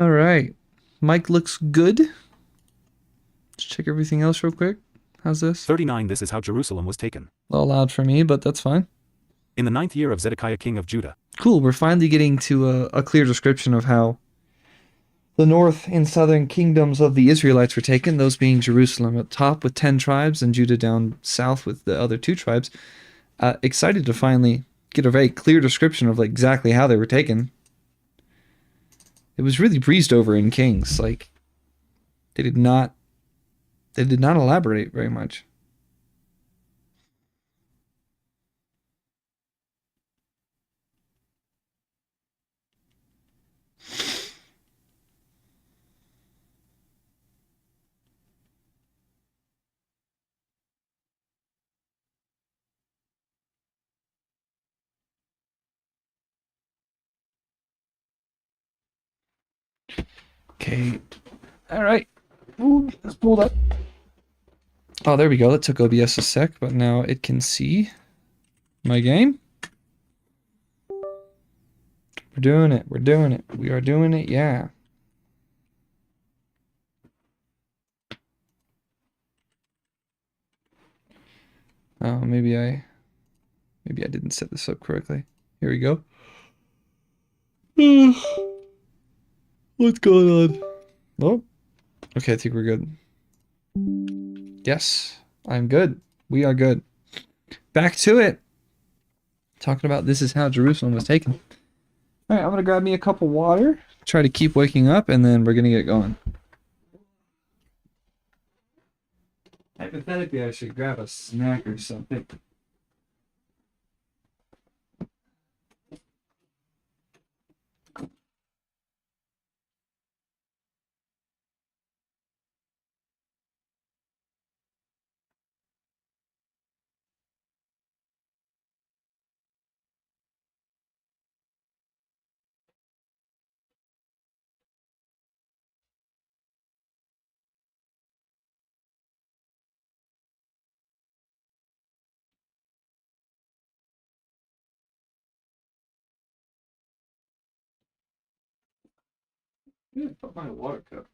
All right. Mic looks good. Let's check everything else real quick. How's this? 39 This is how Jerusalem was taken. A little loud for me, but that's fine. In the 9th year of Zedekiah king of Judah. Cool, we're finally getting to a clear description of how the north and southern kingdoms of the Israelites were taken, those being Jerusalem at top with 10 tribes and Judah down south with the other 2 tribes. Excited to finally get a very clear description of like exactly how they were taken. It was really breezed over in Kings. Like, they did not elaborate very much. Okay. All right. Ooh, let's pull up. Oh, there we go. That took OBS a sec, but now it can see my game. We're doing it. We're doing it. We are doing it. Yeah. Oh, maybe I didn't set this up correctly. Here we go. What's going on? Oh. Okay, I think we're good. Yes, I'm good. We are good. Back to it. Talking about this is how Jerusalem was taken. All right, I'm gonna grab me a cup of water. Try to keep waking up, and then we're gonna get going. Hypothetically, I should grab a snack or something. Yeah, put my water cup.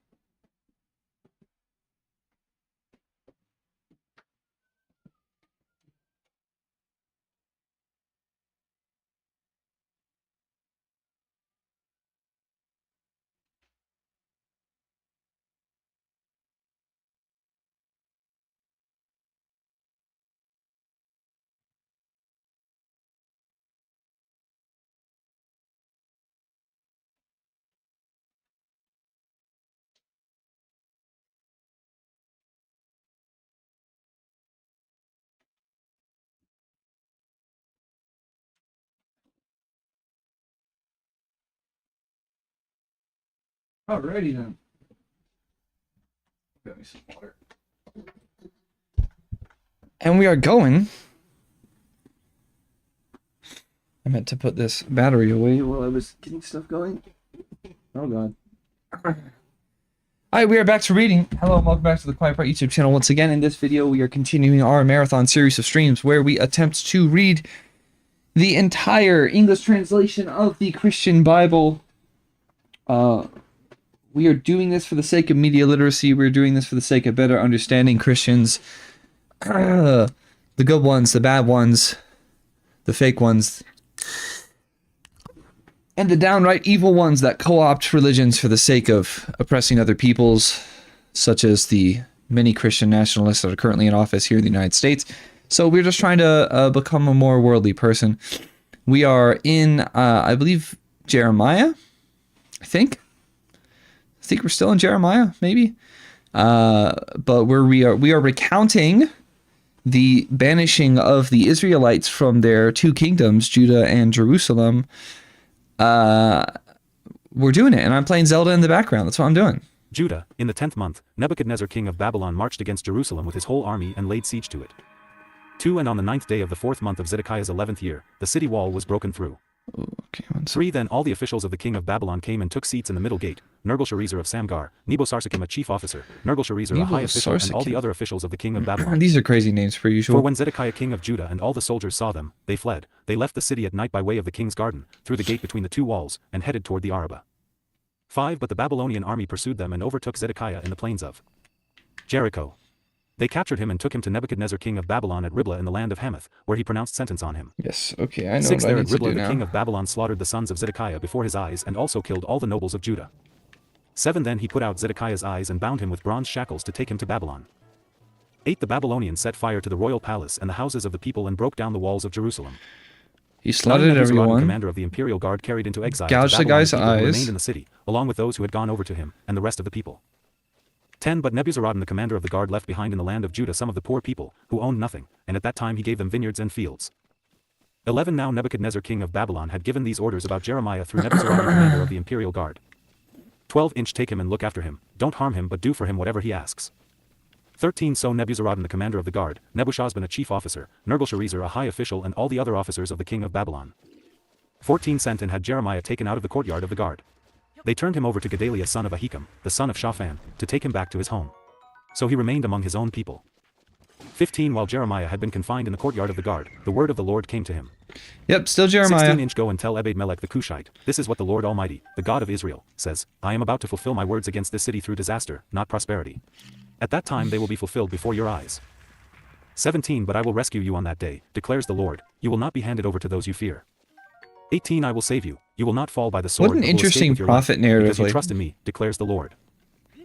Alrighty then. Got me some water. And we are going. I meant to put this battery away while I was getting stuff going. Oh god. Alright, we are back to reading. Hello and welcome back to the Quiet Part YouTube channel. Once again, in this video, we are continuing our marathon series of streams where we attempt to read the entire English translation of the Christian Bible. We are doing this for the sake of media literacy. We're doing this for the sake of better understanding Christians. The good ones, the bad ones, the fake ones, and the downright evil ones that co-opt religions for the sake of oppressing other peoples, such as the many Christian nationalists that are currently in office here in the United States. So we're just trying to become a more worldly person. We are in, I believe, Jeremiah, I think we're still in Jeremiah, maybe. But we are recounting the banishing of the Israelites from their 2 kingdoms, Judah and Jerusalem. We're doing it, and I'm playing Zelda in the background. That's what I'm doing. Judah, in the 10th month, Nebuchadnezzar king of Babylon marched against Jerusalem with his whole army and laid siege to it. 2 And on the 9th day of the 4th month of Zedekiah's 11th year, the city wall was broken through. Okay, 3 Then all the officials of the king of Babylon came and took seats in the middle gate, Nergal-Sharezer of Samgar, Nebo-Sarsekim a chief officer, Nergal-Sharezer a high official, and all the other officials of the king of Babylon. These are crazy names per usual. For when Zedekiah king of Judah and all the soldiers saw them, they fled. They left the city at night by way of the king's garden, through the gate between the 2 walls, and headed toward the Arabah. 5 But the Babylonian army pursued them and overtook Zedekiah in the plains of Jericho. They captured him and took him to Nebuchadnezzar king of Babylon at Riblah in the land of Hamath, where he pronounced sentence on him. Yes, okay, I know 6 what I There need at to do Riblah the now. king of Babylon slaughtered the sons of Zedekiah before his eyes and also killed all the nobles of Judah. 7 Then he put out Zedekiah's eyes and bound him with bronze shackles to take him to Babylon. 8 The Babylonians set fire to the royal palace and the houses of the people and broke down the walls of Jerusalem. He slaughtered everyone, commander of the imperial guard carried into exile gouged to the Babylon guy's people who eyes, remained in the city, along with those who had gone over to him, and the rest of the people. 10 But Nebuzaradan the commander of the guard left behind in the land of Judah some of the poor people, who owned nothing, and at that time he gave them vineyards and fields. 11 Now Nebuchadnezzar king of Babylon had given these orders about Jeremiah through Nebuzaradan commander of the imperial guard. 12 Take him and look after him, don't harm him but do for him whatever he asks. 13 So Nebuzaradan the commander of the guard, Nebuchadnezzar a chief officer, Nergal-Sharezer a high official and all the other officers of the king of Babylon. 14 Sent and had Jeremiah taken out of the courtyard of the guard. They turned him over to Gedaliah son of Ahikam, the son of Shaphan, to take him back to his home. So he remained among his own people. 15 While Jeremiah had been confined in the courtyard of the guard, the word of the Lord came to him. Yep, still Jeremiah. 16 Go and tell Ebed-Melech the Cushite, this is what the Lord Almighty, the God of Israel, says, I am about to fulfill my words against this city through disaster, not prosperity. At that time they will be fulfilled before your eyes. 17 But I will rescue you on that day, declares the Lord, you will not be handed over to those you fear. 18 I will save you, you will not fall by the sword. What an but will escape interesting with your life, prophet narrative. because you trust in me, declares the Lord.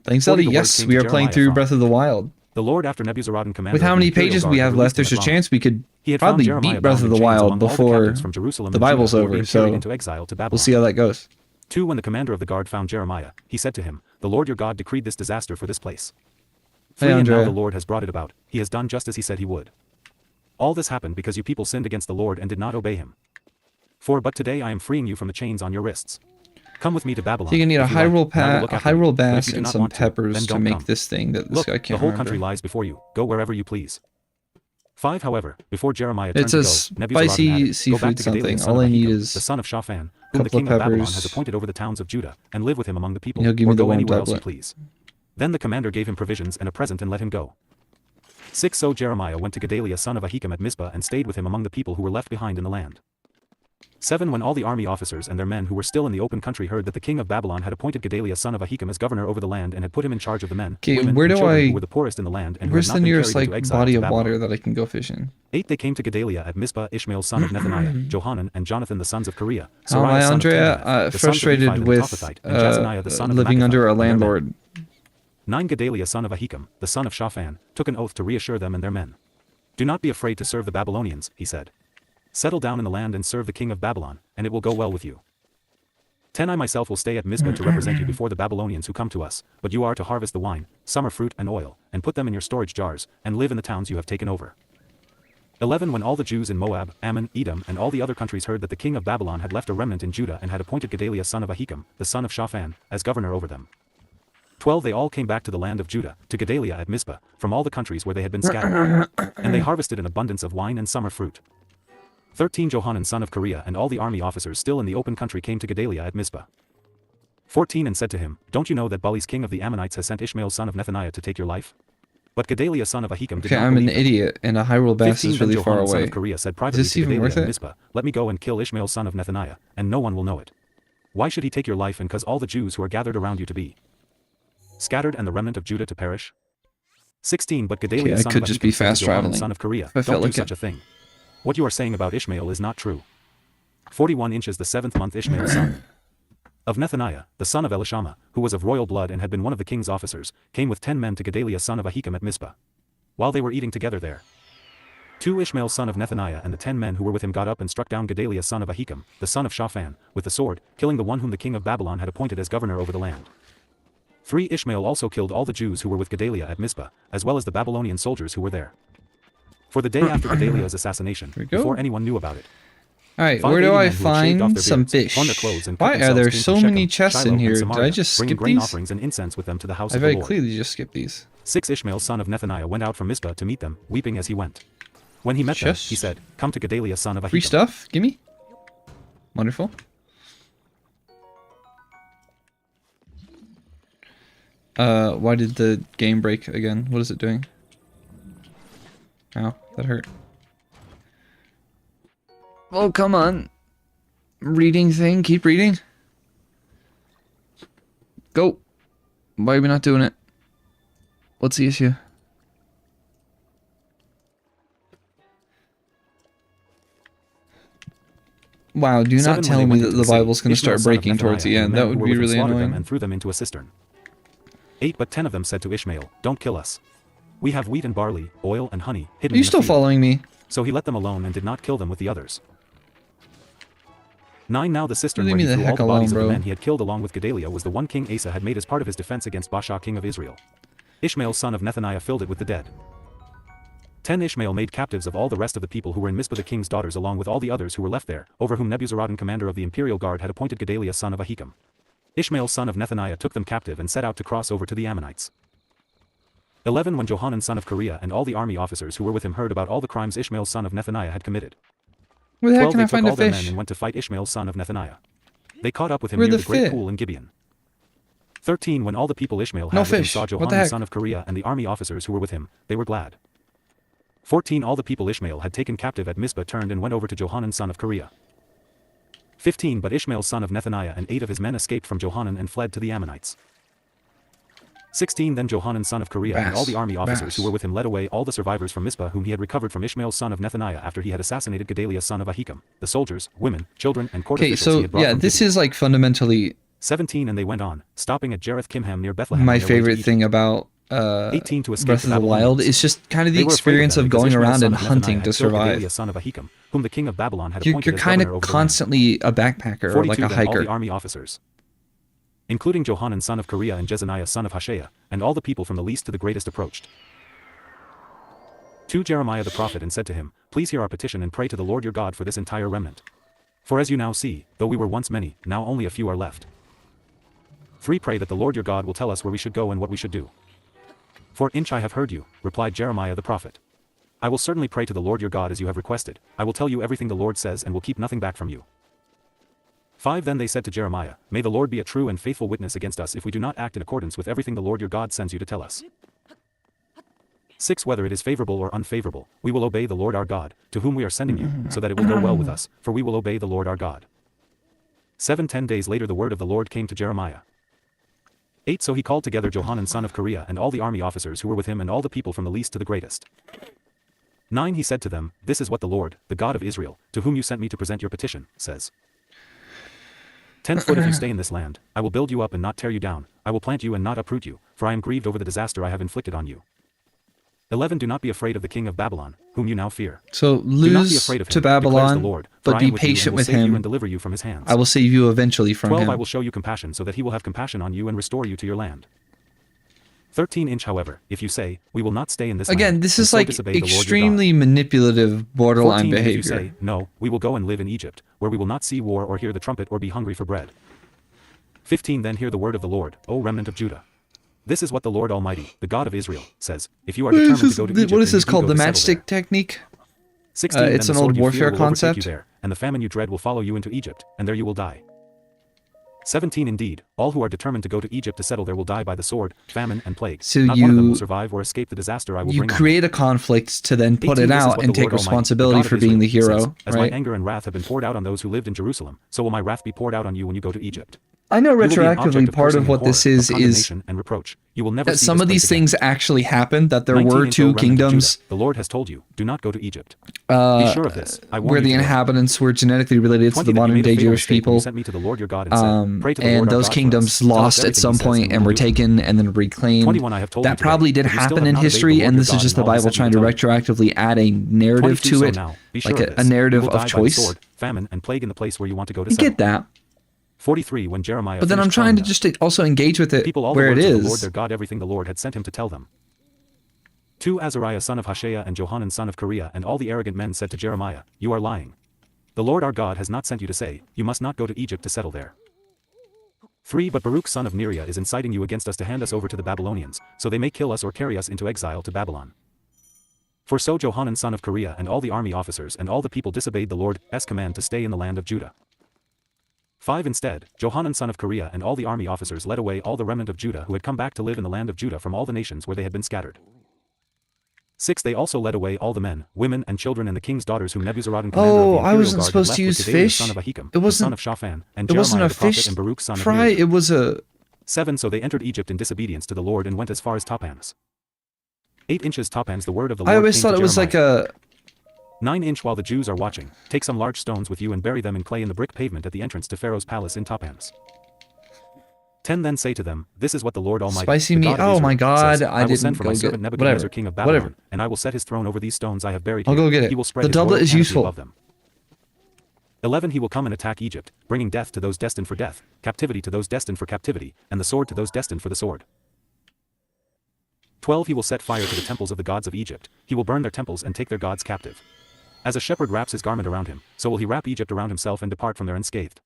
Thanks, 40 Ellie. The word Yes, came we to are playing Jeremiah through from Breath of the Wild. The Lord after Nebuzaradan commander With how of the many imperial pages guard we had have released left, there's a him at long. chance we could He had found probably Jeremiah beat Breath bound of in the chains Wild among all the before captives from Jerusalem the and Judah Bible's who were over, being carried so into exile to we'll Babylon. see how that goes. 2 When the commander of the guard found Jeremiah, he said to him, the Lord your God decreed this disaster for this place. 3 Hey, And now Andrea. the Lord has brought it about, he has done just as he said he would. All this happened because you people sinned against the Lord and did not obey him. 4 But today I am freeing you from the chains on your wrists. Come with me to Babylon. So you're gonna need a if you like, Hyrule, and I will look after you. Hyrule But if Bass you do and not some want peppers then to don't make come. this thing that this Look, guy the can't whole remember. country lies before you, go wherever you please. 5 However, before Jeremiah It's turned a to go, Nebuzaradan spicy added, go back seafood to Gedaliah something. son All of I need Ahikam, is the son of Shaphan, a whom the couple king of of Babylon peppers. has appointed over the towns of Judah, and live with him among the people, He'll give or me the go one anywhere else you tablet. please. Then the commander gave him provisions and a present and let him go. 6 So Jeremiah went to Gedaliah son of Ahikam at Mizpah and stayed with him among the people who were left behind in the land. 7 When all the army officers and their men who were still in the open country heard that the king of Babylon had appointed Gedaliah son of Ahikam as governor over the land and had put him in charge of the men, Okay, women, where and do children I- who were the poorest in the land and who had Where's not the been nearest carried into like exile body to of Babylon. water that I can go fishing? 8 They came to Gedaliah at Mizpah Ishmael's son of Nethaniah, Johanan and Jonathan the sons of Kareah, How am I, Sariah son of Andrea? Tangath, the sons of Frustrated Nephi the with Tophethite, and Jazaniah the son of living Maccathites, under a and their men. landlord. 9 Gedaliah son of Ahikam, the son of Shaphan, took an oath to reassure them and their men. Do not be afraid to serve the Babylonians, he said. Settle down in the land and serve the king of Babylon, and it will go well with you. 10 I myself will stay at Mizpah to represent you before the Babylonians who come to us, but you are to harvest the wine, summer fruit and oil, and put them in your storage jars, and live in the towns you have taken over. 11 When all the Jews in Moab, Ammon, Edom and all the other countries heard that the king of Babylon had left a remnant in Judah and had appointed Gedaliah son of Ahikam, the son of Shaphan, as governor over them. 12 They all came back to the land of Judah, to Gedaliah at Mizpah, from all the countries where they had been scattered, and they harvested an abundance of wine and summer fruit. 13 Johanan son of Kareah and all the army officers still in the open country came to Gedaliah at Mizpah. 14 And said to him, Don't you know that Bali's king of the Ammonites has sent Ishmael son of Nethaniah to take your life? But Gedaliah son of Ahikam did Okay, not I'm an believe him. idiot, and a Hyrule Bass 15 is really Then far Johanan son away. of Kareah said privately this to even Gedaliah worth at it? Mizpah, Let me go and kill Ishmael son of Nethaniah, and no one will know it. Why should he take your life and cause all the Jews who are gathered around you to be scattered and the remnant of Judah to perish? 16 But Gedaliah Okay, I son could of just Ahikam be said to fast Johanan traveling son of Kareah, if I Don't felt do like such it. a thing. What you are saying about Ishmael is not true. 41 Inches the 7th month Ishmael son of Nethaniah, the son of Elishama, who was of royal blood and had been one of the king's officers, came with 10 men to Gedaliah son of Ahikam at Mizpah. While they were eating together there, 2 Ishmael son of Nethaniah and the 10 men who were with him got up and struck down Gedaliah son of Ahikam, the son of Shaphan, with the sword, killing the one whom the king of Babylon had appointed as governor over the land. 3 Ishmael also killed all the Jews who were with Gedaliah at Mizpah, as well as the Babylonian soldiers who were there. For the day after Gedaliah's assassination, we go. before anyone knew about it, Alright, 5 where do I men who had shaved off find their some beards, torn their fish? clothes, and cut Why are themselves there came so from many Shechem, chests Shiloh, in and here? Did Samaria, I just bringing skip grain these? offerings and incense with them to the house I of the very Lord. clearly just skipped these. 6 Ishmael son of Nethaniah went out from Mizpah to meet them, weeping as he went. When he met them, Yes. he said, Come to Gedaliah son of Ahikam. Free stuff? Gimme. Wonderful. Why did the game break again? What is it doing? Ow, that hurt. Oh, come on. Reading thing, keep reading. Go. Why are we not doing it? What's the issue? Wow, do not tell me that the Bible's going to start breaking towards the end. That would be really annoying. And threw them into a cistern. 8 But 10 of them said to Ishmael, "Don't kill us. We have wheat and barley, oil and honey hidden in the field." Are you still following me? So he let them alone and did not kill them with the others. 9 Now the cistern where he threw all the bodies of the men he had killed along with Gedaliah was the one King Asa had made as part of his defense against Baasha king of Israel. Ishmael son of Nethaniah filled it with the dead. 10 Ishmael made captives of all the rest of the people who were in Mizpah the king's daughters along with all the others who were left there, over whom Nebuzaradan commander of the imperial guard had appointed Gedaliah son of Ahikam. Ishmael son of Nethaniah took them captive and set out to cross over to the Ammonites. 11 When Johanan son of Kareah and all the army officers who were with him heard about all the crimes Ishmael son of Nethaniah had committed. Where the heck 12 can I They find took a all their fish? men and went to fight Ishmael son of Nethaniah. They caught up with him Where near the the great fit? pool in Gibeon. 13 When all the people Ishmael had No with him fish. saw What the Johanan heck? son of Kareah and the army officers who were with him, they were glad. 14 All the people Ishmael had taken captive at Mizpah turned and went over to Johanan son of Kareah. 15 But Ishmael son of Nethaniah and 8 of his men escaped from Johanan and fled to the Ammonites. 16 Then Johanan son of Kareah and all the army officers who were with him led away all the survivors from Mizpah whom he had recovered from Ishmael son of Nethaniah after he had assassinated Gedaliah son of Ahikam, the soldiers, women, children, and court officials he had brought from this Gibeon. is like fundamentally 17 And they went on, stopping at Jereth Kimham near Bethlehem. my on their way to favorite Egypt. thing about 18 To escape Breath of the Babylonians. Wild is just kind of the They were afraid experience them of because going Ishmael around son and of Nethaniah hunting had to killed survive. Gedaliah son of Ahikam, whom the king of Babylon had You're appointed as kind governor of over the land. constantly a backpacker or 42 like a Then all hiker. the army officers, including Johanan son of Kareah and Jezaniah son of Hoshea, and all the people from the least to the greatest approached to Jeremiah the prophet and said to him, "Please hear our petition and pray to the Lord your God for this entire remnant. For as you now see, though we were once many, now only a few are left. 3 Pray that the Lord your God will tell us where we should go and what we should do." "For I have heard you," replied Jeremiah the prophet. "I will certainly pray to the Lord your God as you have requested. I will tell you everything the Lord says and will keep nothing back from you." 5 Then they said to Jeremiah, "May the Lord be a true and faithful witness against us if we do not act in accordance with everything the Lord your God sends you to tell us. 6 Whether it is favorable or unfavorable, we will obey the Lord our God, to whom we are sending you, so that it will go well with us, for we will obey the Lord our God." 7 10 days later the word of the Lord came to Jeremiah. 8 So he called together Johanan son of Kareah and all the army officers who were with him and all the people from the least to the greatest. 9 He said to them, "This is what the Lord, the God of Israel, to whom you sent me to present your petition, says. 10 Foot if you stay in this land, I will build you up and not tear you down, I will plant you and not uproot you, for I am grieved over the disaster I have inflicted on you. 11 Do not be afraid of the king of Babylon, whom you now fear. So Do not be lose afraid of him, to declares the Babylon, Lord, for but I be am with you and patient will with save you him. and deliver you from his hands. I will save you eventually from 12 him. I will show you compassion so that he will have compassion on you and restore you to your land. 13 However, if you say, "We will not stay in this Again, land," this and is so like disobey the Lord your God. extremely manipulative, borderline 14 If behavior. you say, "No, we will go and live in Egypt, where we will not see war or hear the trumpet or be hungry for bread." 15 Then hear the word of the Lord, O remnant of Judah. This is what the Lord Almighty, the God of Israel, says, "If you are determined to go to Egypt, What is then this you do called? go The to settle there." matchstick technique? 16 It's Then an the old sword you fear warfare will overtake concept. you there, and the famine you dread will follow you into Egypt, and there you will die. 17 Indeed, all who are determined to go to Egypt to settle there will die by the sword, famine, and plague. So Not one of them you- will survive or escape the disaster I will You bring on them. create a conflict to then put 18 it This is out what and the take Lord Almighty, responsibility the God for of being the Israel, hero, says, "As my right? anger and wrath have been poured out on those who lived in Jerusalem, so will my wrath be poured out on you when you go to Egypt. I know You will be an retroactively object part cursing of and what this horror, is condemnation and reproach. You will never that see some this of place these again. things actually happened, that there 19 were O two remnant of kingdoms Judah, the Lord has told you, do not go to Egypt. Be sure of this. I warn where you the today. inhabitants were genetically related to 20 the That you modern made a day fatal Jewish mistake when you people. sent me to the Lord your God and said, "Pray to the Lord And our those God for kingdoms us. Tell us lost at everything some he says point we and will were do." taken and then reclaimed. 21 I have told you That today, probably did but you still happen have in not obeyed the history, Lord and your this is God just in the all he Bible sent me trying to to tell you. retroactively add a narrative 22 to So it, now, be like sure of a this. You narrative will of die by the choice. sword, famine, and plague in the place where you want to go to I settle. get that. 43 When Jeremiah But then I'm finished trying to telling just also engage with the it people all where the it words of the Lord is. their God everything the Lord had sent him to tell them. 2 Azariah son of Hoshea and Johanan son of Kareah and all the arrogant men said to Jeremiah, "You are lying. The Lord our God has not sent you to say, you must not go to Egypt to settle there." 3 But Baruch son of Neriah is inciting you against us to hand us over to the Babylonians, so they may kill us or carry us into exile to Babylon. For so Johanan son of Kareah and all the army officers and all the people disobeyed the Lord's command to stay in the land of Judah. 5 Instead, Johanan son of Kareah and all the army officers led away all the remnant of Judah who had come back to live in the land of Judah from all the nations where they had been scattered. 6 They also led away all the men, women, and children and the king's daughters whom Nebuzaradan commander of the Oh, imperial I wasn't guard had supposed left to with use Gedaliah fish. son of Ahikam, It the son wasn't. of Shaphan, and It wasn't Jeremiah a the prophet fish and Baruch son of fry. Neriah. It was a 7 So they entered Egypt in disobedience to the Lord and went as far as Tapanhes. 8 inches Tapanhes The word of the Lord I always came thought to it was Jeremiah. like a 9 inch While the Jews are watching, take some large stones with you and bury them in clay in the brick pavement at the entrance to Pharaoh's palace in Tapanhes. 10 Then say to them, This is what the Lord Almighty, spicy the meat. God of Oh my Israel, God, says, I I will send didn't for go my get servant Nebuchadnezzar whatever. king of Whatever. Babylon, and I will set his throne over these stones I have buried I'll here. go get it. He will spread The his doublet royal is canopy useful. above them. 11 He will come and attack Egypt, bringing death to those destined for death, captivity to those destined for captivity, and the sword to those destined for the sword. 12 He will set fire to the temples of the gods of Egypt, he will burn their temples and take their gods captive. As a shepherd wraps his garment around him, so will he wrap Egypt around himself and depart from there unscathed.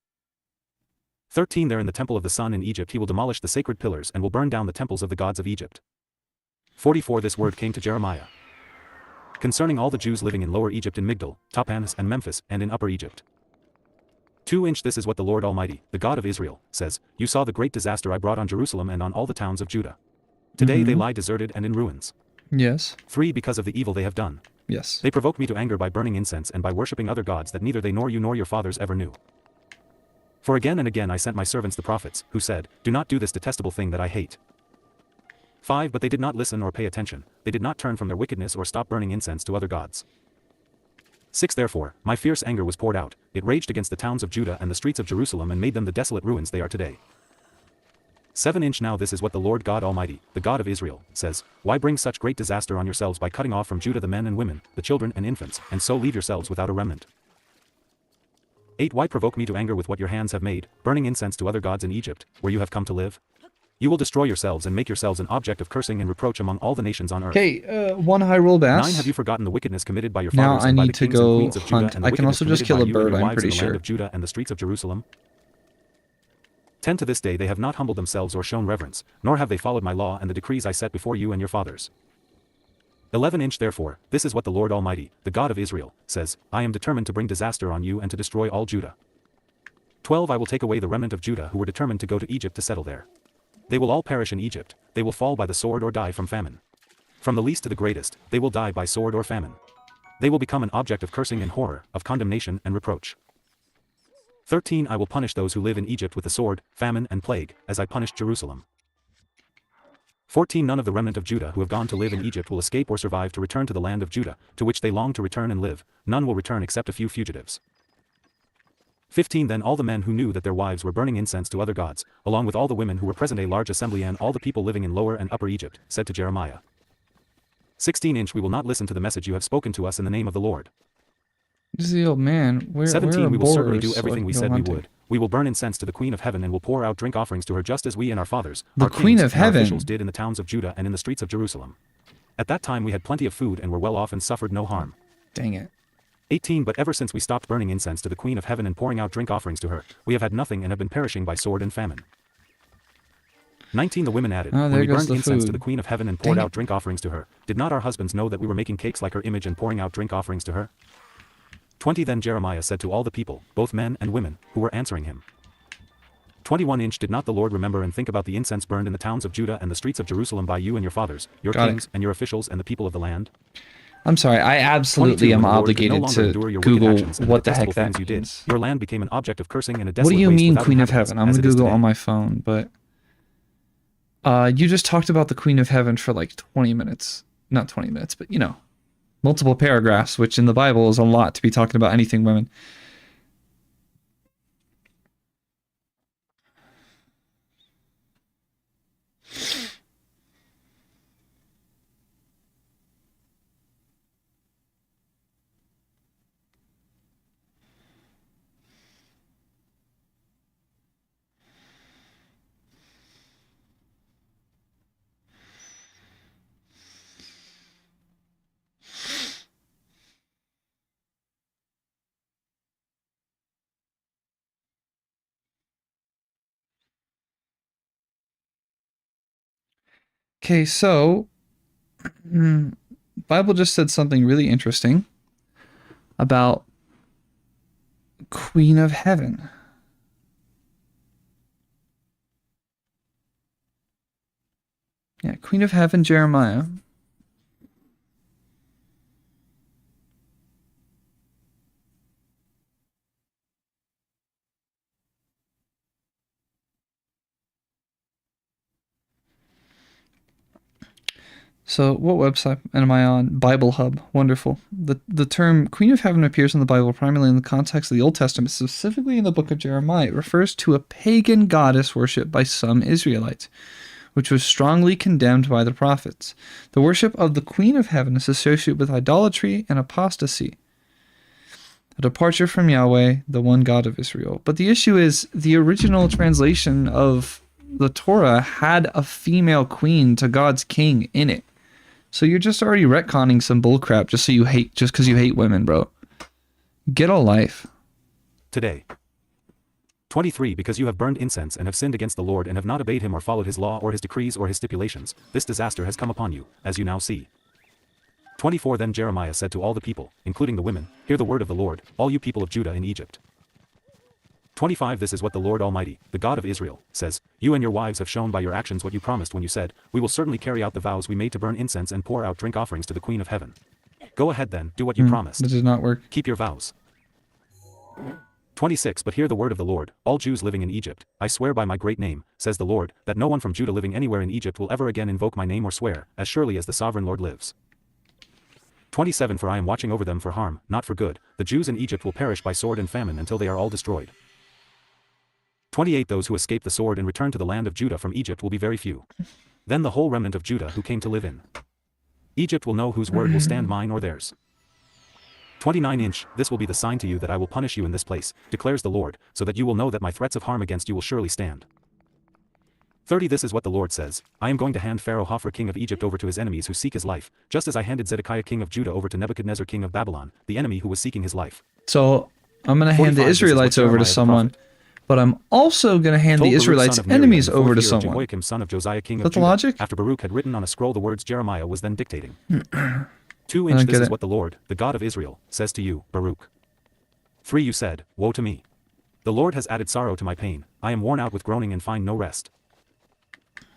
13 There in the temple of the sun in Egypt he will demolish the sacred pillars and will burn down the temples of the gods of Egypt. 44 This word came to Jeremiah concerning all the Jews living in Lower Egypt in Migdol, Tapanhes and Memphis, and in Upper Egypt. 2 inch This is what the Lord Almighty, the God of Israel, says, You saw the great disaster I brought on Jerusalem and on all the towns of Judah. Today they lie deserted and in ruins. Yes. 3 Because of the evil they have done. Yes. They provoke me to anger by burning incense and by worshipping other gods that neither they nor you nor your fathers ever knew. For again and again I sent my servants the prophets, who said, Do not do this detestable thing that I hate. 5 But they did not listen or pay attention, they did not turn from their wickedness or stop burning incense to other gods. 6 Therefore, my fierce anger was poured out, it raged against the towns of Judah and the streets of Jerusalem and made them the desolate ruins they are today. 7 inch Now this is what the Lord God Almighty, the God of Israel, says, Why bring such great disaster on yourselves by cutting off from Judah the men and women, the children and infants, and so leave yourselves without a remnant? 8 Why provoke me to anger with what your hands have made, burning incense to other gods in Egypt, where you have come to live? You will destroy yourselves and make yourselves an object of cursing and reproach among all the nations on earth. Okay, one high roll bass. 9 Have you forgotten the wickedness committed by your Now fathers I and by the need to kings and go queens of Judah hunt. and the I can wickedness also just committed kill by a you and bird, your I'm wives pretty in the land sure. of Judah and the streets of Jerusalem? 10 To this day they have not humbled themselves or shown reverence, nor have they followed my law and the decrees I set before you and your fathers. 11 inch Therefore, this is what the Lord Almighty, the God of Israel, says, I am determined to bring disaster on you and to destroy all Judah. 12 I will take away the remnant of Judah who were determined to go to Egypt to settle there. They will all perish in Egypt, they will fall by the sword or die from famine. From the least to the greatest, they will die by sword or famine. They will become an object of cursing and horror, of condemnation and reproach. 13 I will punish those who live in Egypt with the sword, famine and plague, as I punished Jerusalem. 14 None of the remnant of Judah who have gone to live in Egypt will escape or survive to return to the land of Judah, to which they long to return and live, none will return except a few fugitives. 15 Then all the men who knew that their wives were burning incense to other gods, along with all the women who were present a large assembly and all the people living in Lower and Upper Egypt, said to Jeremiah, 16 inch We will not listen to the message you have spoken to us in the name of the Lord. This is the old man. Where 17 are We will certainly do boars so I everything can we go said we hunting? would. We will burn incense to the Queen of Heaven and will pour out drink offerings to her just as we and our fathers, The our Queen kings, of and our Heaven? officials did in the towns of Judah and in the streets of Jerusalem. At that time we had plenty of food and were well off and suffered no harm. Dang it. 18 But ever since we stopped burning incense to the Queen of Heaven and pouring out drink offerings to her, we have had nothing and have been perishing by sword and famine. 19 The women added, Oh, When there we goes burned the incense to food. the Queen of Heaven and poured Dang out it. drink offerings to her, did not our husbands know that we were making cakes like her image and pouring out drink offerings to her? 20 Then Jeremiah said to all the people, both men and women, who were answering him, 21 inch Did not the Lord remember and think about the incense burned in the towns of Judah and the streets of Jerusalem by you and your fathers, your Got it. kings and your officials and the people of the land? I'm sorry. I 22 absolutely When am the Lord could no obligated longer to endure your wicked Google actions and the what the heck detestable that things you did, means. your land became an object of cursing and a What desolate do you waste mean, without Queen of inhabitants, Heaven? I'm as gonna it is Google today. on my phone, but you just talked about the Queen of Heaven for like 20 minutes. Not 20 minutes, but you know, multiple paragraphs, which in the Bible is a lot to be talking about anything women. Okay, so Bible just said something really interesting about Queen of Heaven. Yeah, Queen of Heaven, Jeremiah. So, what website am I on? Bible Hub. Wonderful. The term Queen of Heaven appears in the Bible primarily in the context of the Old Testament, specifically in the book of Jeremiah. It refers to a pagan goddess worshipped by some Israelites, which was strongly condemned by the prophets. The worship of the Queen of Heaven is associated with idolatry and apostasy, a departure from Yahweh, the one God of Israel. But the issue is the original translation of the Torah had a female queen to God's king in it. So you're just already retconning some bullcrap just because you hate women, bro. Get a life. Today. 23 Because you have burned incense and have sinned against the Lord and have not obeyed him or followed his law or his decrees or his stipulations, this disaster has come upon you, as you now see. 24 Then Jeremiah said to all the people, including the women, hear the word of the Lord, all you people of Judah in Egypt. 25 This is what the Lord Almighty, the God of Israel, says, you and your wives have shown by your actions what you promised when you said, we will certainly carry out the vows we made to burn incense and pour out drink offerings to the Queen of Heaven. Go ahead then, do what you promised. That did not work. Keep your vows. 26 But hear the word of the Lord, all Jews living in Egypt, I swear by my great name, says the Lord, that no one from Judah living anywhere in Egypt will ever again invoke my name or swear, as surely as the sovereign Lord lives. 27 For I am watching over them for harm, not for good, the Jews in Egypt will perish by sword and famine until they are all destroyed. 28 Those who escape the sword and return to the land of Judah from Egypt will be very few. Then the whole remnant of Judah who came to live in Egypt will know whose word will stand mine or theirs. 29 This will be the sign to you that I will punish you in this place, declares the Lord, so that you will know that my threats of harm against you will surely stand. 30 This is what the Lord says, I am going to hand Pharaoh Hophra king of Egypt over to his enemies who seek his life, just as I handed Zedekiah king of Judah over to Nebuchadnezzar king of Babylon, the enemy who was seeking his life. So I'm going to hand the 45 Israelites over to someone, but I'm also going to hand the Israelites' enemies over to someone. Jehoiakim son of Josiah king Is of that the Judah, logic? after Baruch had written on a scroll the words Jeremiah was then dictating. 2 This is what the Lord, the God of Israel, says to you, Baruch. 3 You said, woe to me. The Lord has added sorrow to my pain, I am worn out with groaning and find no rest.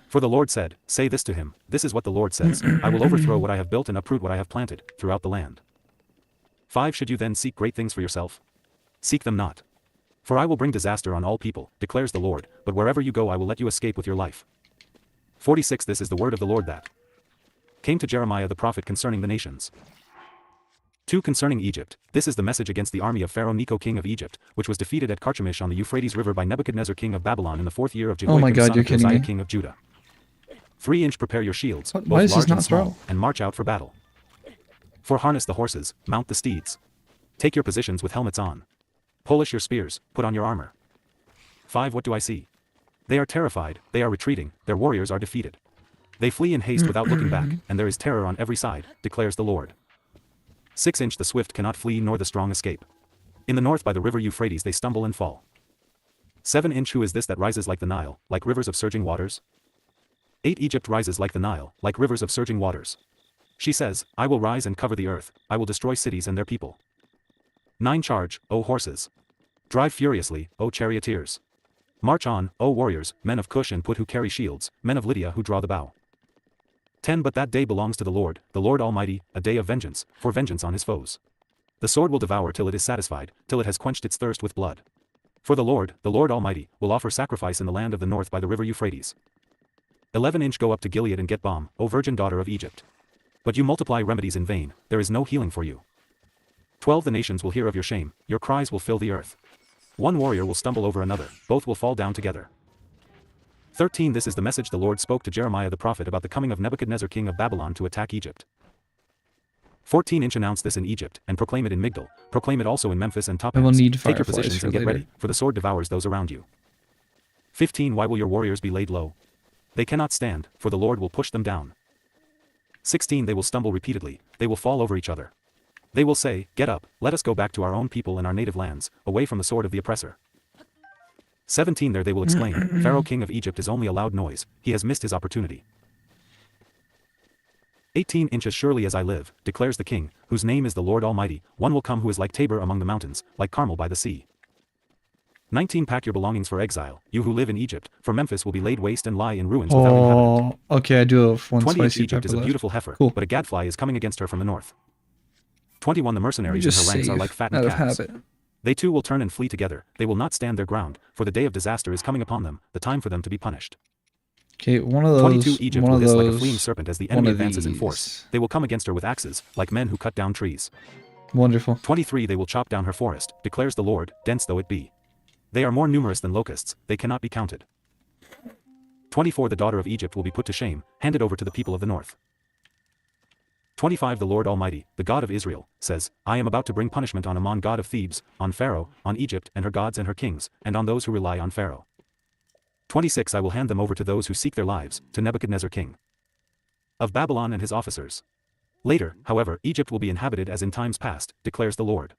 For the Lord said, say this to him, this is what the Lord says, I will overthrow what I have built and uproot what I have planted, throughout the land. 5 Should you then seek great things for yourself? Seek them not. For I will bring disaster on all people, declares the Lord, but wherever you go I will let you escape with your life. 46 This is the word of the Lord that came to Jeremiah the prophet concerning the nations. 2 Concerning Egypt, this is the message against the army of Pharaoh Necho king of Egypt, which was defeated at Carchemish on the Euphrates River by Nebuchadnezzar king of Babylon in the 4th year of Jehoiakim son of Josiah king of Judah. 3 Prepare your shields, both large and small, and march out for battle. 4 Harness the horses, mount the steeds. Take your positions with helmets on. Polish your spears, put on your armor. 5 What do I see? They are terrified, they are retreating, their warriors are defeated. They flee in haste without looking back, and there is terror on every side, declares the Lord. 6 The swift cannot flee nor the strong escape. In the north by the river Euphrates they stumble and fall. 7 Who is this that rises like the Nile, like rivers of surging waters? 8 Egypt rises like the Nile, like rivers of surging waters. She says, I will rise and cover the earth, I will destroy cities and their people. 9 Charge, O horses. Drive furiously, O charioteers. March on, O warriors, men of Cush and Put who carry shields, men of Lydia who draw the bow. 10 But that day belongs to the Lord Almighty, a day of vengeance, for vengeance on his foes. The sword will devour till it is satisfied, till it has quenched its thirst with blood. For the Lord Almighty, will offer sacrifice in the land of the north by the river Euphrates. 11 Go up to Gilead and get balm, O virgin daughter of Egypt. But you multiply remedies in vain, there is no healing for you. 12 The nations will hear of your shame, your cries will fill the earth. One warrior will stumble over another, both will fall down together. 13 This is the message the Lord spoke to Jeremiah the prophet about the coming of Nebuchadnezzar king of Babylon to attack Egypt. 14 Announce this in Egypt, and proclaim it in Migdol, proclaim it also in Memphis and Tapanhes. Take your positions and get ready, for the sword devours those around you. 15 Why will your warriors be laid low? They cannot stand, for the Lord will push them down. 16 They will stumble repeatedly, they will fall over each other. They will say, get up, let us go back to our own people and our native lands, away from the sword of the oppressor. 17 There they will exclaim, Pharaoh king of Egypt is only a loud noise, he has missed his opportunity. 18 As surely as I live, declares the king, whose name is the Lord Almighty, one will come who is like Tabor among the mountains, like Carmel by the sea. 19 Pack your belongings for exile, you who live in Egypt, for Memphis will be laid waste and lie in ruins without inhabitant. Okay, I do have one 20 spicy Egypt is a pepper beautiful left. heifer, Cool. but a gadfly is coming against her from the north. 21 The mercenaries in her ranks are like fattened calves. They too will turn and flee together, they will not stand their ground, for the day of disaster is coming upon them, the time for them to be punished. Okay, one of those. 22 Egypt one will of hiss like a those, fleeing serpent as the one enemy of advances in these. force. They will come against her with axes, like men who cut down trees. Wonderful. 23 They will chop down her forest, declares the Lord, dense though it be. They are more numerous than locusts, they cannot be counted. 24 The daughter of Egypt will be put to shame, handed over to the people of the north. 25 The Lord Almighty, the God of Israel, says, I am about to bring punishment on Ammon god of Thebes, on Pharaoh, on Egypt and her gods and her kings, and on those who rely on Pharaoh. 26 I will hand them over to those who seek their lives, to Nebuchadnezzar king of Babylon and his officers. Later, however, Egypt will be inhabited as in times past, declares the Lord.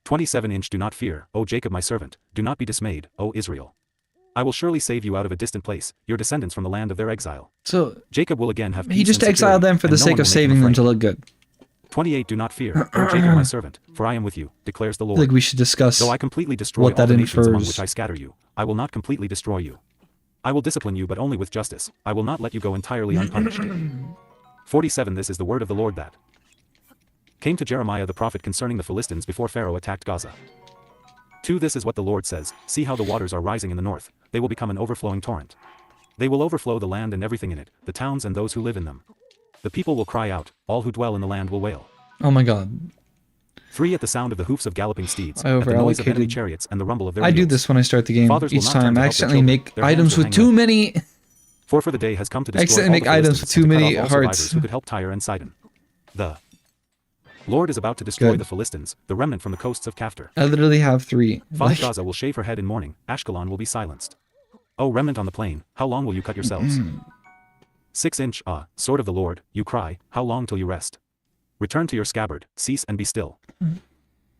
27 Do not fear, O Jacob my servant, do not be dismayed, O Israel. I will surely save you out of a distant place, your descendants from the land of their exile. So Jacob will again have peace he just and exiled security, them for the and no sake one of will make him saving them to afraid. look good. 28 Do not fear, O Jacob my servant, for I am with you, declares the I Lord. think we should discuss Though I completely destroy what all that the nations among infers. which I scatter you, I will not completely destroy you. I will discipline you but only with justice, I will not let you go entirely unpunished. 47 This is the word of the Lord that came to Jeremiah the prophet concerning the Philistines before Pharaoh attacked Gaza. 2 This is what the Lord says, see how the waters are rising in the north, they will become an overflowing torrent. They will overflow the land and everything in it, the towns and those who live in them. The people will cry out, all who dwell in the land will wail. Oh my god. 3 At the sound of the hoofs of galloping steeds, I at the noise of enemy overallocated. chariots and the rumble of their I do wheels. this when I start the game. Fathers will Each not turn time to I help their accidentally children, make their hands items will with hang too limp. many. For the day has come to destroy Accidentally all the make items with Philistines too and to cut many off all hearts. survivors who could help Tyre and Sidon. The Lord is about to destroy Good. the Philistines, the remnant from the coasts of Caphtor. I literally have 3. 5 Gaza will shave her head in mourning, Ashkelon will be silenced. O remnant on the plain, how long will you cut yourselves? 6 Sword of the Lord, you cry, how long till you rest? Return to your scabbard, cease and be still.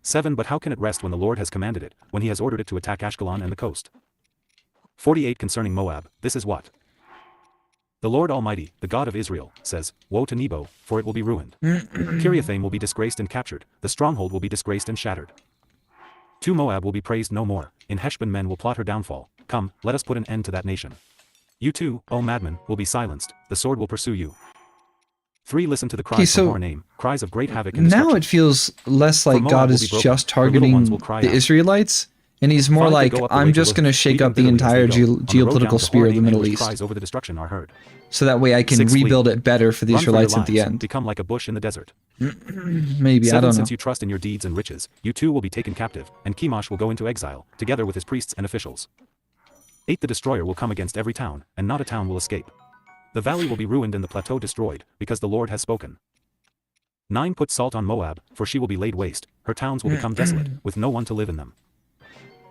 7 But how can it rest when the Lord has commanded it, when he has ordered it to attack Ashkelon and the coast? 48 Concerning Moab, this is what the Lord Almighty, the God of Israel, says, woe to Nebo, for it will be ruined. Kiriathaim will be disgraced and captured, the stronghold will be disgraced and shattered. 2 Moab will be praised no more, in Heshbon men will plot her downfall, come, let us put an end to that nation. You too, O madmen, will be silenced, the sword will pursue you. 3 Listen to the cries from Horonaim, cries of great havoc and destruction. Now it feels less like Moab God will is be broken, just her little targeting ones will cry the out. Israelites, and he's more 5 They like, go up the way I'm to just Luhith, going to shake weeping up the bitterly as they entire go. On the road down geopolitical to sphere of the Horonaim, Middle anguished East. cries over the destruction are heard. So that way I can 6 Flee. rebuild it better for the Run for your Israelites at the lives, end. become like a bush in the desert. Maybe, I 7 don't know. Since you trust in your deeds and riches, you too will be taken captive, and Chemosh will go into exile, together with his priests and officials. 8 The destroyer will come against every town, and not a town will escape. The valley will be ruined and the plateau destroyed, because the Lord has spoken. 9 Put salt on Moab, for she will be laid waste, her towns will become desolate, with no one to live in them.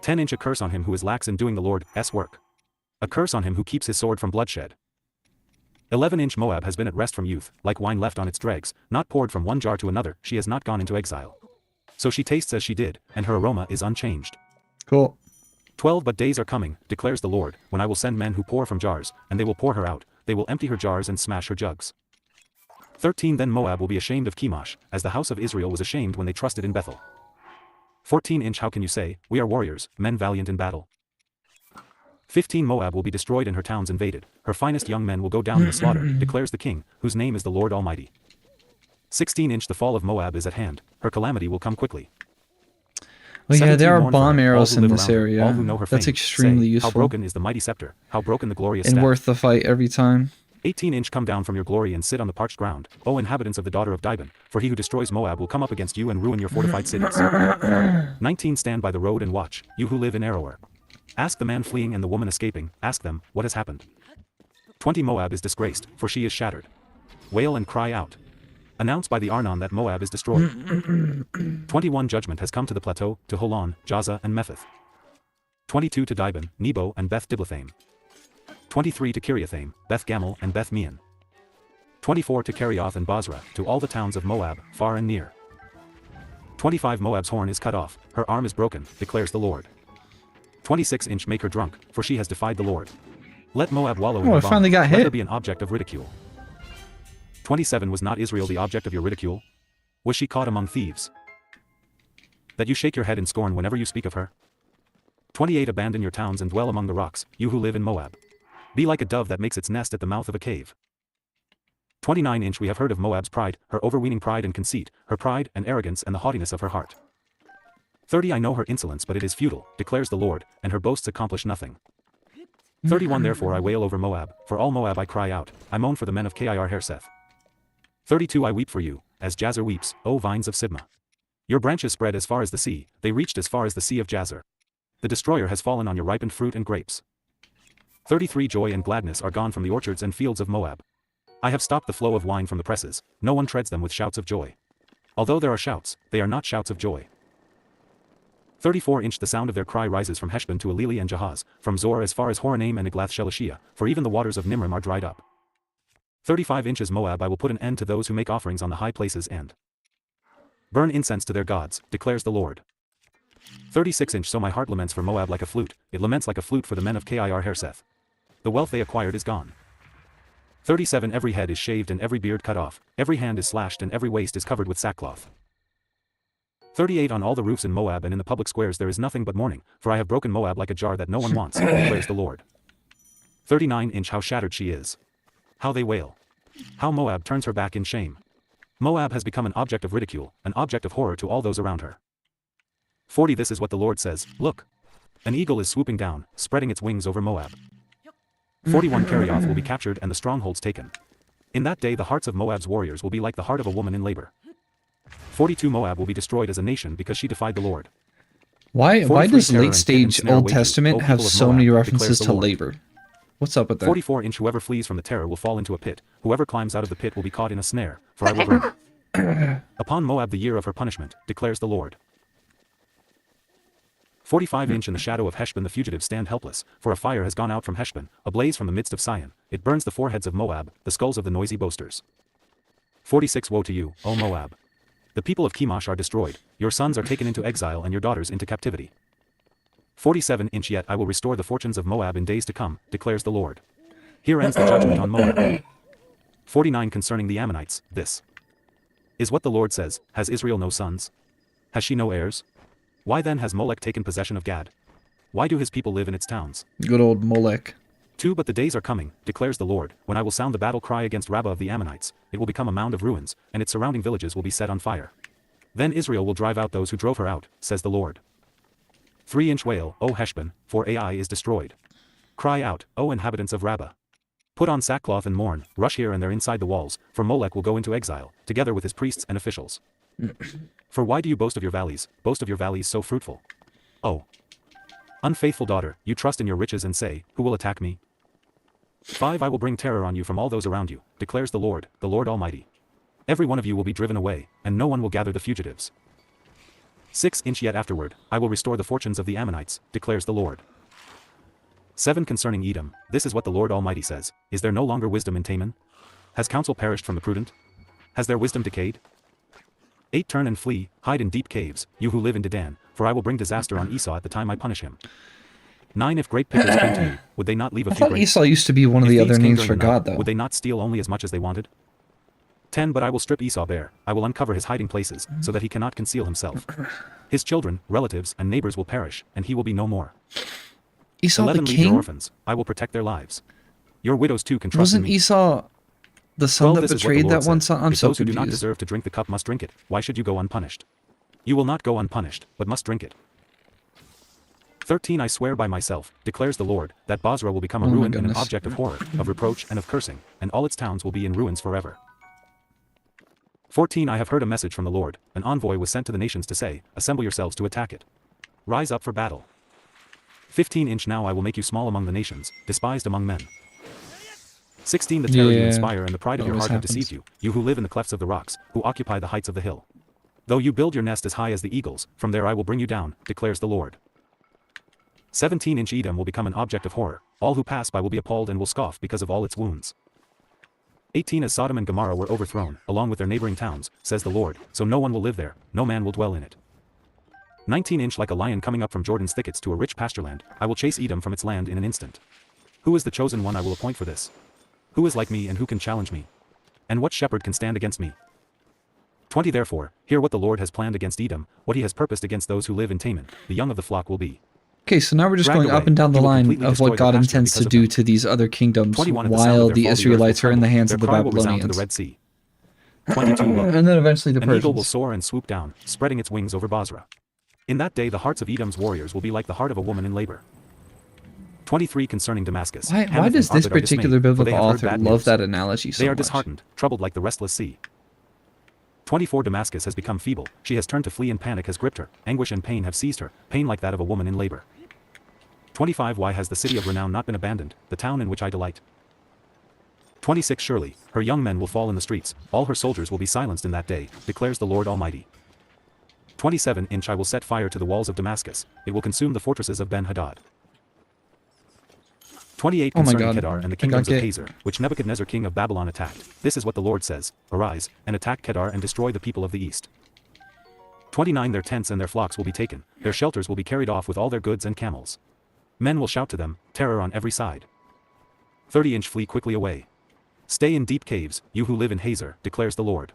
10 A curse on him who is lax in doing the Lord's work. A curse on him who keeps his sword from bloodshed. 11 Moab has been at rest from youth, like wine left on its dregs, not poured from one jar to another, she has not gone into exile. So she tastes as she did, and her aroma is unchanged. Cool. 12 But days are coming, declares the Lord, when I will send men who pour from jars, and they will pour her out, they will empty her jars and smash her jugs. 13 Then Moab will be ashamed of Chemosh, as the house of Israel was ashamed when they trusted in Bethel. 14 How can you say, we are warriors, men valiant in battle? 15 Moab will be destroyed and her towns invaded, her finest young men will go down in the slaughter, declares the King, whose name is the Lord Almighty. 16 The fall of Moab is at hand, her calamity will come quickly. Oh yeah, 17 there are Mourn for her, bomb all arrows who in live this around her, area. all who know her That's fame, extremely say, useful. How broken is the mighty scepter, how broken the glorious And staff. worth the fight every time. 18 Come down from your glory and sit on the parched ground, O inhabitants of the daughter of Dibon, for he who destroys Moab will come up against you and ruin your fortified cities. 19 Stand by the road and watch, you who live in Aroer. Ask the man fleeing and the woman escaping, ask them, what has happened? 20 Moab is disgraced, for she is shattered. Wail and cry out. Announce by the Arnon that Moab is destroyed. 21 Judgment has come to the plateau, to Holon, Jaza and Mephith. 22 To Dibon, Nebo and Beth Diblathaim. 23 To Kiriathaim, Beth Gamel and Beth Meon. 24 To Kerioth and Basra, to all the towns of Moab, far and near. 25 Moab's horn is cut off, her arm is broken, declares the Lord. 26 Make her drunk, for she has defied the Lord. Let Moab wallow in her I vomit, finally got let her hit. be an object of ridicule. 27 Was not Israel the object of your ridicule? Was she caught among thieves? That you shake your head in scorn whenever you speak of her? 28 Abandon your towns and dwell among the rocks, you who live in Moab. Be like a dove that makes its nest at the mouth of a cave. 29 We have heard of Moab's pride, her overweening pride and conceit, her pride and arrogance and the haughtiness of her heart. 30 I know her insolence but it is futile, declares the Lord, and her boasts accomplish nothing. 31 Therefore I wail over Moab, for all Moab I cry out, I moan for the men of Kir Hareseth. 32 I weep for you, as Jazer weeps, O vines of Sibmah. Your branches spread as far as the sea, they reached as far as the sea of Jazer. The destroyer has fallen on your ripened fruit and grapes. 33 Joy and gladness are gone from the orchards and fields of Moab. I have stopped the flow of wine from the presses, no one treads them with shouts of joy. Although there are shouts, they are not shouts of joy. 34 The sound of their cry rises from Heshbon to Elili and Jahaz, from Zor as far as Horonaim and Eglath-Shelishiyah, for even the waters of Nimrim are dried up. 35 Moab I will put an end to those who make offerings on the high places and burn incense to their gods, declares the Lord. 36 So my heart laments for Moab like a flute, it laments like a flute for the men of Kir Hareseth. The wealth they acquired is gone. 37 Every head is shaved and every beard cut off, every hand is slashed and every waist is covered with sackcloth. 38 On all the roofs in Moab and in the public squares there is nothing but mourning, for I have broken Moab like a jar that no one wants, declares the Lord. 39 How shattered she is. How they wail. How Moab turns her back in shame. Moab has become an object of ridicule, an object of horror to all those around her. 40 This is what the Lord says, look. An eagle is swooping down, spreading its wings over Moab. 41 Kerioth will be captured and the strongholds taken. In that day the hearts of Moab's warriors will be like the heart of a woman in labor. 42 Moab will be destroyed as a nation because she defied the Lord. Why does terror late and stage snare Old await you, Testament O have people of so Moab, many declares references the to Lord. labor? What's up with that? 44 Whoever flees from the terror will fall into a pit, whoever climbs out of the pit will be caught in a snare, for I will bring upon Moab the year of her punishment, declares the Lord. 45 In the shadow of Heshbon the fugitives stand helpless, for a fire has gone out from Heshbon, a blaze from the midst of Sion, it burns the foreheads of Moab, the skulls of the noisy boasters. 46 Woe to you, O Moab! The people of Chemosh are destroyed, your sons are taken into exile and your daughters into captivity. 47 Yet I will restore the fortunes of Moab in days to come, declares the Lord. Here ends the judgment on Moab. 49 Concerning the Ammonites, this is what the Lord says, has Israel no sons? Has she no heirs? Why then has Molech taken possession of Gad? Why do his people live in its towns? Good old Molech. 2 But the days are coming, declares the Lord, when I will sound the battle cry against Rabbah of the Ammonites, it will become a mound of ruins, and its surrounding villages will be set on fire. Then Israel will drive out those who drove her out, says the Lord. 3 Wail, O Heshbon, for Ai is destroyed. Cry out, O inhabitants of Rabbah. Put on sackcloth and mourn, rush here and there inside the walls, for Molech will go into exile, together with his priests and officials. For why do you boast of your valleys so fruitful? Oh, unfaithful daughter, you trust in your riches and say, who will attack me? 5 I will bring terror on you from all those around you, declares the Lord Almighty. Every one of you will be driven away, and no one will gather the fugitives. 6 Yet afterward, I will restore the fortunes of the Ammonites, declares the Lord. 7 Concerning Edom, this is what the Lord Almighty says, is there no longer wisdom in Taman? Has counsel perished from the prudent? Has their wisdom decayed? 8 Turn and flee, hide in deep caves, you who live in Dedan, for I will bring disaster on Esau at the time I punish him. 9 If grape pickers came to you, would they not leave a I few thought grapes? Esau used to be one of If the thieves other came names during for the night, God, though. would they not steal only as much as they wanted? 10 But I will strip Esau bare, I will uncover his hiding places, so that he cannot conceal himself. His children, relatives, and neighbors will perish, and he will be no more. Esau 11 the Leave your king? orphans, I will protect their lives. Your widows too can trust in Wasn't me. Esau the son 12 that This is what the betrayed Lord that one says, son? I'm if so those who do not confused. deserve to drink the cup must drink it, why should you go unpunished? You will not go unpunished, but must drink it. 13 I swear by myself, declares the Lord, that Bozrah will become a Oh my ruin and an goodness. object of horror, of reproach and of cursing, and all its towns will be in ruins forever. 14 I have heard a message from the Lord, an envoy was sent to the nations to say, assemble yourselves to attack it. Rise up for battle. 15 Now I will make you small among the nations, despised among men. 16 The terror you Yeah, inspire and the pride of your always heart have happens. deceived you, you who live in the clefts of the rocks, who occupy the heights of the hill. Though you build your nest as high as the eagles, from there I will bring you down, declares the Lord. 17 Edom will become an object of horror, all who pass by will be appalled and will scoff because of all its wounds. 18 As Sodom and Gomorrah were overthrown, along with their neighboring towns, says the Lord, so no one will live there, no man will dwell in it. 19 Like a lion coming up from Jordan's thickets to a rich pastureland, I will chase Edom from its land in an instant. Who is the chosen one I will appoint for this? Who is like me and who can challenge me? And what shepherd can stand against me? 20 Therefore, hear what the Lord has planned against Edom, what he has purposed against those who live in Taman, the young of the flock will be. Okay, so now we're just Dragged going up away, and down the he will line completely of destroy what their God pasture intends to because of do them. to these other kingdoms 21 At the sound while of their the fall, earth will Israelites are in the tremble, hands their of the cry will resound to the Babylonians. Red Sea. 22 Look, And then eventually the an eagle will Persians. soar and swoop down, spreading its wings over Bozrah. In that day the hearts of Edom's warriors will be like the heart of a woman in labor. 23 concerning Damascus. Why Hamath does and this Arpad are particular dismayed, for they biblical have heard author bad love news. that analogy so They are much? disheartened, troubled like the restless sea. 24 Damascus has become feeble, she has turned to flee and panic has gripped her, anguish and pain have seized her, pain like that of a woman in labor. 25 Why has the city of renown not been abandoned, the town in which I delight? 26 Surely, her young men will fall in the streets, all her soldiers will be silenced in that day, declares the Lord Almighty. 27 Inch I will set fire to the walls of Damascus, it will consume the fortresses of Ben-Hadad. 28 Oh my Concerning God. Kedar and the I got kingdoms of it. Hazor, which Nebuchadnezzar king of Babylon attacked, this is what the Lord says, Arise, and attack Kedar and destroy the people of the east. 29 Their tents and their flocks will be taken, their shelters will be carried off with all their goods and camels. Men will shout to them, terror on every side. 30 Inch Flee quickly away. Stay in deep caves, you who live in Hazor, declares the Lord.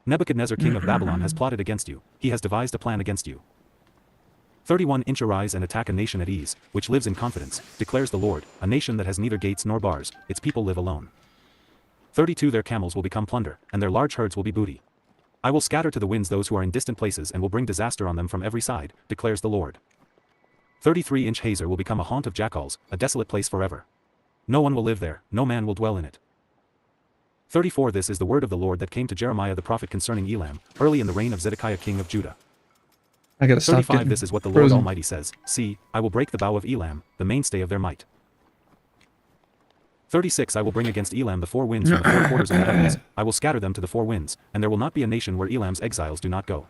Nebuchadnezzar king of Babylon has plotted against you, he has devised a plan against you. 31 Inch Arise and attack a nation at ease, which lives in confidence, declares the Lord, a nation that has neither gates nor bars, its people live alone. 32 Their camels will become plunder, and their large herds will be booty. I will scatter to the winds those who are in distant places and will bring disaster on them from every side, declares the Lord. 33 Inch Hazor will become a haunt of jackals, a desolate place forever. No one will live there, no man will dwell in it. 34 This is the word of the Lord that came to Jeremiah the prophet concerning Elam, early in the reign of Zedekiah king of Judah. I gotta stop 35 getting This is what the Lord frozen. Almighty says, See, I will break the bow of Elam, the mainstay of their might. 36 I will bring against Elam the four winds from the four quarters of the heavens, I will scatter them to the four winds, and there will not be a nation where Elam's exiles do not go.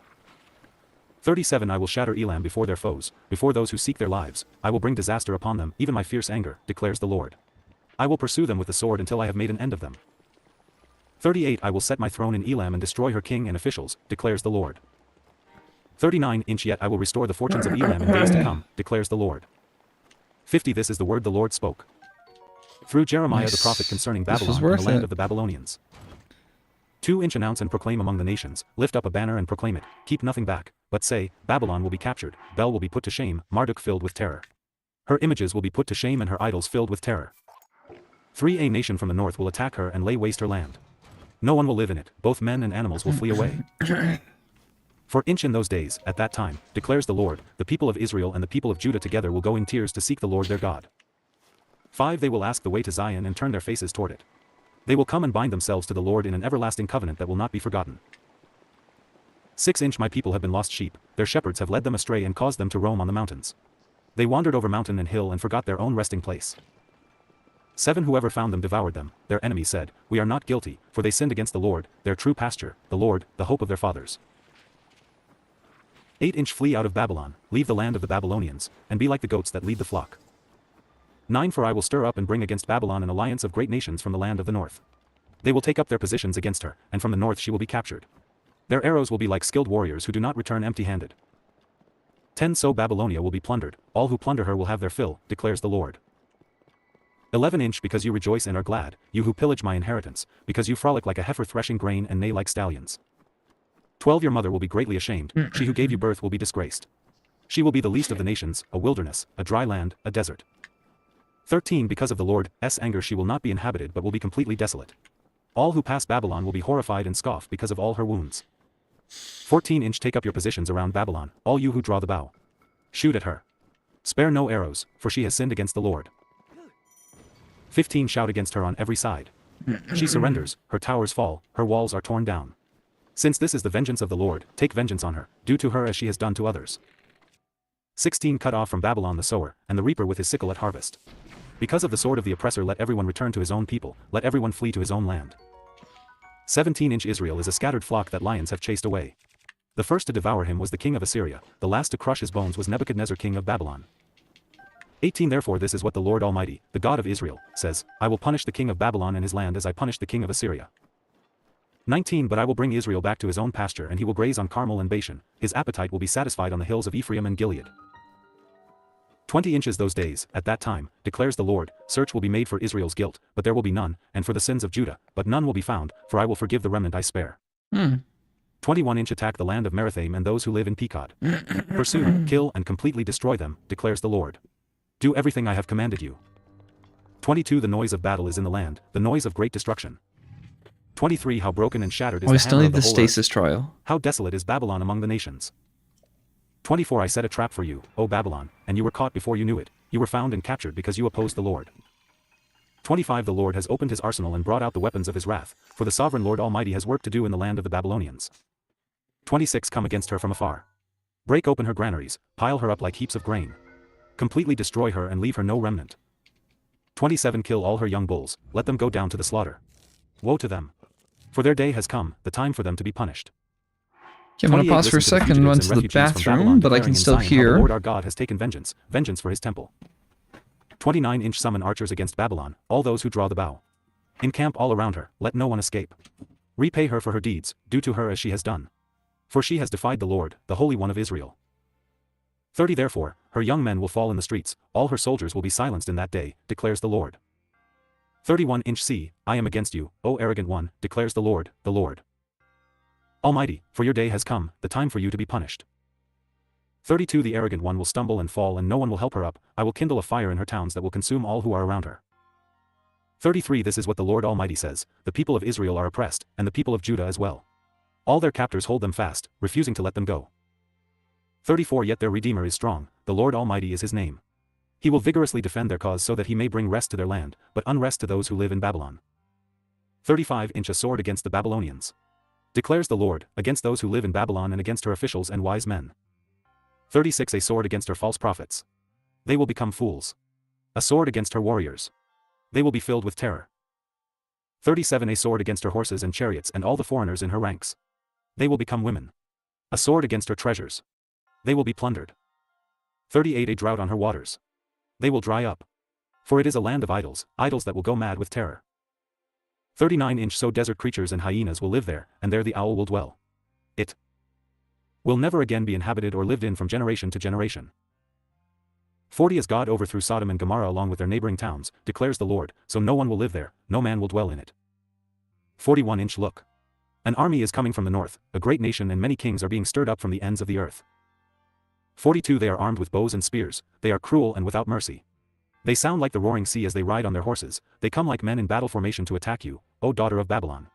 37 I will shatter Elam before their foes, before those who seek their lives, I will bring disaster upon them, even my fierce anger, declares the Lord. I will pursue them with the sword until I have made an end of them. 38 I will set my throne in Elam and destroy her king and officials, declares the Lord. 39 Inch Yet I will restore the fortunes of Elam in days to come, declares the Lord. 50 This is the word the Lord spoke through Jeremiah the prophet concerning This was Babylon and worth the land it. of the Babylonians. 2 Inch Announce and proclaim among the nations, lift up a banner and proclaim it, keep nothing back, but say, Babylon will be captured, Bel will be put to shame, Marduk filled with terror. Her images will be put to shame and her idols filled with terror. 3 A nation from the north will attack her and lay waste her land. No one will live in it, both men and animals will flee away. For Inch in those days, at that time, declares the Lord, the people of Israel and the people of Judah together will go in tears to seek the Lord their God. 5 They will ask the way to Zion and turn their faces toward it. They will come and bind themselves to the Lord in an everlasting covenant that will not be forgotten. 6 Inch My people have been lost sheep, their shepherds have led them astray and caused them to roam on the mountains. They wandered over mountain and hill and forgot their own resting place. 7 Whoever found them devoured them, their enemies said, We are not guilty, for they sinned against the Lord, their true pasture, the Lord, the hope of their fathers. 8 Inch Flee out of Babylon, leave the land of the Babylonians, and be like the goats that lead the flock. 9 For I will stir up and bring against Babylon an alliance of great nations from the land of the north. They will take up their positions against her, and from the north she will be captured. Their arrows will be like skilled warriors who do not return empty-handed. 10 So Babylonia will be plundered, all who plunder her will have their fill, declares the Lord. 11 Inch Because you rejoice and are glad, you who pillage my inheritance, because you frolic like a heifer threshing grain and neigh like stallions. 12 Your mother will be greatly ashamed, she who gave you birth will be disgraced. She will be the least of the nations, a wilderness, a dry land, a desert. 13 Because of the Lord's anger she will not be inhabited but will be completely desolate. All who pass Babylon will be horrified and scoff because of all her wounds. 14 Inch Take up your positions around Babylon, all you who draw the bow. Shoot at her. Spare no arrows, for she has sinned against the Lord. 15 Shout against her on every side. She surrenders, her towers fall, her walls are torn down. Since this is the vengeance of the Lord, take vengeance on her, do to her as she has done to others. 16 Cut off from Babylon the sower, and the reaper with his sickle at harvest. Because of the sword of the oppressor let everyone return to his own people, let everyone flee to his own land. 17 Inch Israel is a scattered flock that lions have chased away. The first to devour him was the king of Assyria, the last to crush his bones was Nebuchadnezzar king of Babylon. 18 Therefore this is what the Lord Almighty, the God of Israel, says, I will punish the king of Babylon and his land as I punished the king of Assyria. 19 But I will bring Israel back to his own pasture and he will graze on Carmel and Bashan, his appetite will be satisfied on the hills of Ephraim and Gilead. 20 Inches Those days, at that time, declares the Lord, search will be made for Israel's guilt, but there will be none, and for the sins of Judah, but none will be found, for I will forgive the remnant I spare. 21 Inch Attack the land of Merathaim and those who live in Pekod. Pursue, kill and completely destroy them, declares the Lord. Do everything I have commanded you. 22 The noise of battle is in the land, the noise of great destruction. 23 How broken and shattered is Oh, I the still hammer need of the the whole earth. stasis trial. How desolate is Babylon among the nations. 24 I set a trap for you, O Babylon, and you were caught before you knew it, You were found and captured because you opposed the Lord. 25 The Lord has opened his arsenal and brought out the weapons of his wrath, for the sovereign Lord Almighty has work to do in the land of the Babylonians. 26 Come against her from afar. Break open her granaries, pile her up like heaps of grain. Completely destroy her and leave her no remnant. 27 Kill all her young bulls, let them go down to the slaughter. Woe to them! For their day has come, the time for them to be punished. Okay, I'm going to 28 pause for a Listen to the second and run fugitives to and the refugees from bathroom, Babylon but I declaring can in still Zion how the hear. Lord our God has taken vengeance, vengeance for his temple. 29 Summon archers against Babylon, all those who draw the bow. Encamp all around her, let no one escape. Repay her for her deeds, do to her as she has done. For she has defied the Lord, the Holy One of Israel. 30 Therefore, her young men will fall in the streets, all her soldiers will be silenced in that day, declares the Lord. 31 See, I am against you, O arrogant one, declares the Lord Almighty, for your day has come, the time for you to be punished. 32 The arrogant one will stumble and fall and no one will help her up, I will kindle a fire in her towns that will consume all who are around her. 33 This is what the Lord Almighty says, the people of Israel are oppressed, and the people of Judah as well. All their captors hold them fast, refusing to let them go. 34 Yet their Redeemer is strong, the Lord Almighty is his name. He will vigorously defend their cause so that he may bring rest to their land, but unrest to those who live in Babylon. 35 A sword against the Babylonians. Declares the Lord, against those who live in Babylon and against her officials and wise men. 36 A sword against her false prophets. They will become fools. A sword against her warriors. They will be filled with terror. 37 A sword against her horses and chariots and all the foreigners in her ranks. They will become women. A sword against her treasures. They will be plundered. 38 A drought on her waters. They will dry up. For it is a land of idols, idols that will go mad with terror. 39 So desert creatures and hyenas will live there, and there the owl will dwell. It will never again be inhabited or lived in from generation to generation. 40 As God overthrew Sodom and Gomorrah along with their neighboring towns, declares the Lord, so no one will live there, no man will dwell in it. 41 Look. An army is coming from the north, a great nation and many kings are being stirred up from the ends of the earth. 42 They are armed with bows and spears, they are cruel and without mercy. They sound like the roaring sea as they ride on their horses, they come like men in battle formation to attack you, O daughter of Babylon.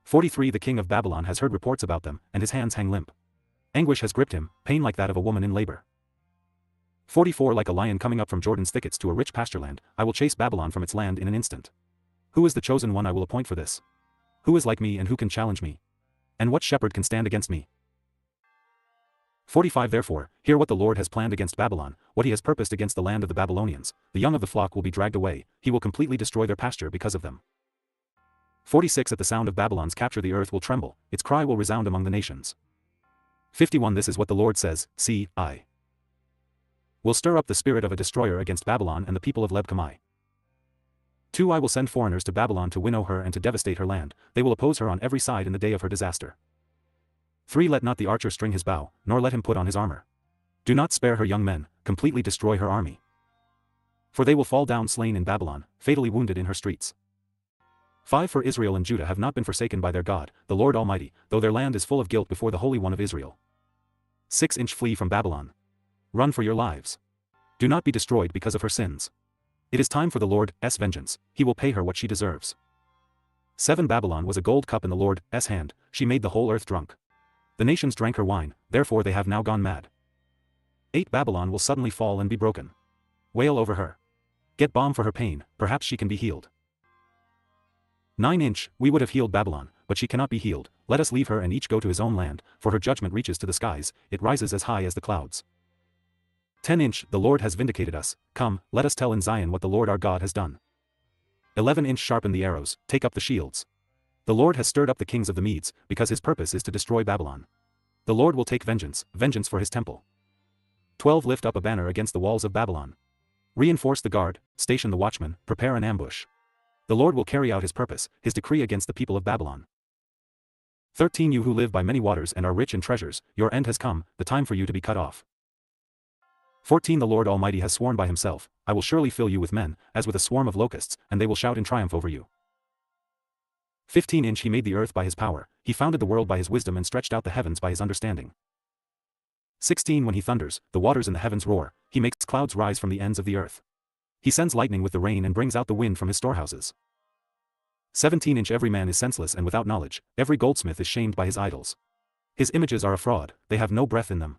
43 The king of Babylon has heard reports about them, and his hands hang limp. Anguish has gripped him, pain like that of a woman in labor. 44 Like a lion coming up from Jordan's thickets to a rich pastureland, I will chase Babylon from its land in an instant. Who is the chosen one I will appoint for this? Who is like me and who can challenge me? And what shepherd can stand against me? 45 Therefore, hear what the Lord has planned against Babylon, what he has purposed against the land of the Babylonians, the young of the flock will be dragged away, he will completely destroy their pasture because of them. 46 At the sound of Babylon's capture the earth will tremble, its cry will resound among the nations. 51 This is what the Lord says, see, I will stir up the spirit of a destroyer against Babylon and the people of Lebkamai. 2 I will send foreigners to Babylon to winnow her and to devastate her land, they will oppose her on every side in the day of her disaster. 3 Let not the archer string his bow, nor let him put on his armor. Do not spare her young men, completely destroy her army. For they will fall down slain in Babylon, fatally wounded in her streets. 5 For Israel and Judah have not been forsaken by their God, the Lord Almighty, though their land is full of guilt before the Holy One of Israel. 6 Flee from Babylon. Run for your lives. Do not be destroyed because of her sins. It is time for the Lord's vengeance, he will pay her what she deserves. 7 Babylon was a gold cup in the Lord's hand, she made the whole earth drunk. The nations drank her wine, therefore they have now gone mad. 8 Babylon will suddenly fall and be broken. Wail over her. Get balm for her pain, perhaps she can be healed. 9 We would have healed Babylon, but she cannot be healed, let us leave her and each go to his own land, for her judgment reaches to the skies, it rises as high as the clouds. 10 The Lord has vindicated us, come, let us tell in Zion what the Lord our God has done. 11 Sharpen the arrows, take up the shields. The Lord has stirred up the kings of the Medes, because his purpose is to destroy Babylon. The Lord will take vengeance, vengeance for his temple. 12 Lift up a banner against the walls of Babylon. Reinforce the guard, station the watchman, prepare an ambush. The Lord will carry out his purpose, his decree against the people of Babylon. 13 You who live by many waters and are rich in treasures, your end has come, the time for you to be cut off. 14 The Lord Almighty has sworn by himself, I will surely fill you with men, as with a swarm of locusts, and they will shout in triumph over you. 15 He made the earth by his power, he founded the world by his wisdom and stretched out the heavens by his understanding. 16 When he thunders, the waters in the heavens roar, he makes clouds rise from the ends of the earth. He sends lightning with the rain and brings out the wind from his storehouses. 17 Every man is senseless and without knowledge, every goldsmith is shamed by his idols. His images are a fraud, they have no breath in them.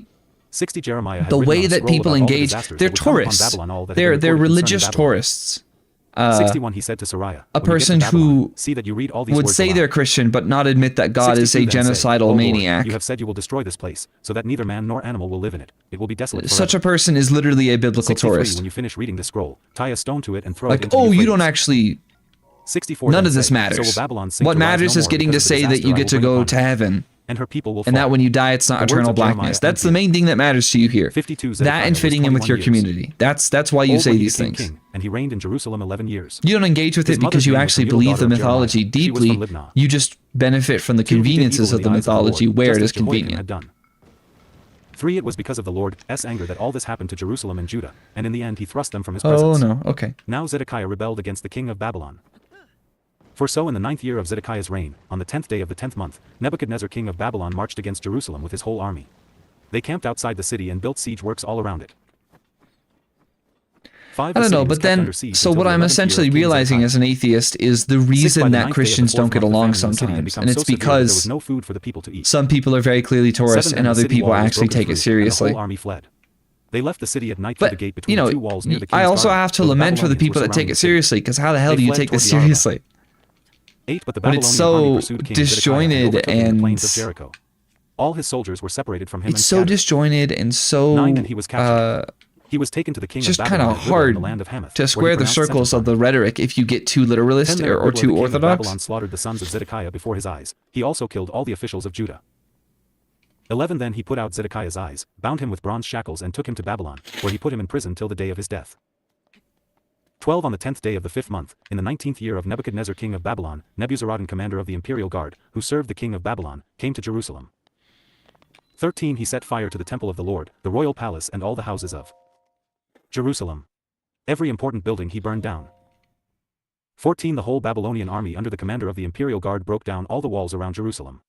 the 60 Jeremiah had the written way on a that scroll people about all the engage, disasters they're that would come upon tourists. Babylon, all that had They're been recorded concerning religious Babylon. tourists. 61 He said to Sariah, a "When you get to person Babylon, who see that you read all these would words say aloud." they're Christian but not admit that God is a 62 then say, genocidal "O Lord, maniac. you have said you will destroy this place, so that neither man nor animal will live in it. It will be desolate forever." Such a person is literally a biblical 63 tourist. When you finish reading this scroll, tie a stone to it and throw it Like, into the oh, you Euphrates. don't actually... 64 None then of this say, matters. "So will Babylon sink What to rise matters no is more getting to because of the say that disaster you I get will to bring go upon to her, heaven, and her people will and fall." that when you die, it's not The words eternal of Jeremiah blackness. and That's the Peter. main thing that matters to you here. 52 That and Zedekiah fitting was in with 21 your years community. That's why you old say when he these became things. king, and he reigned in Jerusalem 11 years. You don't engage with His it because mother's you name was actually the middle believe the daughter of Jeremiah. mythology She was from deeply. Libnah. You just benefit from the 2 He did conveniences evil of in the eyes of mythology Lord, where just it as is Jehoiakim convenient. had done. 3 It was because of the Lord's anger that all this happened to Jerusalem and Judah, and in the end he thrust them from his Oh, presence. no. Okay. Now Zedekiah rebelled against the king of Babylon. For so in the 9th year of Zedekiah's reign, on the 10th day of the 10th month, Nebuchadnezzar king of Babylon marched against Jerusalem with his whole army. They camped outside the city and built siege works all around it. 5 I don't know, but then, so what I'm essentially realizing as an atheist is the reason that Christians don't get along sometimes, and it's because no food for the people to eat. some people are very clearly tourists and other people actually take it seriously. The whole army fled. They left the city at night through the gate But, between you the 2 know, walls near the king's I also garden, have to where the lament for the Babylonians people were that take surrounding it the city. seriously, because how the hell They do you fled take this toward the Arabah. seriously? 8 But the When it's Babylonian army so pursued King Zedekiah and disjointed overtook him in the and plains of Jericho. All his soldiers were separated from him and It's so scattered. disjointed and so 9 And he was captured. He was taken to the king just of kind Babylon of at Riblah in hard the land of Hamath, to where he square the pronounced circles sentence of on the them. rhetoric if you get too 10 literalist There at or Riblah, too the king of orthodox. Babylon slaughtered the sons of Zedekiah before his eyes. He also killed all the officials of Judah. 11 Then he put out Zedekiah's eyes, bound him with bronze shackles and took him to Babylon, where he put him in prison till the day of his death. 12 On the 10th day of the 5th month, in the 19th year of Nebuchadnezzar king of Babylon, Nebuzaradan commander of the imperial guard, who served the king of Babylon, came to Jerusalem. 13 He set fire to the temple of the Lord, the royal palace and all the houses of Jerusalem. Every important building he burned down. 14 The whole Babylonian army under the commander of the imperial guard broke down all the walls around Jerusalem.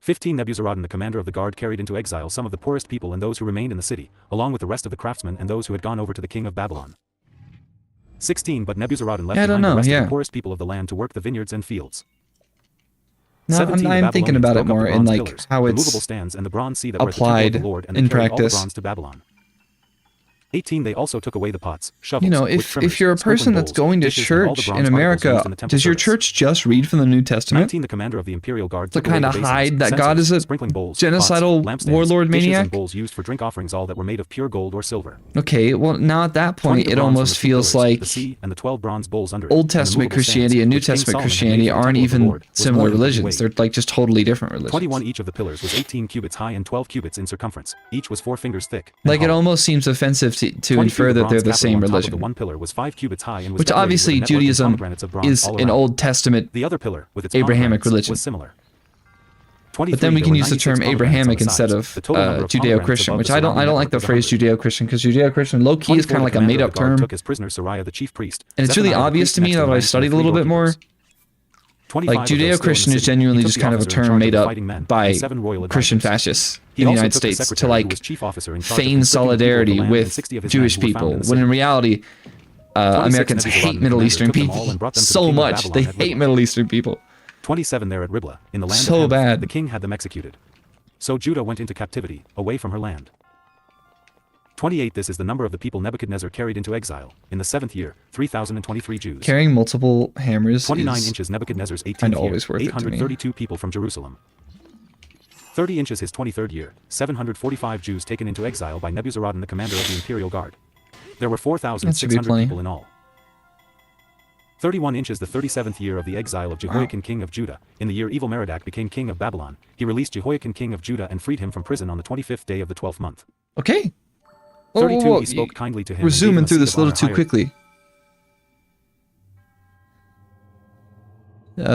15 Nebuzaradan the commander of the guard carried into exile some of the poorest people and those who remained in the city, along with the rest of the craftsmen and those who had gone over to the king of Babylon. 16 But Nebuzaradan left behind the rest of the poorest people of the land to work the vineyards and fields. No, 17 I'm thinking about it more in like how it's movable stands and the bronze sea that were at the temple applied of the Lord, and they in carried all the practice. bronze to Babylon. 18 They also took away the pots, shovels, You know, wood if trimmers, you're a sprinkling person that's bowls, going to dishes, and all the church bronze in articles America, used in the temple does your service. church just read from the New Testament 19 The commander of the imperial guard to took away kind the of basins, hide that God censers, is a sprinkling bowls, genocidal pots, lampstands, warlord dishes, maniac? and bowls used for drink offerings, all that were made of pure gold or silver. Okay, well, now at that 20 point, The it bronze from almost the 2 feels pillars, like the sea and the 12 bronze bowls under it, Old and the Testament movable Christianity stands, and New which King Testament Solomon had made Christianity for the aren't temple of the even Lord, was similar more than religions. weight. They're like just totally different religions. 21 Each of the pillars was 18 cubits high and 12 cubits in circumference. Each was 4 fingers thick. and Like it hollow. almost seems offensive to 22 infer that they're bronze the capital same on top of religion. The one pillar was 5 cubits high and was Which decorated obviously with a network and Judaism pomegranates of bronze is all an around. Old Testament, The other pillar, with its Abrahamic pomegranates, religion. was similar. but then we there can were use the 96 term pomegranates Abrahamic on the instead sides. of The total number of pomegranates Judeo-Christian, above which the I don't surrounding like the network phrase was 100. Judeo-Christian because Judeo-Christian low-key is 24 kind of like The a commander made-up of the guard term, took his prisoner Sariah the chief priest. and it's really Zephaniah the obvious priest to me next now him, that I and studied a 3 little bit more. doorkeepers. 25 Like Of those still in the Judeo-Christian is city, genuinely he took just the kind of a officer in term charge made of the up fighting men by and 7 royal Christian advisors. fascists He in the also United took the States to secretary, who like was chief officer in charge of feign conscripting the people of the solidarity land, and with 60 of his Jewish men who were found people, in the when in city. reality, 26 Americans Nebuzaradan hate the Middle commander Eastern took them people all and brought them to the so king of much. They Babylon at hate Riblah. Middle Eastern people. 27 There at Riblah, in the land So of Hamath, bad. the king had them executed. So Judah went into captivity, away from her land. 28 This is the number of the people Nebuchadnezzar carried into exile, in the 7th year, 3,023 Jews. Carrying multiple hammers 29 is inches Nebuchadnezzar's 18th kinda year, always worth it to me. 832 people from Jerusalem. 30 inches his 23rd year, 745 Jews taken into exile by Nebuzaradan the commander of the imperial guard. There were That should be 4,600 plenty. people in all. 31 inches the 37th year of the exile of Jehoiakim king of Judah, in the year Evil-Merodach became king of Babylon, he released Jehoiakim king of Judah and freed him from prison on the 25th day of the 12th month. Okay. Whoa, 32 whoa, whoa. He spoke kindly to him. We're and gave him zooming a through seat this of a little honor too higher. quickly.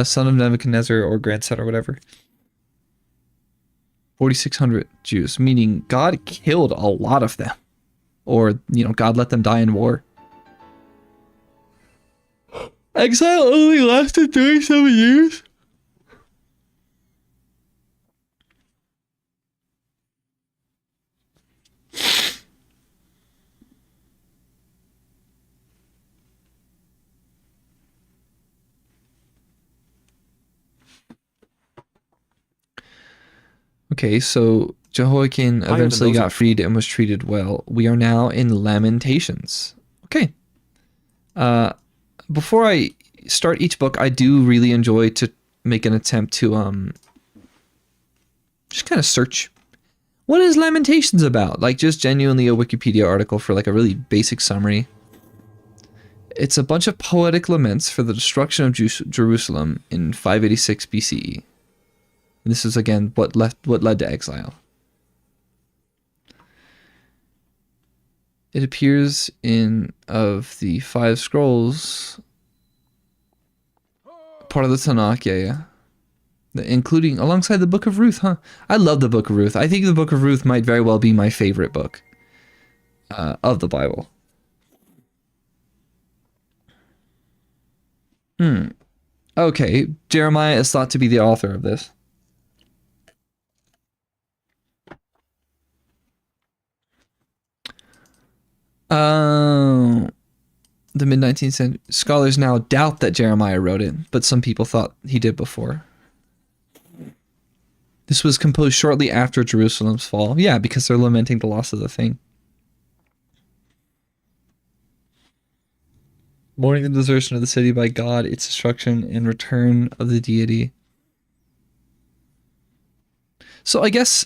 Son of Nebuchadnezzar or grandson or whatever. 4,600 Jews, meaning God killed a lot of them. Or, you know, God let them die in war. Exile only lasted 37 years? Okay, so Jehoiakim Higher than eventually those got of- freed and was treated well. We are now in Lamentations. Okay. Before I start each book, I do really enjoy to make an attempt to just kind of search, what is Lamentations about? Like, just genuinely a Wikipedia article for like a really basic summary. It's a bunch of poetic laments for the destruction of Jerusalem in 586 BCE. And this is again what led to exile. It appears in of the 5 scrolls, part of the Tanakh, yeah. Including alongside the Book of Ruth, huh? I love the Book of Ruth. I think the Book of Ruth might very well be my favorite book of the Bible. Okay, Jeremiah is thought to be the author of this. The mid-19th century. Scholars now doubt that Jeremiah wrote it, but some people thought he did before. This was composed shortly after Jerusalem's fall. Yeah, because they're lamenting the loss of the thing. Mourning the desertion of the city by God, its destruction, and return of the deity. So I guess,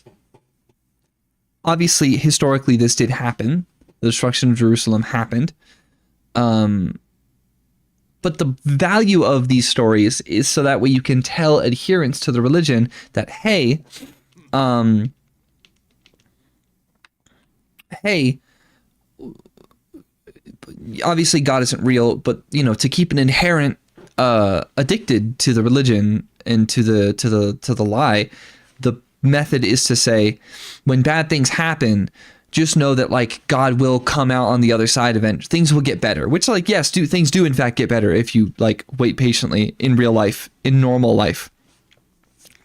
obviously, historically, this did happen. The destruction of Jerusalem happened. But the value of these stories is so that way you can tell adherents to the religion that, hey, obviously God isn't real, but you know, to keep an inherent addicted to the religion and to the lie, the method is to say, when bad things happen, just know that like God will come out on the other side of it. Things will get better, which like, yes, things do in fact get better if you like wait patiently in real life, in normal life.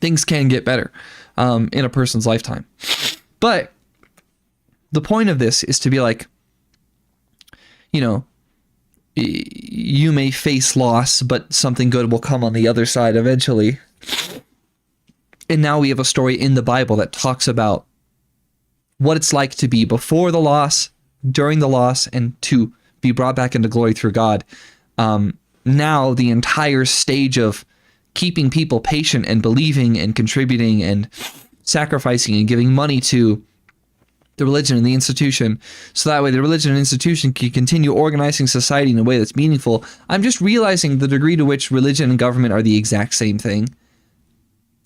Things can get better in a person's lifetime. But the point of this is to be like, you know, you may face loss, but something good will come on the other side eventually. And now we have a story in the Bible that talks about what it's like to be before the loss, during the loss, and to be brought back into glory through God. Now the entire stage of keeping people patient and believing and contributing and sacrificing and giving money to the religion and the institution, so that way the religion and institution can continue organizing society in a way that's meaningful. I'm just realizing the degree to which religion and government are the exact same thing.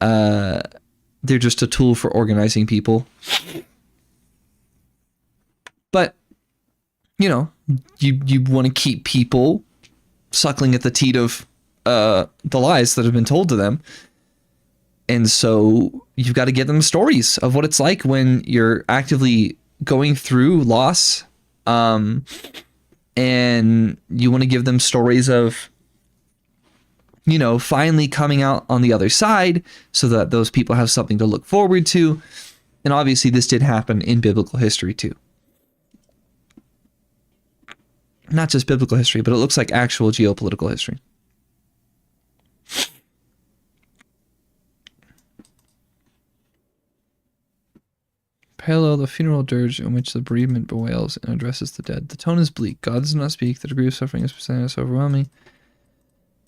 They're just a tool for organizing people. But, you know, you want to keep people suckling at the teat of the lies that have been told to them. And so you've got to give them stories of what it's like when you're actively going through loss. And you want to give them stories of, you know, finally coming out on the other side so that those people have something to look forward to. And obviously this did happen in biblical history too. Not just biblical history, but it looks like actual geopolitical history. Parallel the funeral dirge in which the bereavement bewails and addresses the dead. The tone is bleak. God does not speak. The degree of suffering is presented as overwhelming.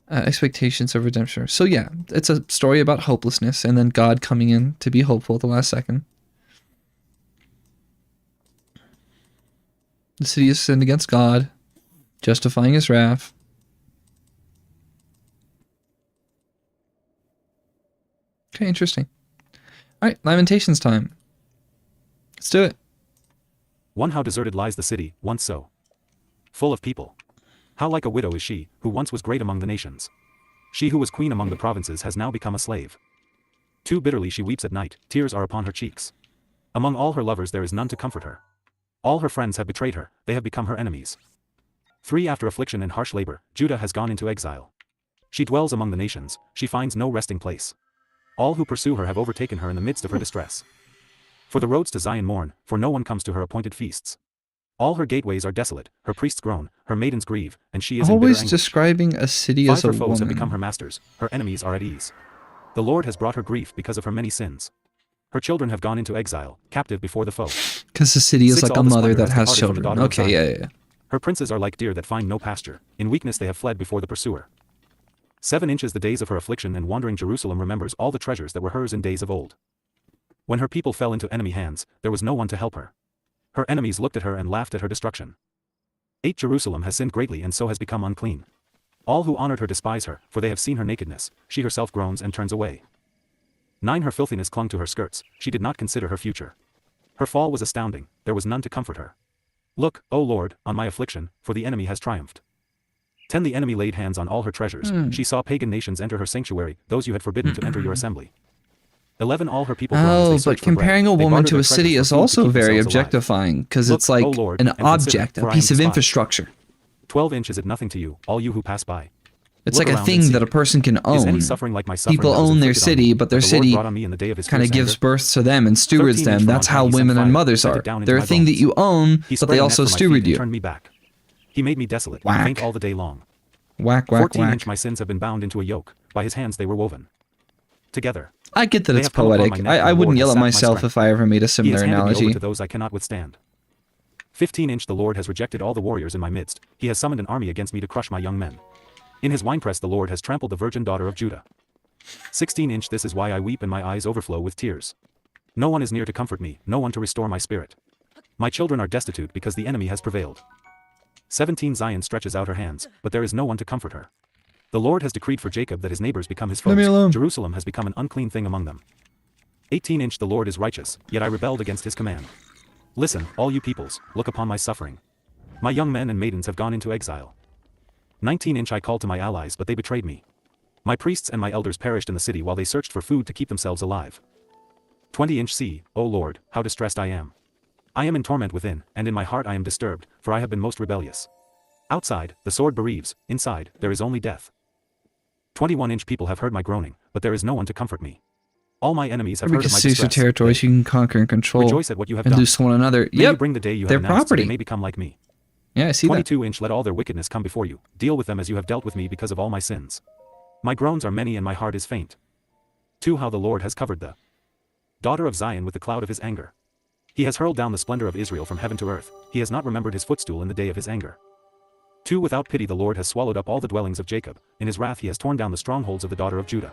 Expectations of redemption. So yeah, it's a story about hopelessness and then God coming in to be hopeful at the last second. The city has sinned against God, justifying his wrath. Okay, interesting. All right, Lamentations time. Let's do it. One, how deserted lies the city, once so full of people. How like a widow is she, who once was great among the nations. She who was queen among the provinces has now become a slave. Too bitterly she weeps at night, tears are upon her cheeks. Among all her lovers there is none to comfort her. All her friends have betrayed her, they have become her enemies. 3, after affliction and harsh labor, Judah has gone into exile. She dwells among the nations, she finds no resting place. All who pursue her have overtaken her in the midst of her distress. For the roads to Zion mourn, for no one comes to her appointed feasts. All her gateways are desolate, her priests groan, her maidens grieve, and she is always in bitter anguish. Describing a city as a woman. 5, her foes have become her masters, her enemies are at ease. The Lord has brought her grief because of her many sins. Her children have gone into exile, captive before the foe. Because the city is 6, like all a the mother splendor that has has departed from the children. daughter of Okay, Zion. yeah. Her princes are like deer that find no pasture. In weakness they have fled before the pursuer. 7 inches the days of her affliction, and wandering Jerusalem remembers all the treasures that were hers in days of old. When her people fell into enemy hands, there was no one to help her. Her enemies looked at her and laughed at her destruction. 8 Jerusalem has sinned greatly and so has become unclean. All who honored her despise her, for they have seen her nakedness. She herself groans and turns away. 9 Her filthiness clung to her skirts. She did not consider her future. Her fall was astounding. There was none to comfort her. Look, O Lord, on my affliction, for the enemy has triumphed. 10 The enemy laid hands on all her treasures. She saw pagan nations enter her sanctuary, those you had forbidden to enter your assembly. 11 All her people groaned as they Oh, but searched for bread. comparing a They woman bartered to their a city treasures is for food to also keep very themselves alive. objectifying, because Look, it's like O Lord, an and consider, object, for a I am piece of despised. infrastructure. 12 Inch is it nothing to you, all you who pass by. It's Look like a around and thing see. that a person can Is any own. suffering like my suffering People that was own their inflicted on city, me, but their that the Lord city brought on me in the day of his kind of fierce gives anger? birth to them and stewards 13 them. Inch That's from on how high he sent women and fire, mothers sent are. it down into They're a my thing that bones. you own, He but spread they a net also for my feet steward and you. turned me back. He made me desolate, Whack. and faint all the day long. Whack, whack, 14 whack. Inch my sins have been bound into a yoke, by his hands they were woven. Together. I get that They it's have come upon poetic. my neck, and I the wouldn't Lord yell has at sapped my myself strength. if I ever made a He similar has handed me over analogy. to those I cannot withstand. 15 Inch the Lord has rejected all the warriors in my midst. He has summoned an army against me to crush my young men. In his winepress the Lord has trampled the virgin daughter of Judah. 16 Inch This is why I weep and my eyes overflow with tears. No one is near to comfort me, no one to restore my spirit. My children are destitute because the enemy has prevailed. 17 Zion stretches out her hands, but there is no one to comfort her. The Lord has decreed for Jacob that his neighbors become his Leave me foes. alone. Jerusalem has become an unclean thing among them. 18 Inch The Lord is righteous, yet I rebelled against his command. Listen, all you peoples, look upon my suffering. My young men and maidens have gone into exile. 19 Inch I called to my allies but they betrayed me. My priests and my elders perished in the city while they searched for food to keep themselves alive. 20 Inch See, O Lord, how distressed I am. I am in torment within, and in my heart I am disturbed, for I have been most rebellious. Outside, the sword bereaves, inside, there is only death. 21 Inch People have heard my groaning, but there is no one to comfort me. All my enemies have heard of my Because your distress. territories They you can conquer and control rejoice at what you have and done. lose to one another. May you Yep, bring the day you have their announced, so they property. may become like me. Yeah, I see that. 22 Inch Let all their wickedness come before you. Deal with them as you have dealt with me because of all my sins. My groans are many and my heart is faint. 2 How the Lord has covered the daughter of Zion with the cloud of his anger. He has hurled down the splendor of Israel from heaven to earth. He has not remembered his footstool in the day of his anger. 2 Without pity the Lord has swallowed up all the dwellings of Jacob. In his wrath he has torn down the strongholds of the daughter of Judah.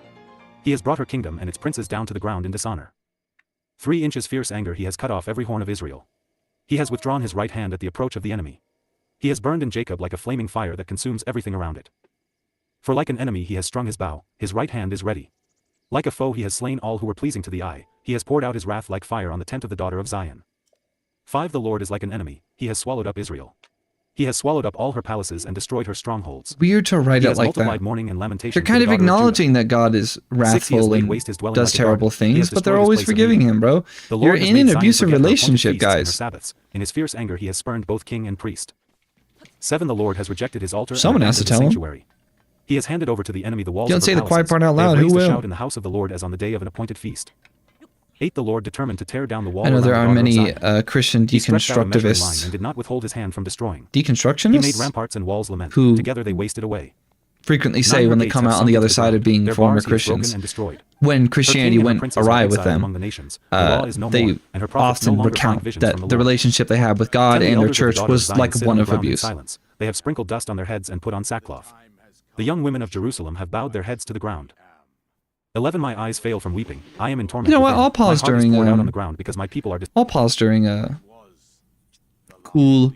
He has brought her kingdom and its princes down to the ground in dishonor. 3 Inches fierce anger he has cut off every horn of Israel. He has withdrawn his right hand at the approach of the enemy. He has burned in Jacob like a flaming fire that consumes everything around it. For like an enemy he has strung his bow, his right hand is ready. Like a foe he has slain all who were pleasing to the eye, he has poured out his wrath like fire on the tent of the daughter of Zion. 5 The Lord is like an enemy, he has swallowed up Israel. He has swallowed up all her palaces and destroyed her strongholds. Weird to write He it has like multiplied that. mourning and lamentation. They're for kind the of daughter Judah. acknowledging that God is 6 He has wrathful laid and waste his dwelling does like a garden. terrible He things, has but they're destroyed his always place of forgiving meeting. him, bro. The You're Lord has in made an Zion abusive forget her appointed relationship, feasts and her guys. Sabbaths. In his fierce anger he has spurned both king and priest. 7 The Lord has rejected his altar Someone and has to abandoned tell him. the sanctuary. He has handed over to the enemy the walls You of don't her say the quiet palaces. part out They have loud, who raised a will? shout in the house of the Lord as on the day of an appointed feast. 8 The Lord determined to tear down the wall I know around there the are daughter of many Zion. Christian He stretched out a measuring line deconstructivists, and did not withhold his hand from destroying. He made deconstructionists, ramparts and walls lament. who Together they wasted away. frequently say 9 Her when they gates come have out on sunk the into other the side ground. of being Their former bars he has broken Christians. and destroyed. When Her Christianity king and her went princes are awry with exiled them, among the nations. Her law is no they more, and her prophets no often longer find recount visions that from the the Lord. relationship they had with 10 God The and their elders of the church daughter of was Zion like sit one on the of ground in abuse. silence. They have sprinkled dust on their heads and put on sackcloth. The young women of Jerusalem have bowed their heads to the ground. 11 My eyes fail from weeping. I am in torment. You know what? within. I'll pause My heart is during poured out on the ground because my people are I'll pause during cool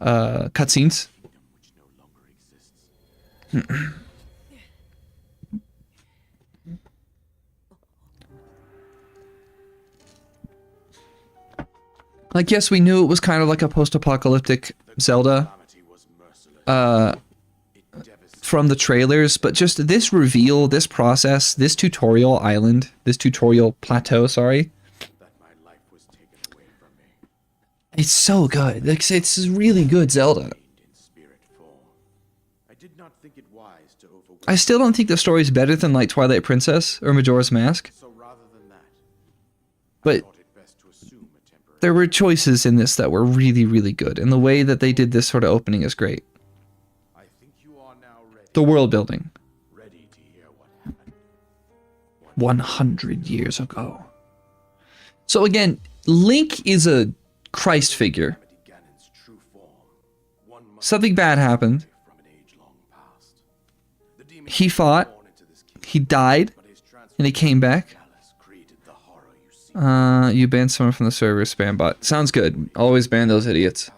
cutscenes. Like, yes, we knew it was kind of like a post-apocalyptic Zelda from the trailers, but just this reveal, this process, this tutorial island, this tutorial plateau, sorry. It's so good. Like, it's really good Zelda. I still don't think the story's better than like Twilight Princess or Majora's Mask. But there were choices in this that were really, really good, and the way that they did this sort of opening is great. The world building. 100 years ago. So again, Link is a Christ figure. Something bad happened. He fought. He died. And he came back. You banned someone from the server, spam bot. Sounds good. Always ban those idiots.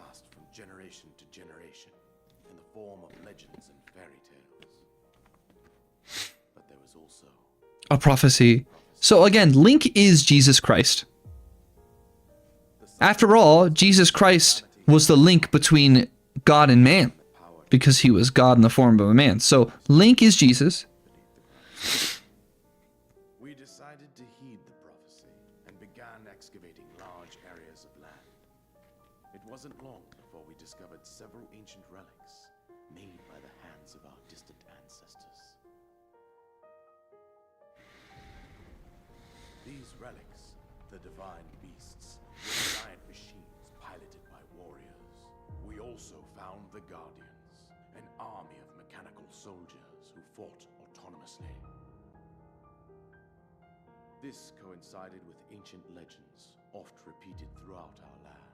A prophecy. So again, Link is Jesus Christ. After all, Jesus Christ was the link between God and man, because he was God in the form of a man. So Link is Jesus. We decided to heed the prophecy and began excavating large areas of land. It wasn't long before we discovered several ancient relics made by the hands of our distant ancestors. These relics, the divine beasts, were giant machines piloted by warriors. We also found the Guardians, an army of mechanical soldiers who fought autonomously. This coincided with ancient legends, oft repeated throughout our land.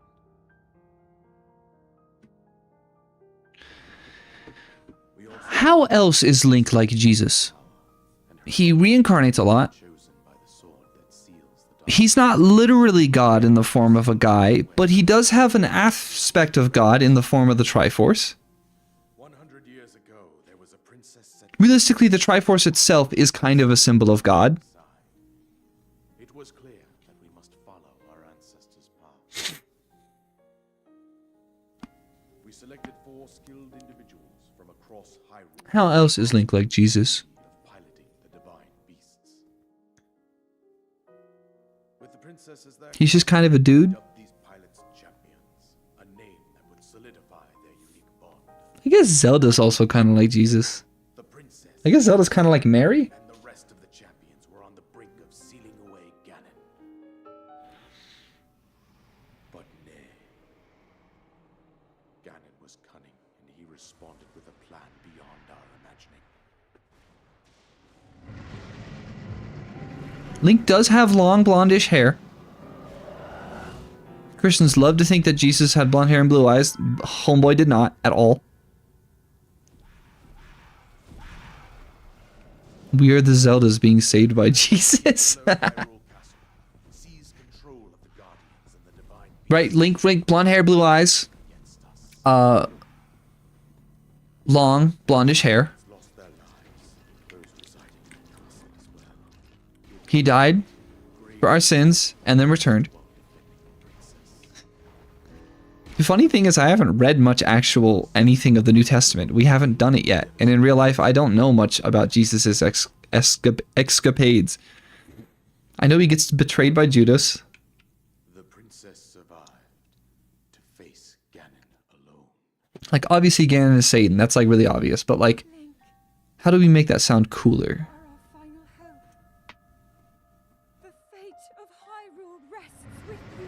How else is Link like Jesus? He reincarnates a lot. He's not literally God in the form of a guy, but he does have an aspect of God in the form of the Triforce. 100 years ago, there was a princess set Realistically, the Triforce itself is kind of a symbol of God. aside. It was clear that we must follow our ancestors' path. We selected 4 skilled individuals from across Hyrule How else is Link like Jesus? of piloting the divine beasts. With the princess as their He's just kind of a dude. dubbed these pilots champions, a name that would solidify their unique bond. I guess Zelda's also kind of like Jesus. The princess I guess Zelda's kind of like Mary. and the rest of the champions were on the brink of sealing away Ganon. But nay. Ganon was cunning, and he responded with a plan beyond our imagining. Link does have long blondish hair. Christians love to think that Jesus had blonde hair and blue eyes. Homeboy did not at all. We are the Zeldas being saved by Jesus. Hyrule Castle seized control of the Guardians and the divine Right, Link, blonde hair, blue eyes. against us. Long blondish hair. Lost their lives, those residing in the castle as well. He died for our sins and then returned. The funny thing is I haven't read much actual anything of the New Testament. We haven't done it yet. And in real life, I don't know much about Jesus' escapades. I know he gets betrayed by Judas. The princess survived to face Ganon alone. Like, obviously Ganon is Satan. That's like really obvious. But like, how do we make that sound cooler? Our final hope. The fate of Hyrule rests with you.